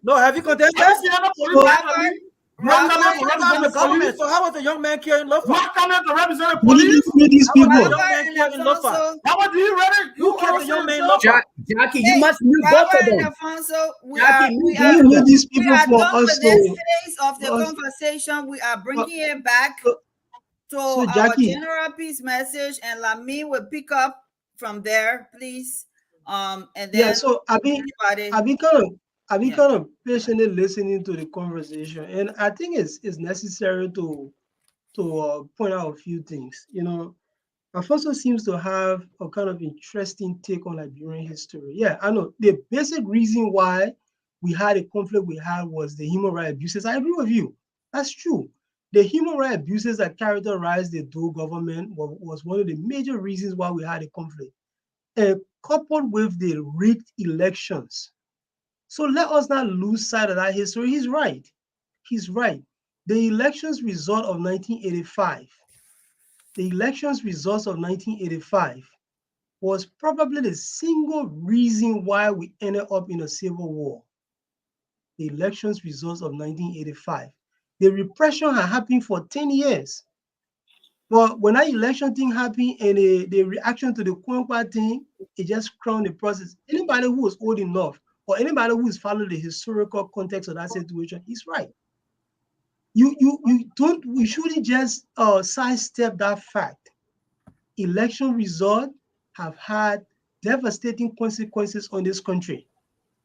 no, have you condemned that? So how was the young man carrying Lofa? Not coming to represent the police. These people. How do you read it? You killed the young man Lofa. Jackie, you must mute both of them. Alfonso, we these people are for done us with this to. phase of the conversation. We are bringing it back to our Jackie, general peace message, and Lami will pick up from there, please. And then yeah, so I've been kind of patiently listening to the conversation, and I think it's necessary to to point out a few things. Alfonso seems to have a kind of interesting take on Liberian history. Yeah, I know the basic reason why we had a conflict we had was the human rights abuses. I agree with you. That's true. The human rights abuses that characterized the Doe government was one of the major reasons why we had a conflict, coupled with the rigged elections. So let us not lose sight of that history. He's right. He's right. The elections result of 1985, the elections results of 1985 was probably the single reason why we ended up in a civil war. The elections results of 1985. The repression had happened for 10 years. But when that election thing happened and the reaction to the Kwankwa thing, it just crowned the process. Anybody who was old enough or anybody who has followed the historical context of that situation is right. You don't, we shouldn't just sidestep that fact. Election results have had devastating consequences on this country.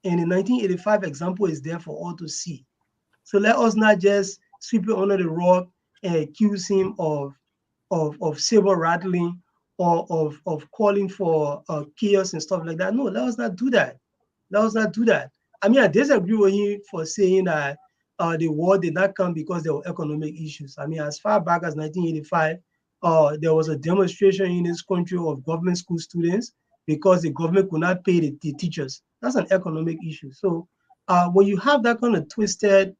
And the 1985 example is there for all to see. So let us not just sweep it under the rug and accuse him of saber rattling or of calling for chaos and stuff like that. No, let us not do that. Let us not do that. I mean, I disagree with him for saying that the war did not come because there were economic issues. I mean, as far back as 1985, there was a demonstration in this country of government school students because the government could not pay the teachers. That's an economic issue. So when you have that kind of twisted,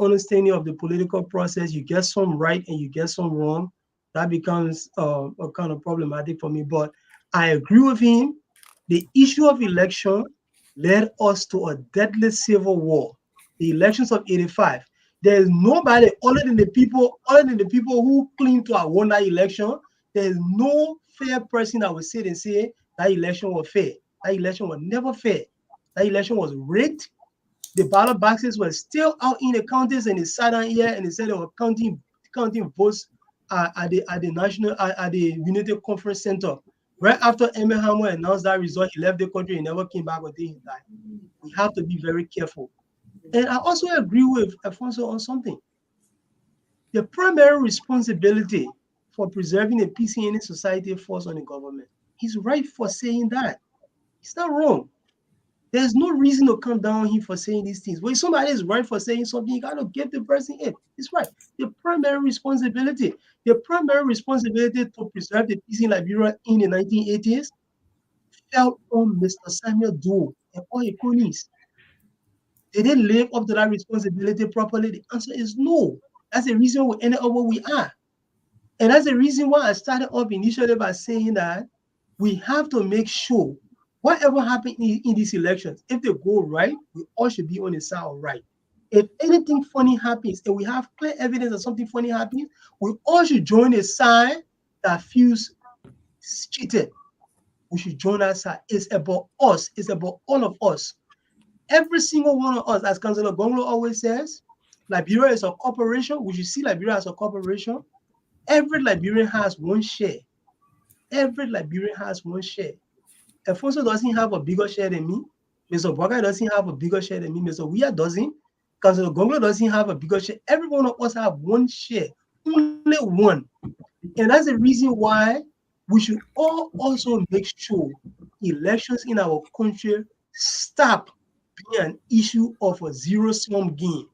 understanding of the political process, you get some right and you get some wrong. That becomes a kind of problematic for me. But I agree with him. The issue of election led us to a deadly civil war. The elections of 85. There is nobody other than the people who claim to have won that election. There is no fair person that will sit and say that election was fair. That election was never fair. That election was rigged. The ballot boxes were still out in the counties, and they sat down here and they said they were counting votes at the United Conference Center. Right after Emmett Hammer announced that result, he left the country and never came back until he died. We have to be very careful. And I also agree with Alfonso on something. The primary responsibility for preserving the peace in any society falls on the government. He's right for saying that. He's not wrong. There's no reason to come down on him for saying these things. When somebody is right for saying something, you got to give the person it. It's right. The primary responsibility to preserve the peace in Liberia in the 1980s fell on Mr. Samuel Doe and all his cronies. They didn't live up to that responsibility properly. The answer is no. That's the reason we ended up where we are. And that's the reason why I started off initially by saying that we have to make sure whatever happens in these elections, if they go right, we all should be on the side of right. If anything funny happens and we have clear evidence that something funny happens, we all should join the side that feels cheated. We should join that side. It's about us. It's about all of us. Every single one of us, as Councillor Gonglo always says, Liberia is a corporation. We should see Liberia as a corporation. Every Liberian has one share. Every Liberian has one share. Alfonso doesn't have a bigger share than me. Mr. Boga doesn't have a bigger share than me. Mr. Weir doesn't. Councillor Gonglo doesn't have a bigger share. Every one of us have one share. Only one. And that's the reason why we should all also make sure elections in our country stop being an issue of a zero-sum game.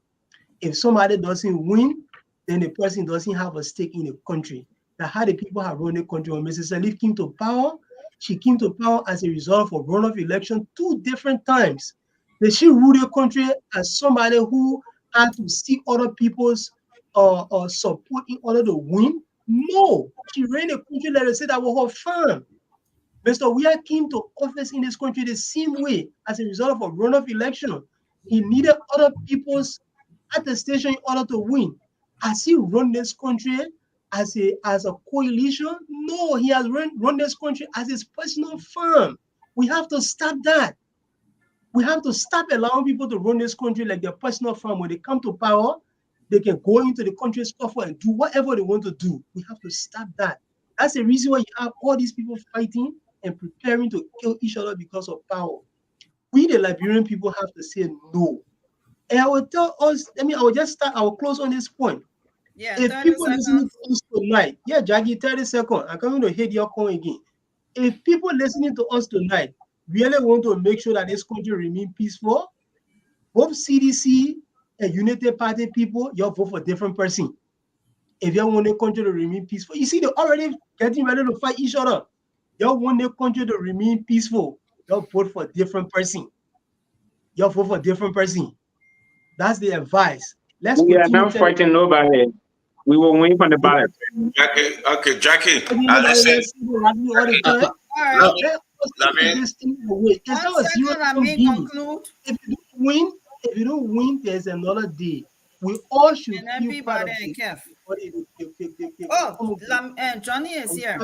If somebody doesn't win, then the person doesn't have a stake in the country. That's how the people have run the country. When Mrs. Salif came to power, she came to power as a result of a runoff election 2 different times. Did she rule the country as somebody who had to seek other people's support in order to win? No, she ran the country like I said that was her farm. Mr. Weir came to office in this country the same way as a result of a runoff election. He needed other people's attestation in order to win. Has he run this country as a coalition? No, he has run this country as his personal firm. We have to stop that. We have to stop allowing people to run this country like their personal firm. When they come to power, they can go into the country's coffers and do whatever they want to do. We have to stop that. That's the reason why you have all these people fighting and preparing to kill each other because of power. We, the Liberian people, have to say no. And I will tell us, I will close on this point. Yeah, If 30 people listening seconds. to us tonight, yeah, Jackie, 30 seconds. I'm coming to hit your coin again. If people listening to us tonight really want to make sure that this country remain peaceful, both CDC and United Party people, you vote for different person. If you want the country to remain peaceful, you see, they're already getting ready to fight each other. You want the country to remain peaceful, you vote for different person. You vote for different person. That's the advice. Let's We are continue not telling fighting nobody. We will win from the ballot. Jackie, nobody. listen. Let's see the rally all the Jackie, time. All right. let Take me, this thing away. It's 1 not a second, I zero-sum may game. conclude. If you don't win, there's another day. We all should And then feel proud Peabody of and it. Kev. Come Oh, on, and Johnny is here.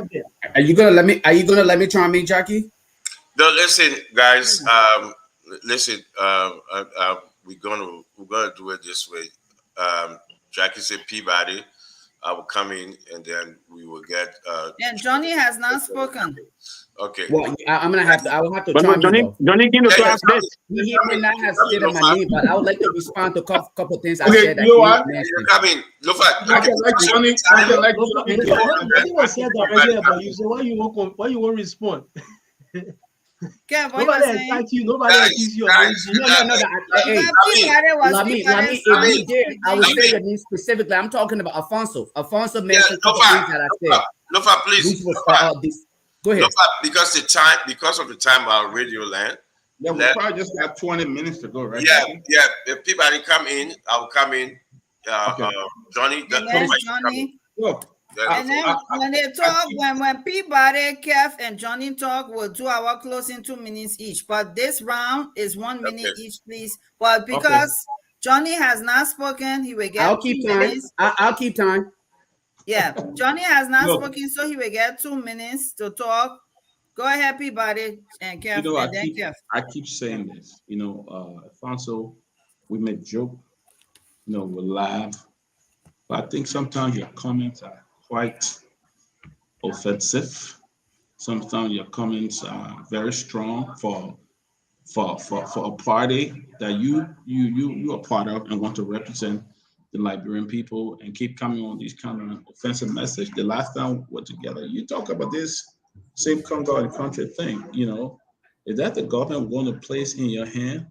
Are you gonna let me? Are you gonna let me chime in, Jackie? no, listen, guys. Listen. We're gonna do it this way. Jackie said Peabody. I will come in, and then we will get. And Johnny has not spoken. Okay. Well, I'm gonna have to. I will have to But no, chime in though. Johnny give the classmates. He may not have stated my name, but I would like to respond to a couple things I Okay, said. you know what? Come in. Look at. I can like Johnny. I can like Johnny. Nothing was said directly about you. So why you won't respond? Kev, what Nobody you saying? attacked you. Nobody accused you of anything. No. Hey, Lami, if you did, I will say your name specifically. I'm talking about Alfonso. Alfonso mentioned a couple things that I said. Lofa, please. Which was this. Go ahead. Lofa, because of the time our radio land. Yeah, we probably just got 20 minutes to go, right? Yeah. If people come in, I'll come in. Johnny, And then Johnny. And then when they talk, when Peabody, Kev, and Johnny talk, we'll do our closing 2 minutes each. But this round is 1 minute each, please. But because Johnny has not spoken, he will get I'll keep 2 time. minutes. I'll keep time. Yeah, Johnny has not Look. spoken, so he will get 2 minutes to talk. Go ahead, Peabody and Kev, You know, and then Kev. I keep saying this. You know, Alfonso, we may joke, you know, we laugh, but I think sometimes your comments are quite offensive. Sometimes your comments are very strong for a party that you are part of and want to represent the Liberian people and keep coming on these kind of offensive message. The last time we're together, you talk about this same Congo and country thing. You know, is that the government going to place in your hand?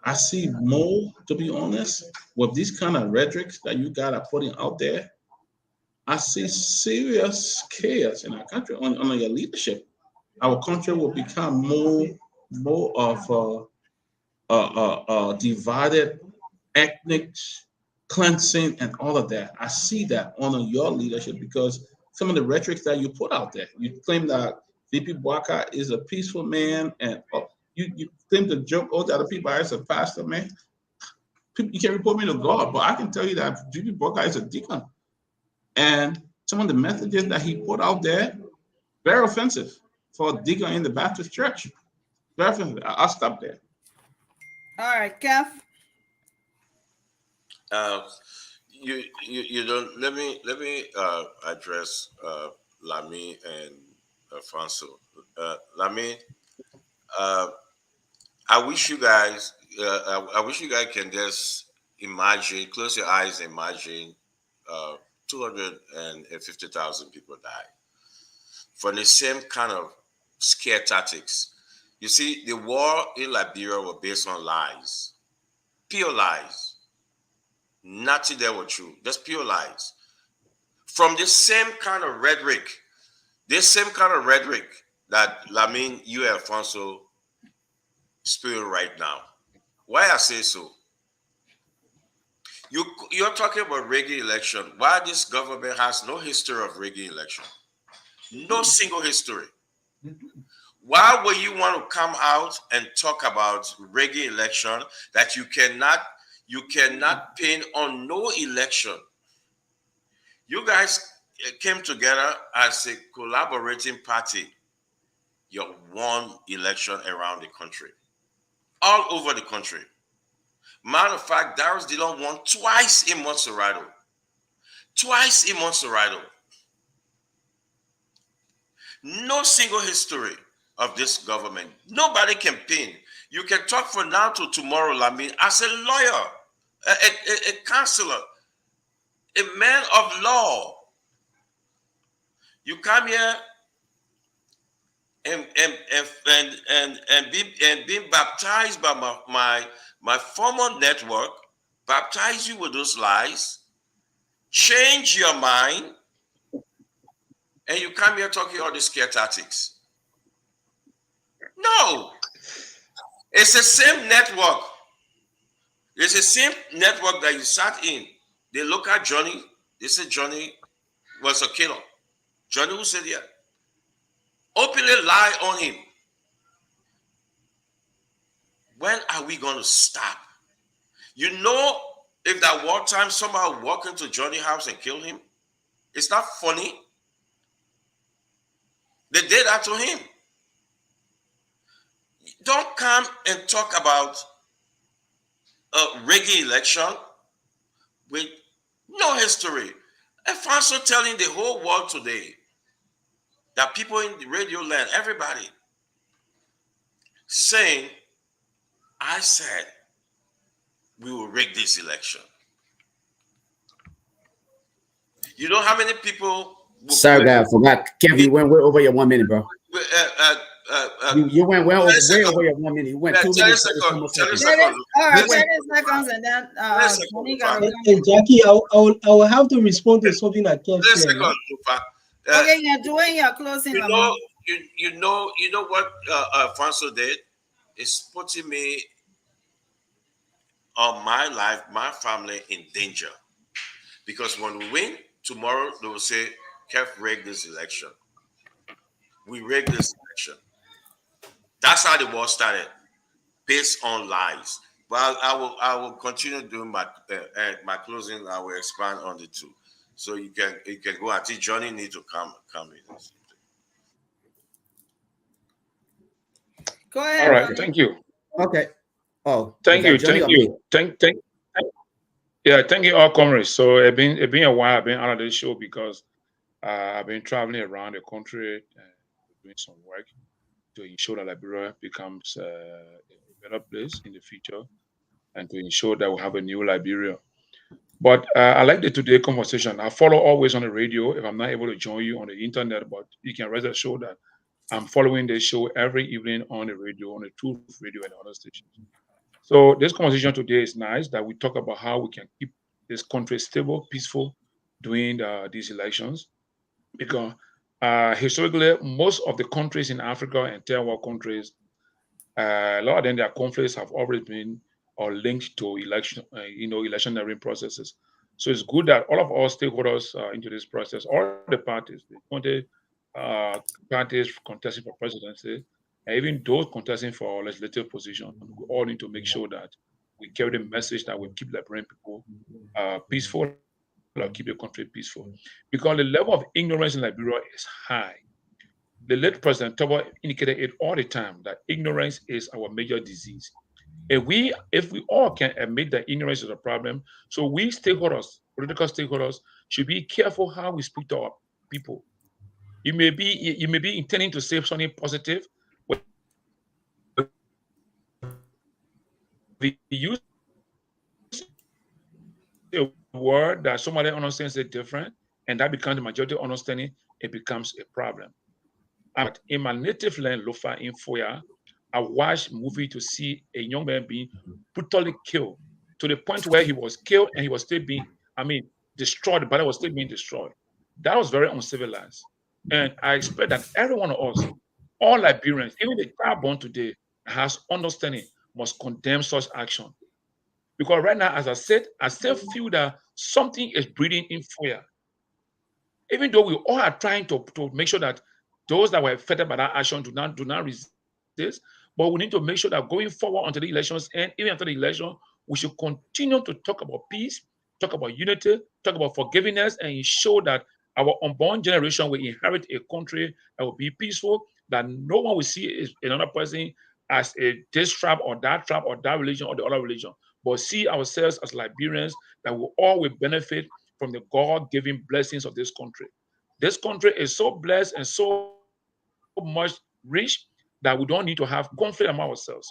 I see more, to be honest, with these kind of rhetorics that you guys are putting out there. I see serious chaos in our country under your leadership. Our country will become more of a divided ethnic cleansing and all of that. I see that under your leadership because some of the rhetoric that you put out there. You claim that VP Bwaka is a peaceful man, and you claim to joke, oh, the other people is a pastor, man. You can't report me to God, but I can tell you that VP Bwaka is a deacon. And some of the messages that he put out there, very offensive for a deacon in the Baptist church. Very offensive. I'll stop there. All right, Kev. You don't let me address Lami and Alfonso. Lami, I wish you guys can just imagine, close your eyes, imagine 250,000 people die from the same kind of scare tactics. You see, the war in Liberia was based on lies, pure lies. Nothing there was true, just pure lies. From the same kind of rhetoric, that Lamin, you, Alfonso, spewing right now. Why I say so? You're talking about rigging election. Why this government has no history of rigging election? No single history. Why would you want to come out and talk about rigging election that you cannot pin on no election? You guys came together as a collaborating party. You won election around the country, all over the country. Matter of fact, Darius Dillon won twice in Montserrat. Twice in Montserrat. No single history of this government. Nobody can pin. You can talk from now to tomorrow, Lamin, as a lawyer, a counselor. a man of law. You come here and being baptized by my former network, baptize you with those lies, change your mind, and you come here talking all these scare tactics. No, it's the same network. It's the same network that you sat in. They look at Johnny. They said Johnny was a killer. Johnny who said yeah. Openly lie on him. When are we going to stop? You know, if that wartime somebody walk into Johnny's house and kill him, it's not funny. They did that to him. Don't come and talk about a rigged election with no history. And also telling the whole world today that people in the radio land, everybody, saying, I said we will rig this election. You know how many people... Sorry, guy, I forgot. Kevin, you went way over your 1 minute, bro. You went way over your 1 minute. You went 2 minutes. 30 seconds. All right, 30 seconds, and then Tony got to Hey, Jackie, I will have to respond to something that Kev said. Okay, you're doing your closing. You know what Alfonso did? It's putting me on my life, my family in danger. Because when we win, tomorrow they will say, Kev rigged this election. We rigged this election. That's how the war started, based on lies. But I will continue doing my closing. I will expand on the two, so you can go. I think Johnny need to come in. Go ahead. All right, thank you. Okay. Oh, thank you. Yeah, thank you all comrades. So it's been a while. I've been out of this show because I've been traveling around the country doing some work to ensure that Liberia becomes a better place in the future, and to ensure that we have a new Liberia. But I like the today conversation. I follow always on the radio if I'm not able to join you on the internet, but you can rest assured that I'm following this show every evening on the radio, on the Truth Radio and other stations. So this conversation today is nice that we talk about how we can keep this country stable, peaceful during these elections. Because historically, most of the countries in Africa and third world countries, a lot of them, their conflicts have always been or linked to electionary processes. So it's good that all of our stakeholders into this process, all the parties, the 20 parties contesting for presidency, and even those contesting for legislative position, we all need to make sure that we carry the message that we keep Liberian people peaceful, or keep the country peaceful. Because the level of ignorance in Liberia is high. The late President Tobo indicated it all the time that ignorance is our major disease. If we all can admit that ignorance is a problem, so we stakeholders, political stakeholders, should be careful how we speak to our people. You may be intending to say something positive, but we use a word that somebody understands it different, and that becomes the majority understanding, it becomes a problem. But in my native land, Lofa in Foya, I watched a movie to see a young man being brutally killed to the point where he was killed and he was still being, destroyed. The body was still being destroyed. That was very uncivilized. And I expect that every one of us, all Liberians, even the child born today, has understanding, must condemn such action. Because right now, as I said, I still feel that something is breeding in Foya. Even though we all are trying to make sure that those that were affected by that action do not resist, but we need to make sure that going forward until the elections and even after the election, we should continue to talk about peace, talk about unity, talk about forgiveness, and ensure that our unborn generation will inherit a country that will be peaceful, that no one will see another person as this tribe or that religion or the other religion, but see ourselves as Liberians, that we all will benefit from the God-given blessings of this country. This country is so blessed and so much rich that we don't need to have conflict among ourselves.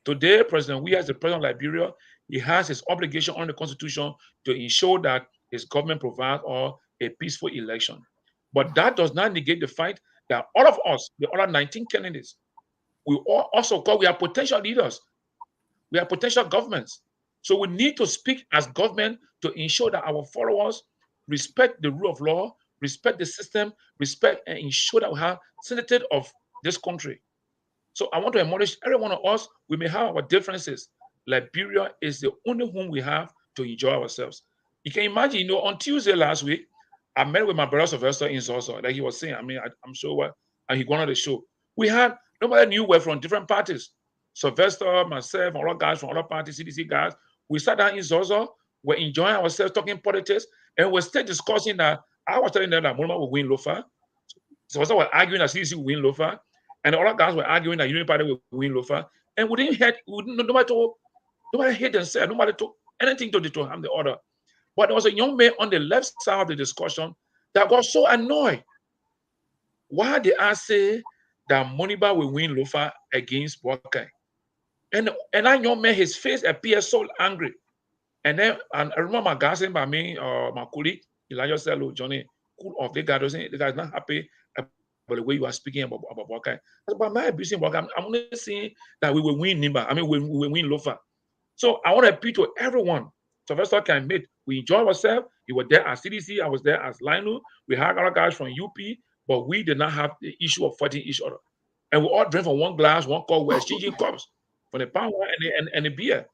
Today, we as the president of Liberia, he has his obligation on the constitution to ensure that his government provide or a peaceful election. But that does not negate the fact that all of us, the other 19 candidates, we all also call, we are potential leaders. We are potential governments. So we need to speak as government to ensure that our followers respect the rule of law, respect the system, respect and ensure that we have citizens of this country. So I want to admonish every one of us. We may have our differences. Liberia is the only home we have to enjoy ourselves. You can imagine, on Tuesday last week, I met with my brother Sylvester in Zozo, like he was saying. I mean, I'm sure what, and he went on the show. We had, nobody knew we're from different parties. Sylvester, myself, other guys from other parties, CDC guys. We sat down in Zozo, we're enjoying ourselves, talking politics, and we're still discussing that. I was telling them that Monoma will win Lofa. Sylvester was arguing that CDC will win Lofa. And the other guys were arguing that Union Party will win Lofa. And we didn't hit, nobody hit and said, nobody took anything to harm the other. But there was a young man on the left side of the discussion that got so annoyed. Why did I say that Moniba will win Lofa against Boakai? And that young man, his face appeared so angry. And then and I remember my guy saying by me, my colleague, Elijah said, "Look, Johnny, cool off. The guy is not happy about the way you are speaking about Boakai." But my abusing Boakai, I'm only saying that we will win Nimba. I mean, we will win Lofa. So I want to appeal to everyone. So first of all, can admit we enjoy ourselves. You were there as CDC, I was there as Lino. We had other guys from UP, but we did not have the issue of fighting each other. And we all drank from one glass, one cup. We're exchanging cups for the power and the beer.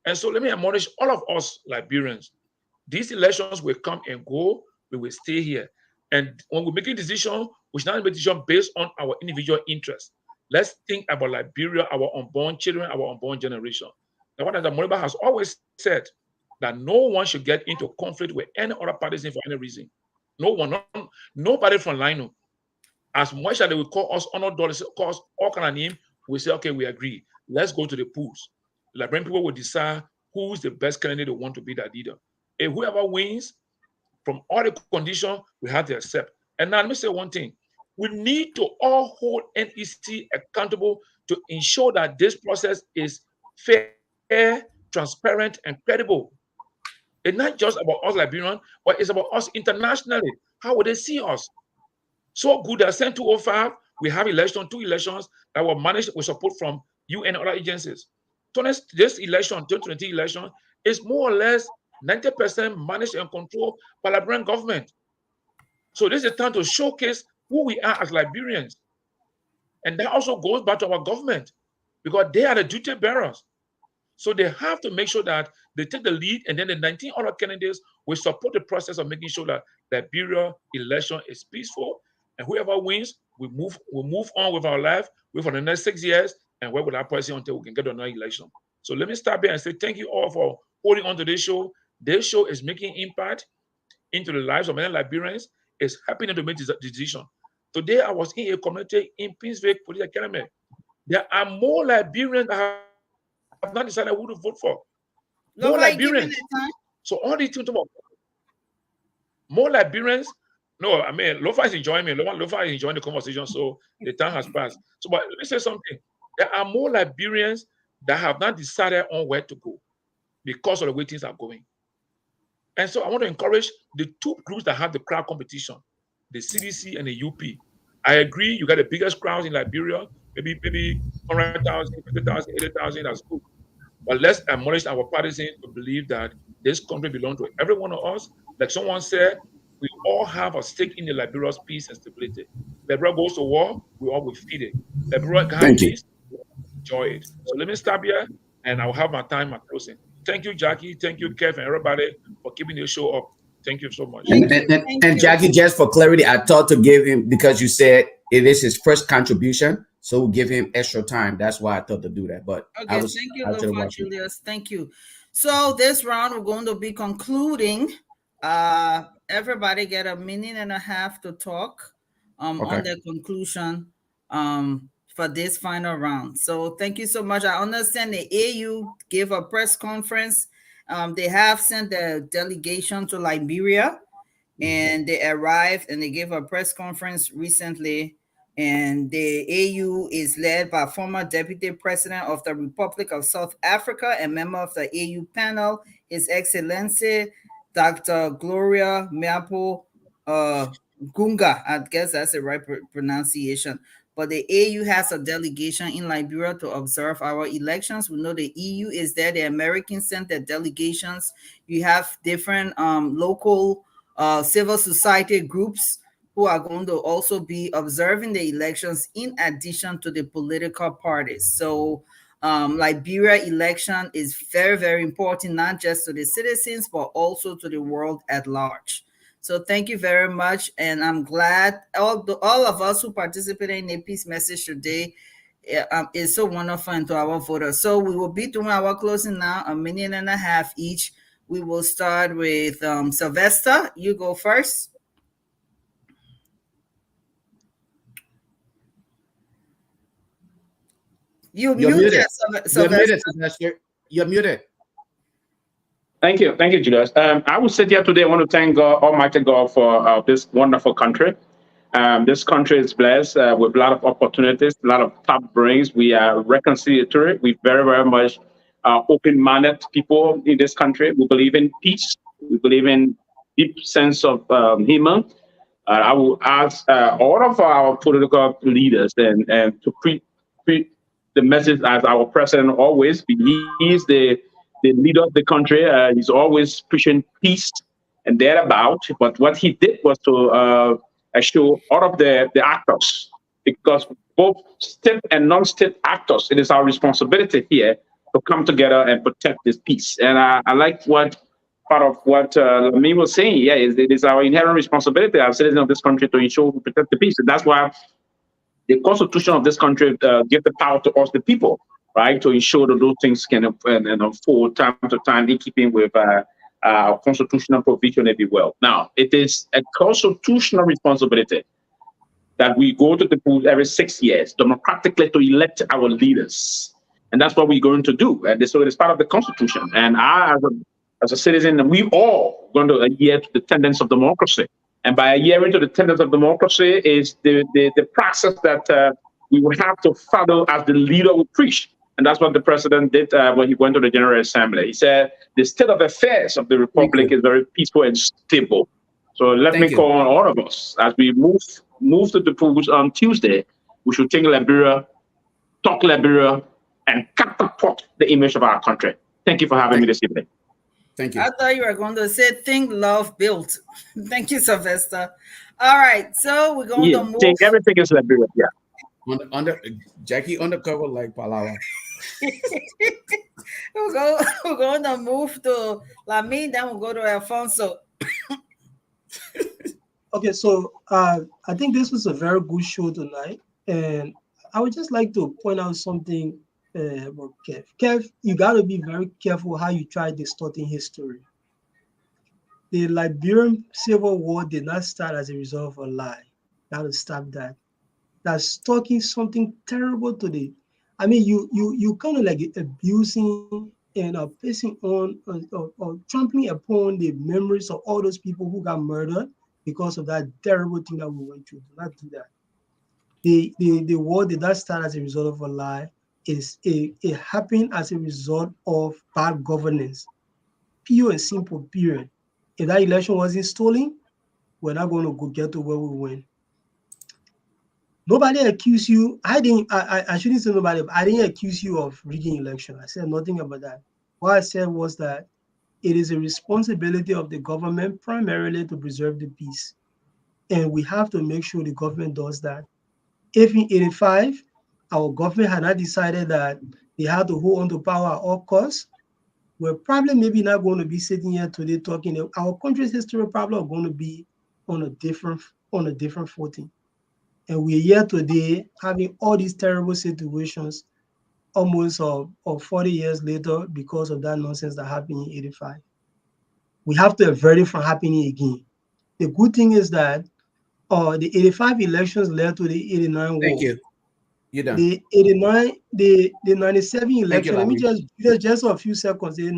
And so let me admonish all of us Liberians. These elections will come and go. We will stay here. And when we make a decision, we should not make a decision based on our individual interests. Let's think about Liberia, our unborn children, our unborn generation. The one that the Moriba has always said that no one should get into conflict with any other parties for any reason. No one, nobody from Lino. As much as they will call us honor dollars, call us all kind of name, we say, okay, we agree. Let's go to the polls. Liberian people will decide who's the best candidate they want to be that leader. And whoever wins, from all the conditions, we have to accept. And now let me say one thing. We need to all hold NEC accountable to ensure that this process is fair, transparent, and credible. It's not just about us Liberians, but it's about us internationally. How would they see us? So good that since 2005, we have two elections that were managed with support from UN and other agencies. So this election, 2020 election, is more or less 90% managed and controlled by Liberian government. So this is a time to showcase who we are as Liberians. And that also goes back to our government because they are the duty bearers. So they have to make sure that they take the lead, and then the 19 other candidates will support the process of making sure that the Liberia election is peaceful. And whoever wins, we'll move on with our life for the next 6 years and work with our policy until we can get another election. So let me start here and say thank you all for holding on to this show. This show is making impact into the lives of many Liberians. It's helping them to make this decision. Today, I was in a community in Pinsville Police Academy. There are more Liberians that have not decided who to vote for. More Liberians. So all these things about more Liberians. No, I mean, Lofa is enjoying me. Lofa is enjoying the conversation, so the time has passed. So, but let me say something. There are more Liberians that have not decided on where to go because of the way things are going. And so I want to encourage the two groups that have the crowd competition, the CDC and the UP. I agree, you got the biggest crowds in Liberia, maybe 100,000, 50,000, 80,000, that's good. But let's admonish our partisans to believe that this country belongs to every one of us. Like someone said, we all have a stake in the Liberia's peace and stability. Liberia goes to war, we all will feed it. Liberia has peace, we all enjoy it. So let me stop here, and I'll have my time at closing. Thank you, Jackie. Thank you, Kev, and everybody for keeping the show up. Thank you so much. And Jackie, just for clarity, I thought to give him, because you said it is his first contribution, so we'll give him extra time. That's why I thought to do that. But okay, thank you, Lofa, Julius. Thank you. So this round we're going to be concluding. Everybody get a minute and a half to talk on the conclusion for this final round. So thank you so much. I understand the AU gave a press conference. They have sent the delegation to Liberia, and they arrived and they gave a press conference recently. And the AU is led by former Deputy President of the Republic of South Africa and member of the AU panel, His Excellency Dr. Gloria Mapo Gunga. I guess that's the right pronunciation. But the AU has a delegation in Liberia to observe our elections. We know the EU is there. The Americans sent their delegations. You have different local civil society groups who are going to also be observing the elections in addition to the political parties. So Liberia election is very, very important, not just to the citizens, but also to the world at large. So thank you very much. And I'm glad all of us who participated in the peace message today is so wonderful and to our voters. So we will be doing our closing now, a minute and a half each. We will start with Sylvester. You go first. You're muted. You're muted, Sylvester. You're muted. Thank you, Julius. I would sit here today. I want to thank God, Almighty God, for this wonderful country. This country is blessed with a lot of opportunities, a lot of top brains. We are reconciliatory. We very, very much open-minded people in this country. We believe in peace. We believe in deep sense of humor. I will ask all of our political leaders and to preach the message as our president always. He is the leader of the country. He's always pushing peace and thereabout. But what he did was to assure all of the actors, because both state and non-state actors, it is our responsibility here to come together and protect this peace. And I like what part of what Lami was saying. Yeah, it is our inherent responsibility as citizens of this country to ensure we protect the peace. And that's why the constitution of this country gives the power to us, the people, right, to ensure that those things can unfold time to time in keeping with constitutional provision, if you will. Now, it is a constitutional responsibility that we go to the polls every 6 years democratically to elect our leaders. And that's what we're going to do. And so it is part of the Constitution. And I, as a citizen, we all going to adhere to the tenets of democracy. And by adhering to the tenets of democracy is the process that we will have to follow as the leader will preach. And that's what the president did when he went to the General Assembly. He said, the state of affairs of the Republic is very peaceful and stable. So let me call on all of us as we move to the polls on Tuesday. We should think Liberia, talk Liberia, and catapult the image of our country. Thank you for having me this evening. Thank you. I thought you were going to say think, love, built. Thank you, Sylvester. All right, so we're going to move. Think everything is Liberia, yeah. Jackie undercover like Palawa. We're going to move to Lami, then we'll go to Alfonso. Okay, so I think this was a very good show tonight, and I would just like to point out something about Kev. Kev, you got to be very careful how you try distorting history. The Liberian Civil War did not start as a result of a lie. Got to stop that. That's talking something terrible to the. I mean, you kind of like abusing and pissing on or trampling upon the memories of all those people who got murdered because of that terrible thing that we went through. Do not do that. The war did not start as a result of a lie. It happened as a result of bad governance. Pure and simple, period. If that election wasn't stolen, we're not going to go get to where we went. Nobody accused you. I shouldn't say nobody, but I didn't accuse you of rigging election. I said nothing about that. What I said was that it is a responsibility of the government primarily to preserve the peace. And we have to make sure the government does that. If in 1985, our government had not decided that they had to hold on to power at all costs, we're probably maybe not going to be sitting here today talking. Our country's history probably are going to be on a different footing. And we're here today having all these terrible situations almost 40 years later because of that nonsense that happened in 1985. We have to avert it from happening again. The good thing is that the 1985 elections led to the 1989 war. Thank you. You're done. The 1989, the 97 election, let me just a few seconds. The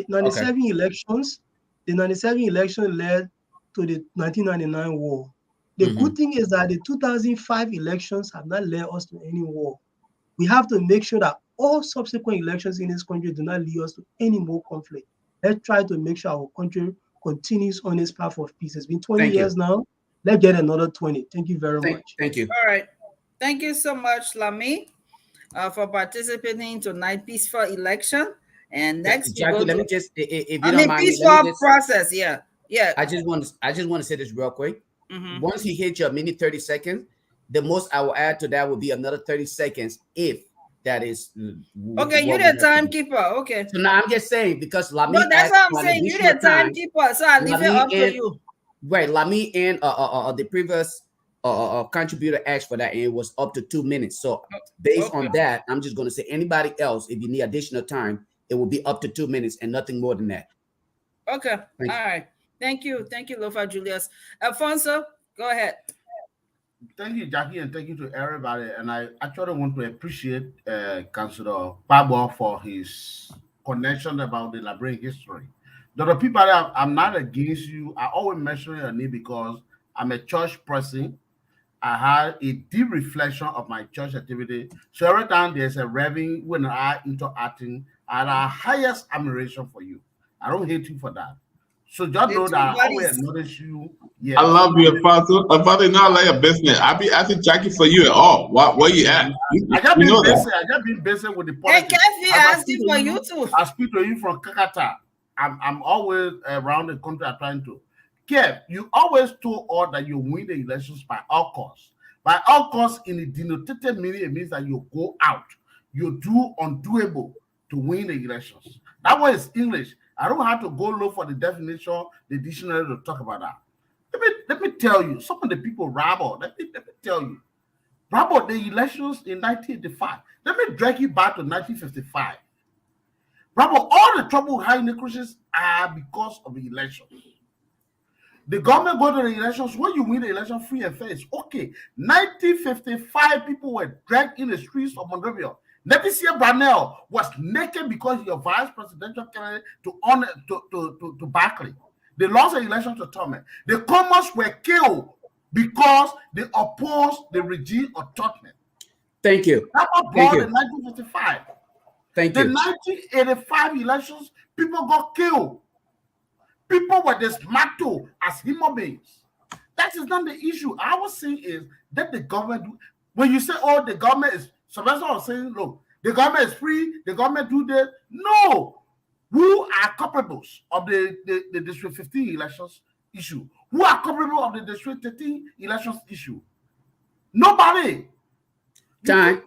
97 elections, the 97 election led to the 1999 war. The good thing is that the 2005 elections have not led us to any war. We have to make sure that all subsequent elections in this country do not lead us to any more conflict. Let's try to make sure our country continues on his path of peace. It's been 20 Thank you. years now. Let's get another 20. Thank you very much. Thank you. All right. Thank you so much, Lami, for participating in tonight's peaceful election. And next, Jackie, let me just, if you I don't mean, mind, me, let peaceful me just, process. Yeah, yeah. I just want to say this real quick. Mhm. Once you hit your mini 30 seconds, the most I will add to that will be another 30 seconds if that is Okay, you the timekeeper. Okay. So now I'm just saying because Lami No, that's asked what I'm for an saying. You additional the time. timekeeper, so I leave it Lami up to and- you. Right, Lami and the previous contributor asked for that, and it was up to 2 minutes. So based on that, I'm just going to say anybody else, if you need additional time, it will be up to 2 minutes and nothing more than that. Okay. Thank All you. right. Thank you. Thank you, Lofa Julius. Alfonso, go ahead. Thank you, Jackie, and thank you to everybody. And I actually want to appreciate Councillor Pabo for his connection about the Liberian history. The people, I'm not against you. I always mention your name because I'm a church person. I had a deep reflection of my church activity. So every time there's a reverend when I interacting, I have the highest admiration for you. I don't hate you for that. So just know that I always notice you. Yes. I love you, Father. Father, not like a business. I be asking Jackie for you at all. Where you at? I just You been know busy. that. I just been busy with the Hey, politics. Kefi As I asking speak for to you too. I speak to you from Kakata. I'm always around the country trying to. Kev, you always told all that you win the elections by all costs. By all costs, in the denotated meaning, it means that you go out. You do undoable to win the elections. That one is English. I don't have to go look for the definition, the dictionary to talk about that. Let me tell you, some of the people rabble. Let me tell you. Rabble, the elections in 1985. Let me drag you back to 1955. Rabble, all the trouble with high inequalities are because of the elections. The government go to the elections. When you win the election free and fair, it's okay. 1955 people were dragged in the streets of Monrovia. Leticia Brunel was naked because he was vice presidential candidate to Barclay. They lost the election to Tomalin. The Commons were killed because they opposed the regime of Tottenham. Thank you. That was Thank brought you. in 1955. Thank The you. 1985 elections, people got killed. People were dismantled as human beings. That is not the issue. I was saying is that the government, when you say, oh, the government is, so that's what I was saying, look, the government is free, the government do this. No. Who are culpables of the District 15 elections issue? Who are culpable of the District 13 elections issue? Nobody. Time.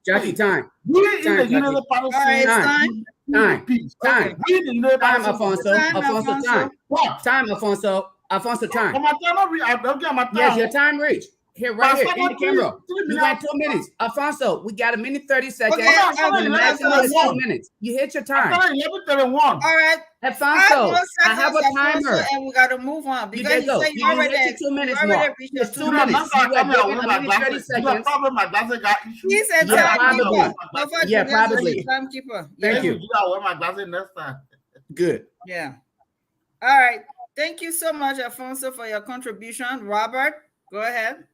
Jackie, time. We in the Jackie. United Party All right, it's time. Time. Okay. We in the United Time, Party Alfonso. Alfonso, time. What? Time, Alfonso. Alfonso, time. My time, I don't get my time. Yes, your time reached. Here, right here, in the camera. You got 2 minutes. minutes. Alfonso, we got a minute 30 seconds. Okay, and the maximum is 2 minutes. You hit your time. I 11:31. All right. Alfonso, I have a timer. And we got to move on You because did go. you You already hit your 2 minutes you already more. reached your It's 2 2 minutes. You were given a minute 30 You seconds. problem my glasses got issues. He's a Yeah, timekeeper. probably. Yeah, probably. Timekeeper. Thank you. I'll wear my glasses next time. Good. Yeah. All right. Thank you so much, Alfonso, for your contribution. Robert, go ahead.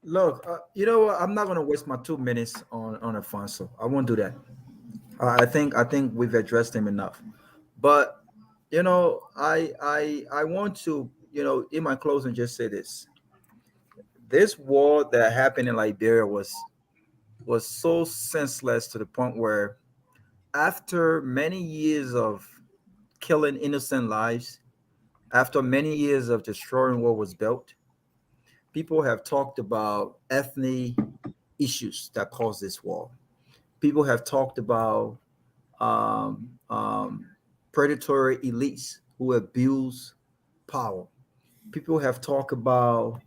Look, you know what? I'm not going to waste my 2 minutes on Alfonso. I won't do that. I think we've addressed him enough. But you know, I want to, you know, in my closing, just say this: this war that happened in Liberia was so senseless to the point where, after many years of killing innocent lives, after many years of destroying what was built, people have talked about ethnic issues that caused this war. People have talked about predatory elites who abuse power. People have talked about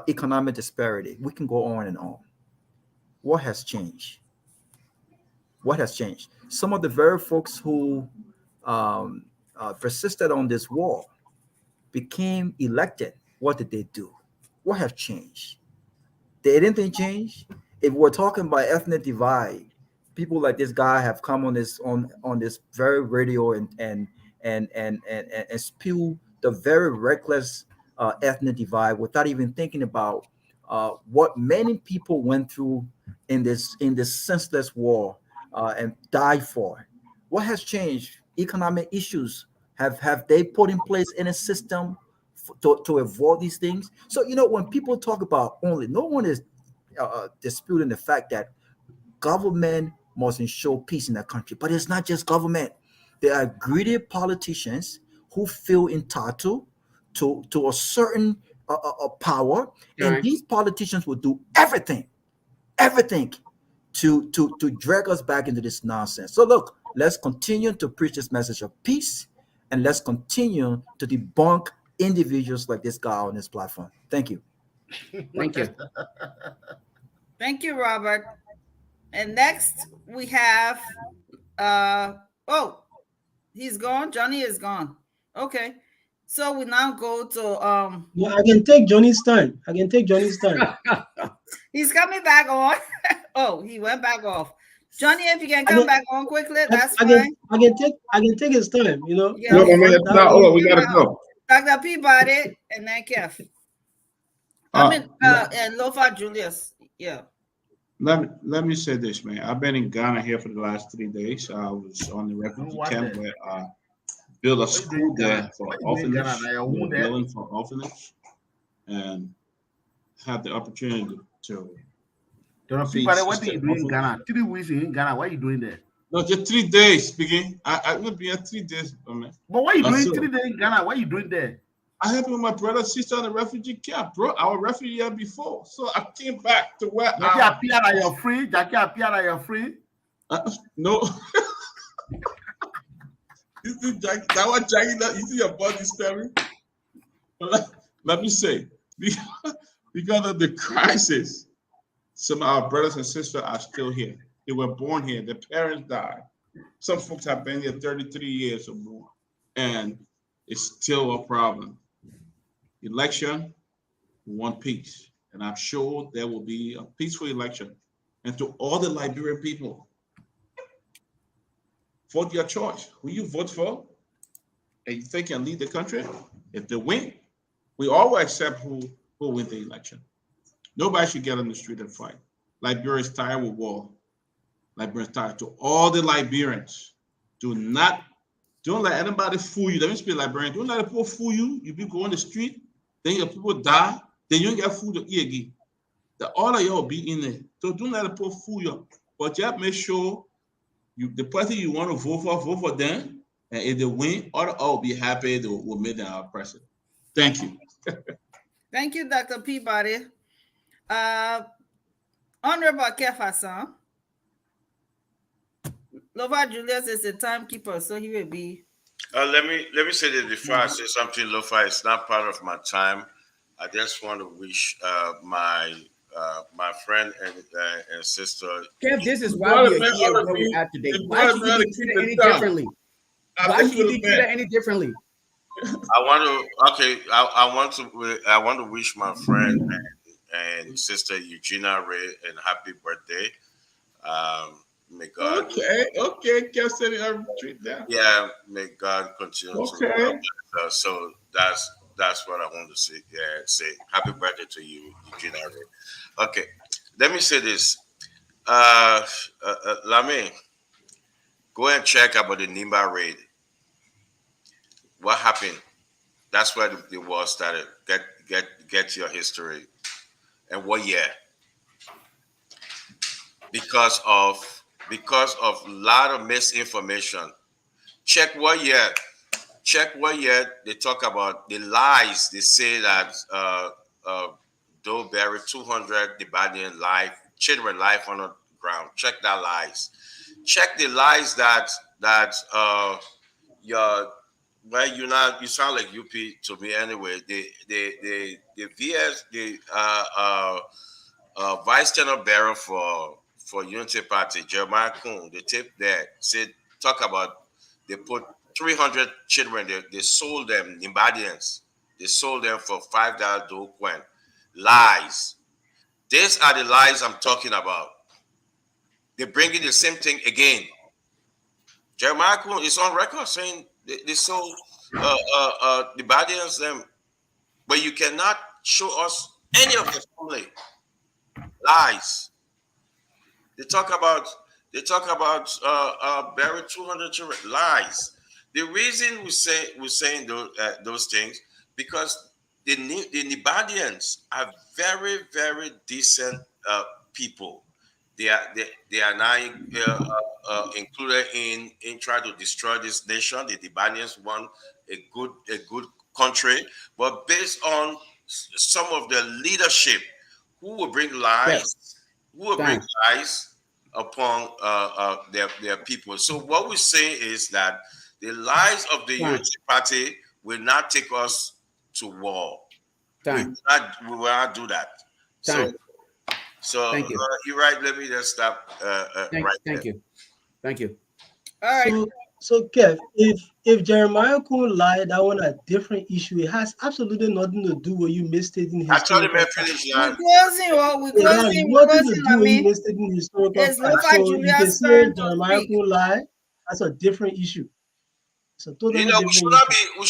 economic disparity. We can go on and on. What has changed? What has changed? Some of the very folks who persisted on this war became elected. What did they do? What have changed? Did anything change? If we're talking about ethnic divide, people like this guy have come on this very radio and spew the very reckless ethnic divide without even thinking about what many people went through in this senseless war and died for. What has changed? Economic issues Have they put in place any system to avoid these things? So when people talk about only, no one is disputing the fact that government must ensure peace in the country. But it's not just government. There are greedy politicians who feel entitled to a certain power, and Right. these politicians will do everything to drag us back into this nonsense. So look, let's continue to preach this message of peace, and let's continue to debunk individuals like this guy on this platform. Thank you. Thank you. Thank you, Robert. And next we have oh, he's gone. Johnny is gone. Okay. So we now go to Yeah, I can take Johnny's time. he's coming back on. Oh, he went back off. Johnny, if you can come back on quickly, that's fine. I can take his time, Yeah, No, I mean, it's not over. We gotta go. Dr. Peabody and then Keff. And Lofa Julius. Yeah. Let me say this, man. I've been in Ghana here for the last 3 days. I was on the refugee camp where built a school there for orphanage. We were building for orphanage, and had the opportunity to. Peabody, what are you doing in Ghana? 3 weeks in Ghana. What are you doing there? No, just 3 days. Begin. I will be here 3 days, man. But what are you doing 3 days in Ghana? What are you doing there? I helped with my brother and sister in the refugee camp, bro. I was refugee year before, so I came back to where Jackie appeared that you're free. Jackie appeared that you're free. No. You see, Jackie, that what Jackie, you see your body staring? Let me say, because of the crisis, some of our brothers and sisters are still here. They were born here. Their parents died. Some folks have been here 33 years or more, and it's still a problem. Election, we want peace, and I'm sure there will be a peaceful election. And to all the Liberian people, vote your choice. Who you vote for, and you think can lead the country. If they win, we all will accept who win the election. Nobody should get on the street and fight. Liberia is tired with war. Liberia is tired. To all the Liberians, don't let anybody fool you. Let me speak Liberian. Don't let people fool you. You be going the street, then your people die, then you don't get food to eat again. All of y'all be in there. So don't let people fool you. But just make sure the party you want to vote for them, and if they win, all be happy they will make them our president. Thank you. Thank you, Dr. Peabody. Honorable Keff Hassan. Lofa Julius is the timekeeper, so he will be. Let me say this before I say something, Lofa. It's not part of my time. I just want to wish my friend and sister. Kev, this is why we are here where we are today. Why should you be treated any differently? Why should you be treated any differently? I want to wish my friend and sister Eugenia Ray and happy birthday. May God. Okay. Kev said it. Treat that. Yeah, may God continue to help us. So that's what I want to say. Yeah, say happy birthday to you, Eugenia Ray. Okay, let me say this. Lame, go and check about the Nimba raid. What happened? That's where the war started. Get your history. And what year? Because of a lot of misinformation. Check what year they talk about the lies. They say that Doe buried 200 Libanian children life on the ground. Check that lies. Check the lies that you sound like UP to me anyway. The VS vice general bearer for Unity Party, Jeremiah Kuhn, the tape there talk about they put 300 children, they sold them, Nimbadians. They sold them for $5 to Ukwen. Lies. These are the lies I'm talking about. They're bringing the same thing again. Jeremiah Kuhn is on record saying they sold Nimbadians them, but you cannot show us any of the family. Lies. They talk about buried 200 children. Lies. The reason we're saying those things because the Nibadians are very, very decent people. They are not included in trying to destroy this nation. The Libanians want a good country, but based on some of the leadership who will bring lies, who will bring lies upon their people. So what we say is that the lies of the Unity Party will not take us to war. We will not do that. So Thank you. you're right. Let me just stop right Thank there. you. Thank you. All right. So Kev, if Jeremiah could lie, that one a different issue. It has absolutely nothing to do with you misstating I told him historical I facts. finished. We're closing. Well, we're It has closing. nothing to I do with you mean, misstating historical it's facts. Lofa So you can Julia's say turn to Jeremiah speak. could lie. That's a different issue. It's a totally We different should issue. we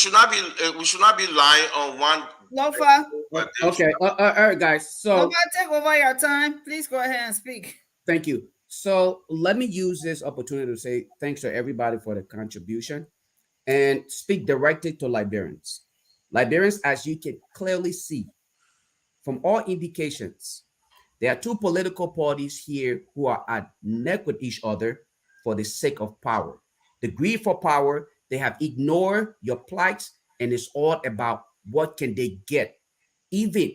should not be lying on one. Lofa, Okay. All right, guys. So Lofa, take over your time. Please go ahead and speak. thank you. So let me use this opportunity to say thanks to everybody for the contribution and speak directly to Liberians. Liberians, as you can clearly see from all indications, there are two political parties here who are at neck with each other for the sake of power. The greed for power, they have ignored your plights, and it's all about what can they get. Even,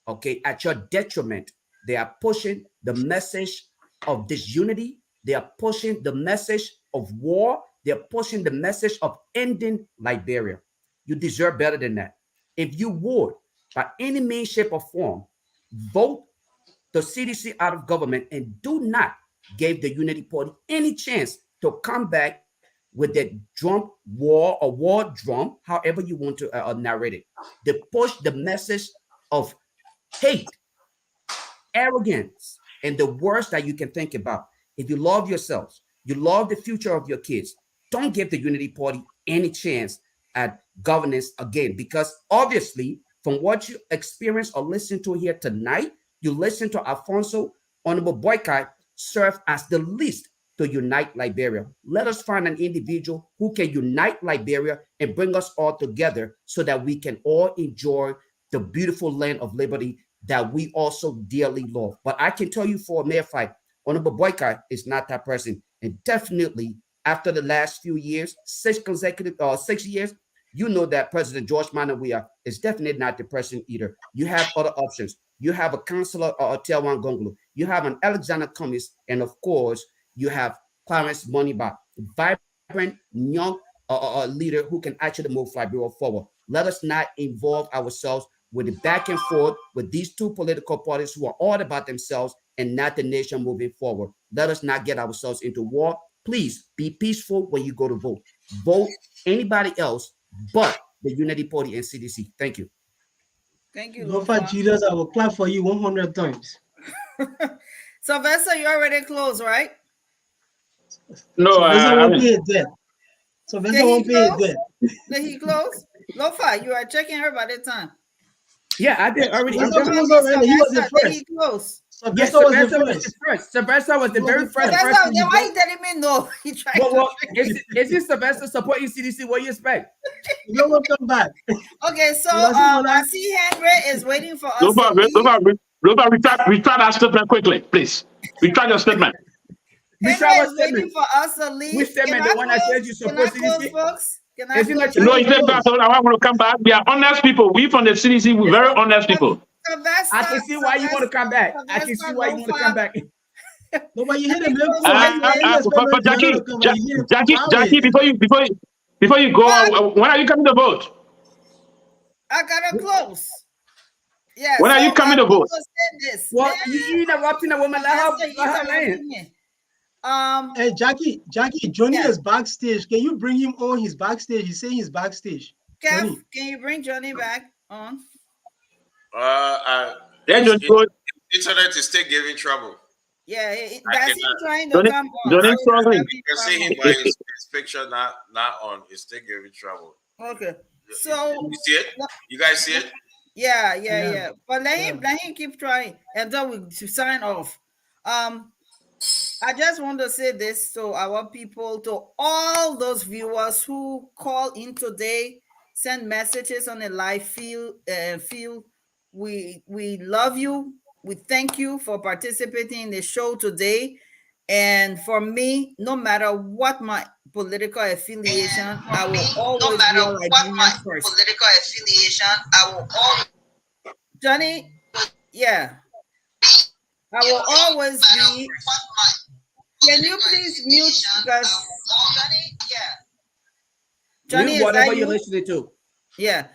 okay, at your detriment, they are pushing the message of disunity. They are pushing the message of war. They are pushing the message of ending Liberia. You deserve better than that. If you would, by any means, shape, or form, vote the CDC out of government and do not give the Unity Party any chance to come back with that drum war or war drum, however you want to narrate it. They push the message of hate, arrogance, and the worst that you can think about. If you love yourselves, you love the future of your kids, don't give the Unity Party any chance at governance again, because obviously, from what you experience or listen to here tonight, you listen to Alfonso, Honorable Boycott serve as the least to unite Liberia. Let us find an individual who can unite Liberia and bring us all together so that we can all enjoy the beautiful land of liberty that we also dearly love. But I can tell you for a mere fact, Honorable Boycott is not that person. And definitely after the last few years, 6 years, you know that President George Manawia is definitely not the person either. You have other options. You have a Councillor Tiawan Gonglu. You have an Alexander Cummings. And of course, you have Clarence Moniba, vibrant, young leader who can actually move Liberia forward. Let us not involve ourselves with the back and forth with these two political parties who are all about themselves and not the nation moving forward. Let us not get ourselves into war. Please be peaceful when you go to vote. Vote anybody else but the Unity Party and CDC. Thank you. Thank you, Lofa Lofa. Jesus, I will clap for you 100 times. Sylvester, you already closed, right? No, Sylvester won't pay a debt. Sylvester Did he won't pay a close? debt. Did he close? Lofa, you are checking everybody time. Yeah, I did already. I'm Sylvester done. closed already. He was the Sylvester, did he first. close? Yes, Sylvester was the Sylvester was the first. first. Sylvester was the very first Sylvester, person. then why you telling me no? He tried Well, to is this Sylvester supporting CDC? What do you expect? You don't want to come back. Okay, so Sylvester, I see Henry is waiting for us Lofa, to leave. Lofa, retract that statement quickly, please. Retract your statement. Henry is waiting for us to leave. Which statement? The one that says you support CDC? Folks? Can I Isn't close? that No, he said that. I want to come back. We are honest people. We from the CDC, we're very honest people. I can see why you want to come back. I can see why you want to come back. No, but you hit him in full. You expect But Jackie, to come back. You hit him Jackie, before you go, when are you coming to vote? I gotta close. Yeah. When are you coming to vote? This. Well, you interrupting a woman. Let her land. Hey, Jackie, Johnny is backstage. Can you bring him on? He's backstage. He's saying he's backstage. Kev, Johnny. can you bring Johnny back on? Internet is still giving trouble. Yeah, that's him trying to come on. Johnny struggling. You can see him, but his picture not on. It's still giving trouble. Okay, so you see it? You guys see it? Yeah. But let him keep trying until we sign off. I just want to say this to our people, to all those viewers who call in today, send messages on the live field. We love you. We thank you for participating in the show today. And for me, no matter what my political affiliation, I will No always be matter a what my Liberian first. political affiliation, I will always. Johnny, yeah, I will always be. Can you please mute because Johnny, Mute is that whatever you're you? listening to. Yeah.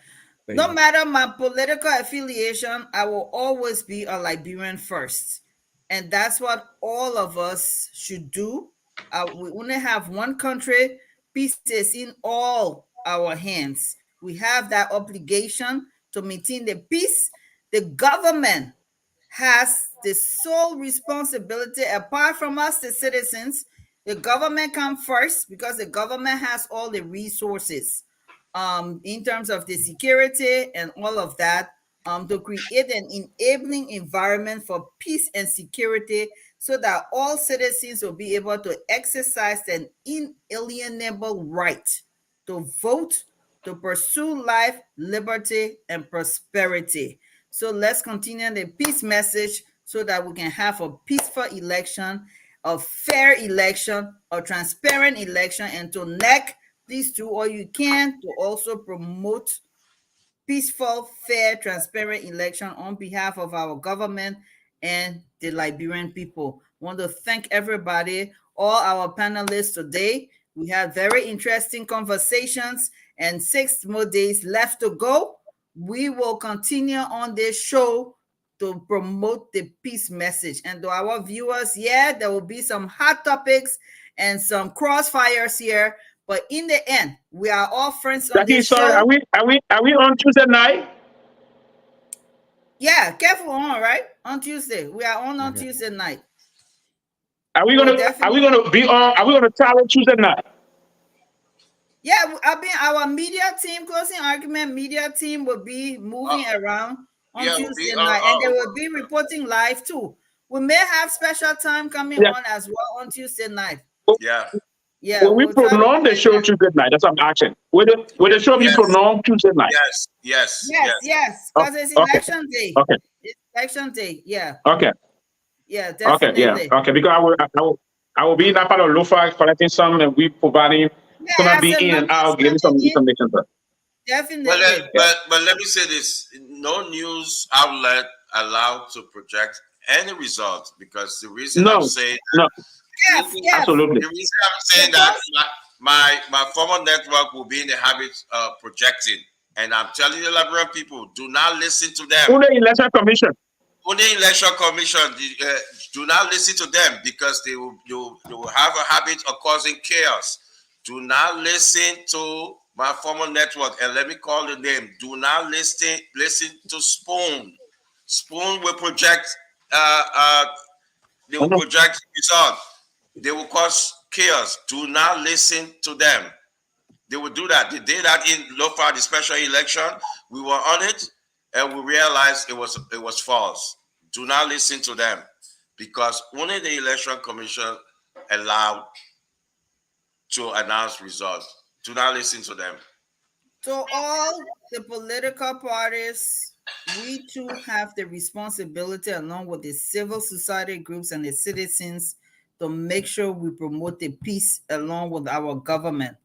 There No you go. matter my political affiliation, I will always be a Liberian first. And that's what all of us should do. We only have one country, peace is in all our hands. We have that obligation to maintain the peace. The government has the sole responsibility, apart from us, the citizens. The government comes first because the government has all the resources in terms of the security and all of that, to create an enabling environment for peace and security so that all citizens will be able to exercise an inalienable right to vote, to pursue life, liberty, and prosperity. So let's continue the peace message so that we can have a peaceful election, a fair election, a transparent election, and to NEC, please do all you can to also promote peaceful, fair, transparent election on behalf of our government and the Liberian people. I want to thank everybody, all our panelists today. We had very interesting conversations and 6 more days left to go. We will continue on this show to promote the peace message. And to our viewers, yeah, there will be some hot topics and some crossfires here, but in the end, we are all friends on Jackie, this sorry, show. are we on Tuesday night? Yeah, careful on, right? On Tuesday. We are on Tuesday night. Are we gonna be on? Are we gonna travel Tuesday night? Yeah, I mean, our media team, closing argument media team will be moving around on yeah, Tuesday night, and they will be reporting live too. We may have special time coming on as well on Tuesday night. Yeah. Yeah, Will we we'll try to prolong the get show that. Tuesday night? That's what I'm asking. Will the show be Yes. prolonged Tuesday night? Yes. Yes, Oh, because it's okay. election day. Okay. It's election day. Yeah. Okay. Yeah, Okay. definitely. Yeah. Okay. Because I will be in that part of Lofa collecting some, and we providing gonna be in and out, giving some information. Definitely. But let me say this: no news outlet allowed to project any results, because the reason I'm saying that, Absolutely. the reason I'm saying that my former network will be in the habit of projecting, and I'm telling the Liberian people, do not listen to them. Only election commission. Only election commission, do not listen to them, because they will have a habit of causing chaos. Do not listen to my former network, and let me call the name. Do not listen to Spoon. Spoon will project. They will project results. They will cause chaos. Do not listen to them. They will do that. They did that in Lofa, the special election. We were on it, and we realized it was false. Do not listen to them, because only the election commission allowed to announce results. Do not listen to them. To all the political parties, we too have the responsibility, along with the civil society groups and the citizens, to make sure we promote the peace along with our government.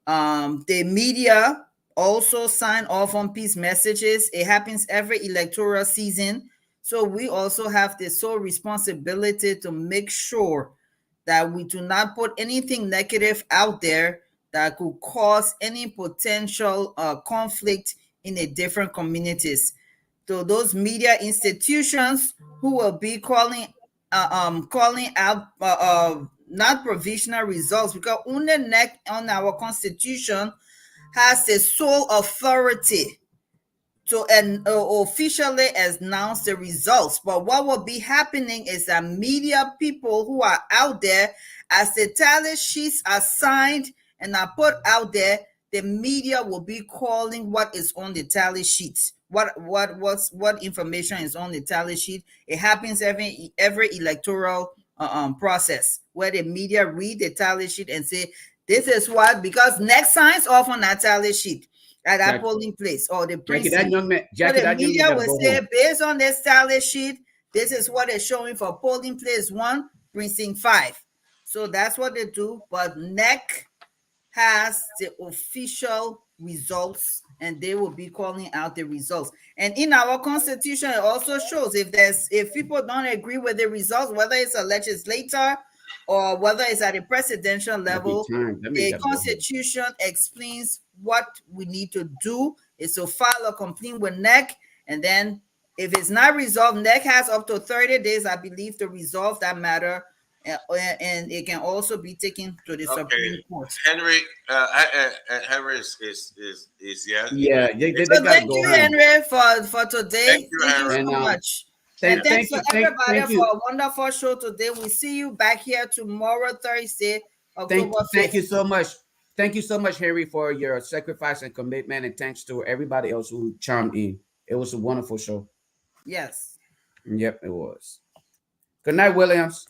The media also sign off on peace messages. It happens every electoral season. So we also have the sole responsibility to make sure that we do not put anything negative out there that could cause any potential conflict in the different communities. So those media institutions who will be calling out not provisional results, because only NEC on our constitution has the sole authority to officially announce the results. But what will be happening is that media people who are out there, as the tally sheets are signed and are put out there, the media will be calling what is on the tally sheets. What information is on the tally sheet. It happens every electoral process where the media read the tally sheet and say, this is what, because next signs off on that tally sheet at that polling place or the Jackie, precinct. that young man, So Jackie, the that young man media gotta will go say, home. based on this tally sheet, this is what it's showing for polling place 1, precinct 5. So that's what they do. But NEC has the official results, and they will be calling out the results. And in our constitution, it also shows if people don't agree with the results, whether it's a legislator or whether it's at a presidential level, the constitution explains what we need to do is to file a complaint with NEC, and then if it's not resolved, NEC has up to 30 days, I believe, to resolve that matter, and it can also be taken to the Supreme Court. Henry, Henry is yes. Yeah, they So gotta thank go you, home. Henry, for today. Thank you, Thank you Henry. so much. Thank And thanks you, to everybody thank for you. a wonderful show today. We'll see you back here tomorrow, Thursday, October 5th. Thank you so much. Thank you so much, Henry, for your sacrifice and commitment, and thanks to everybody else who chimed in. It was a wonderful show. Yes. Yep, it was. Good night, Williams.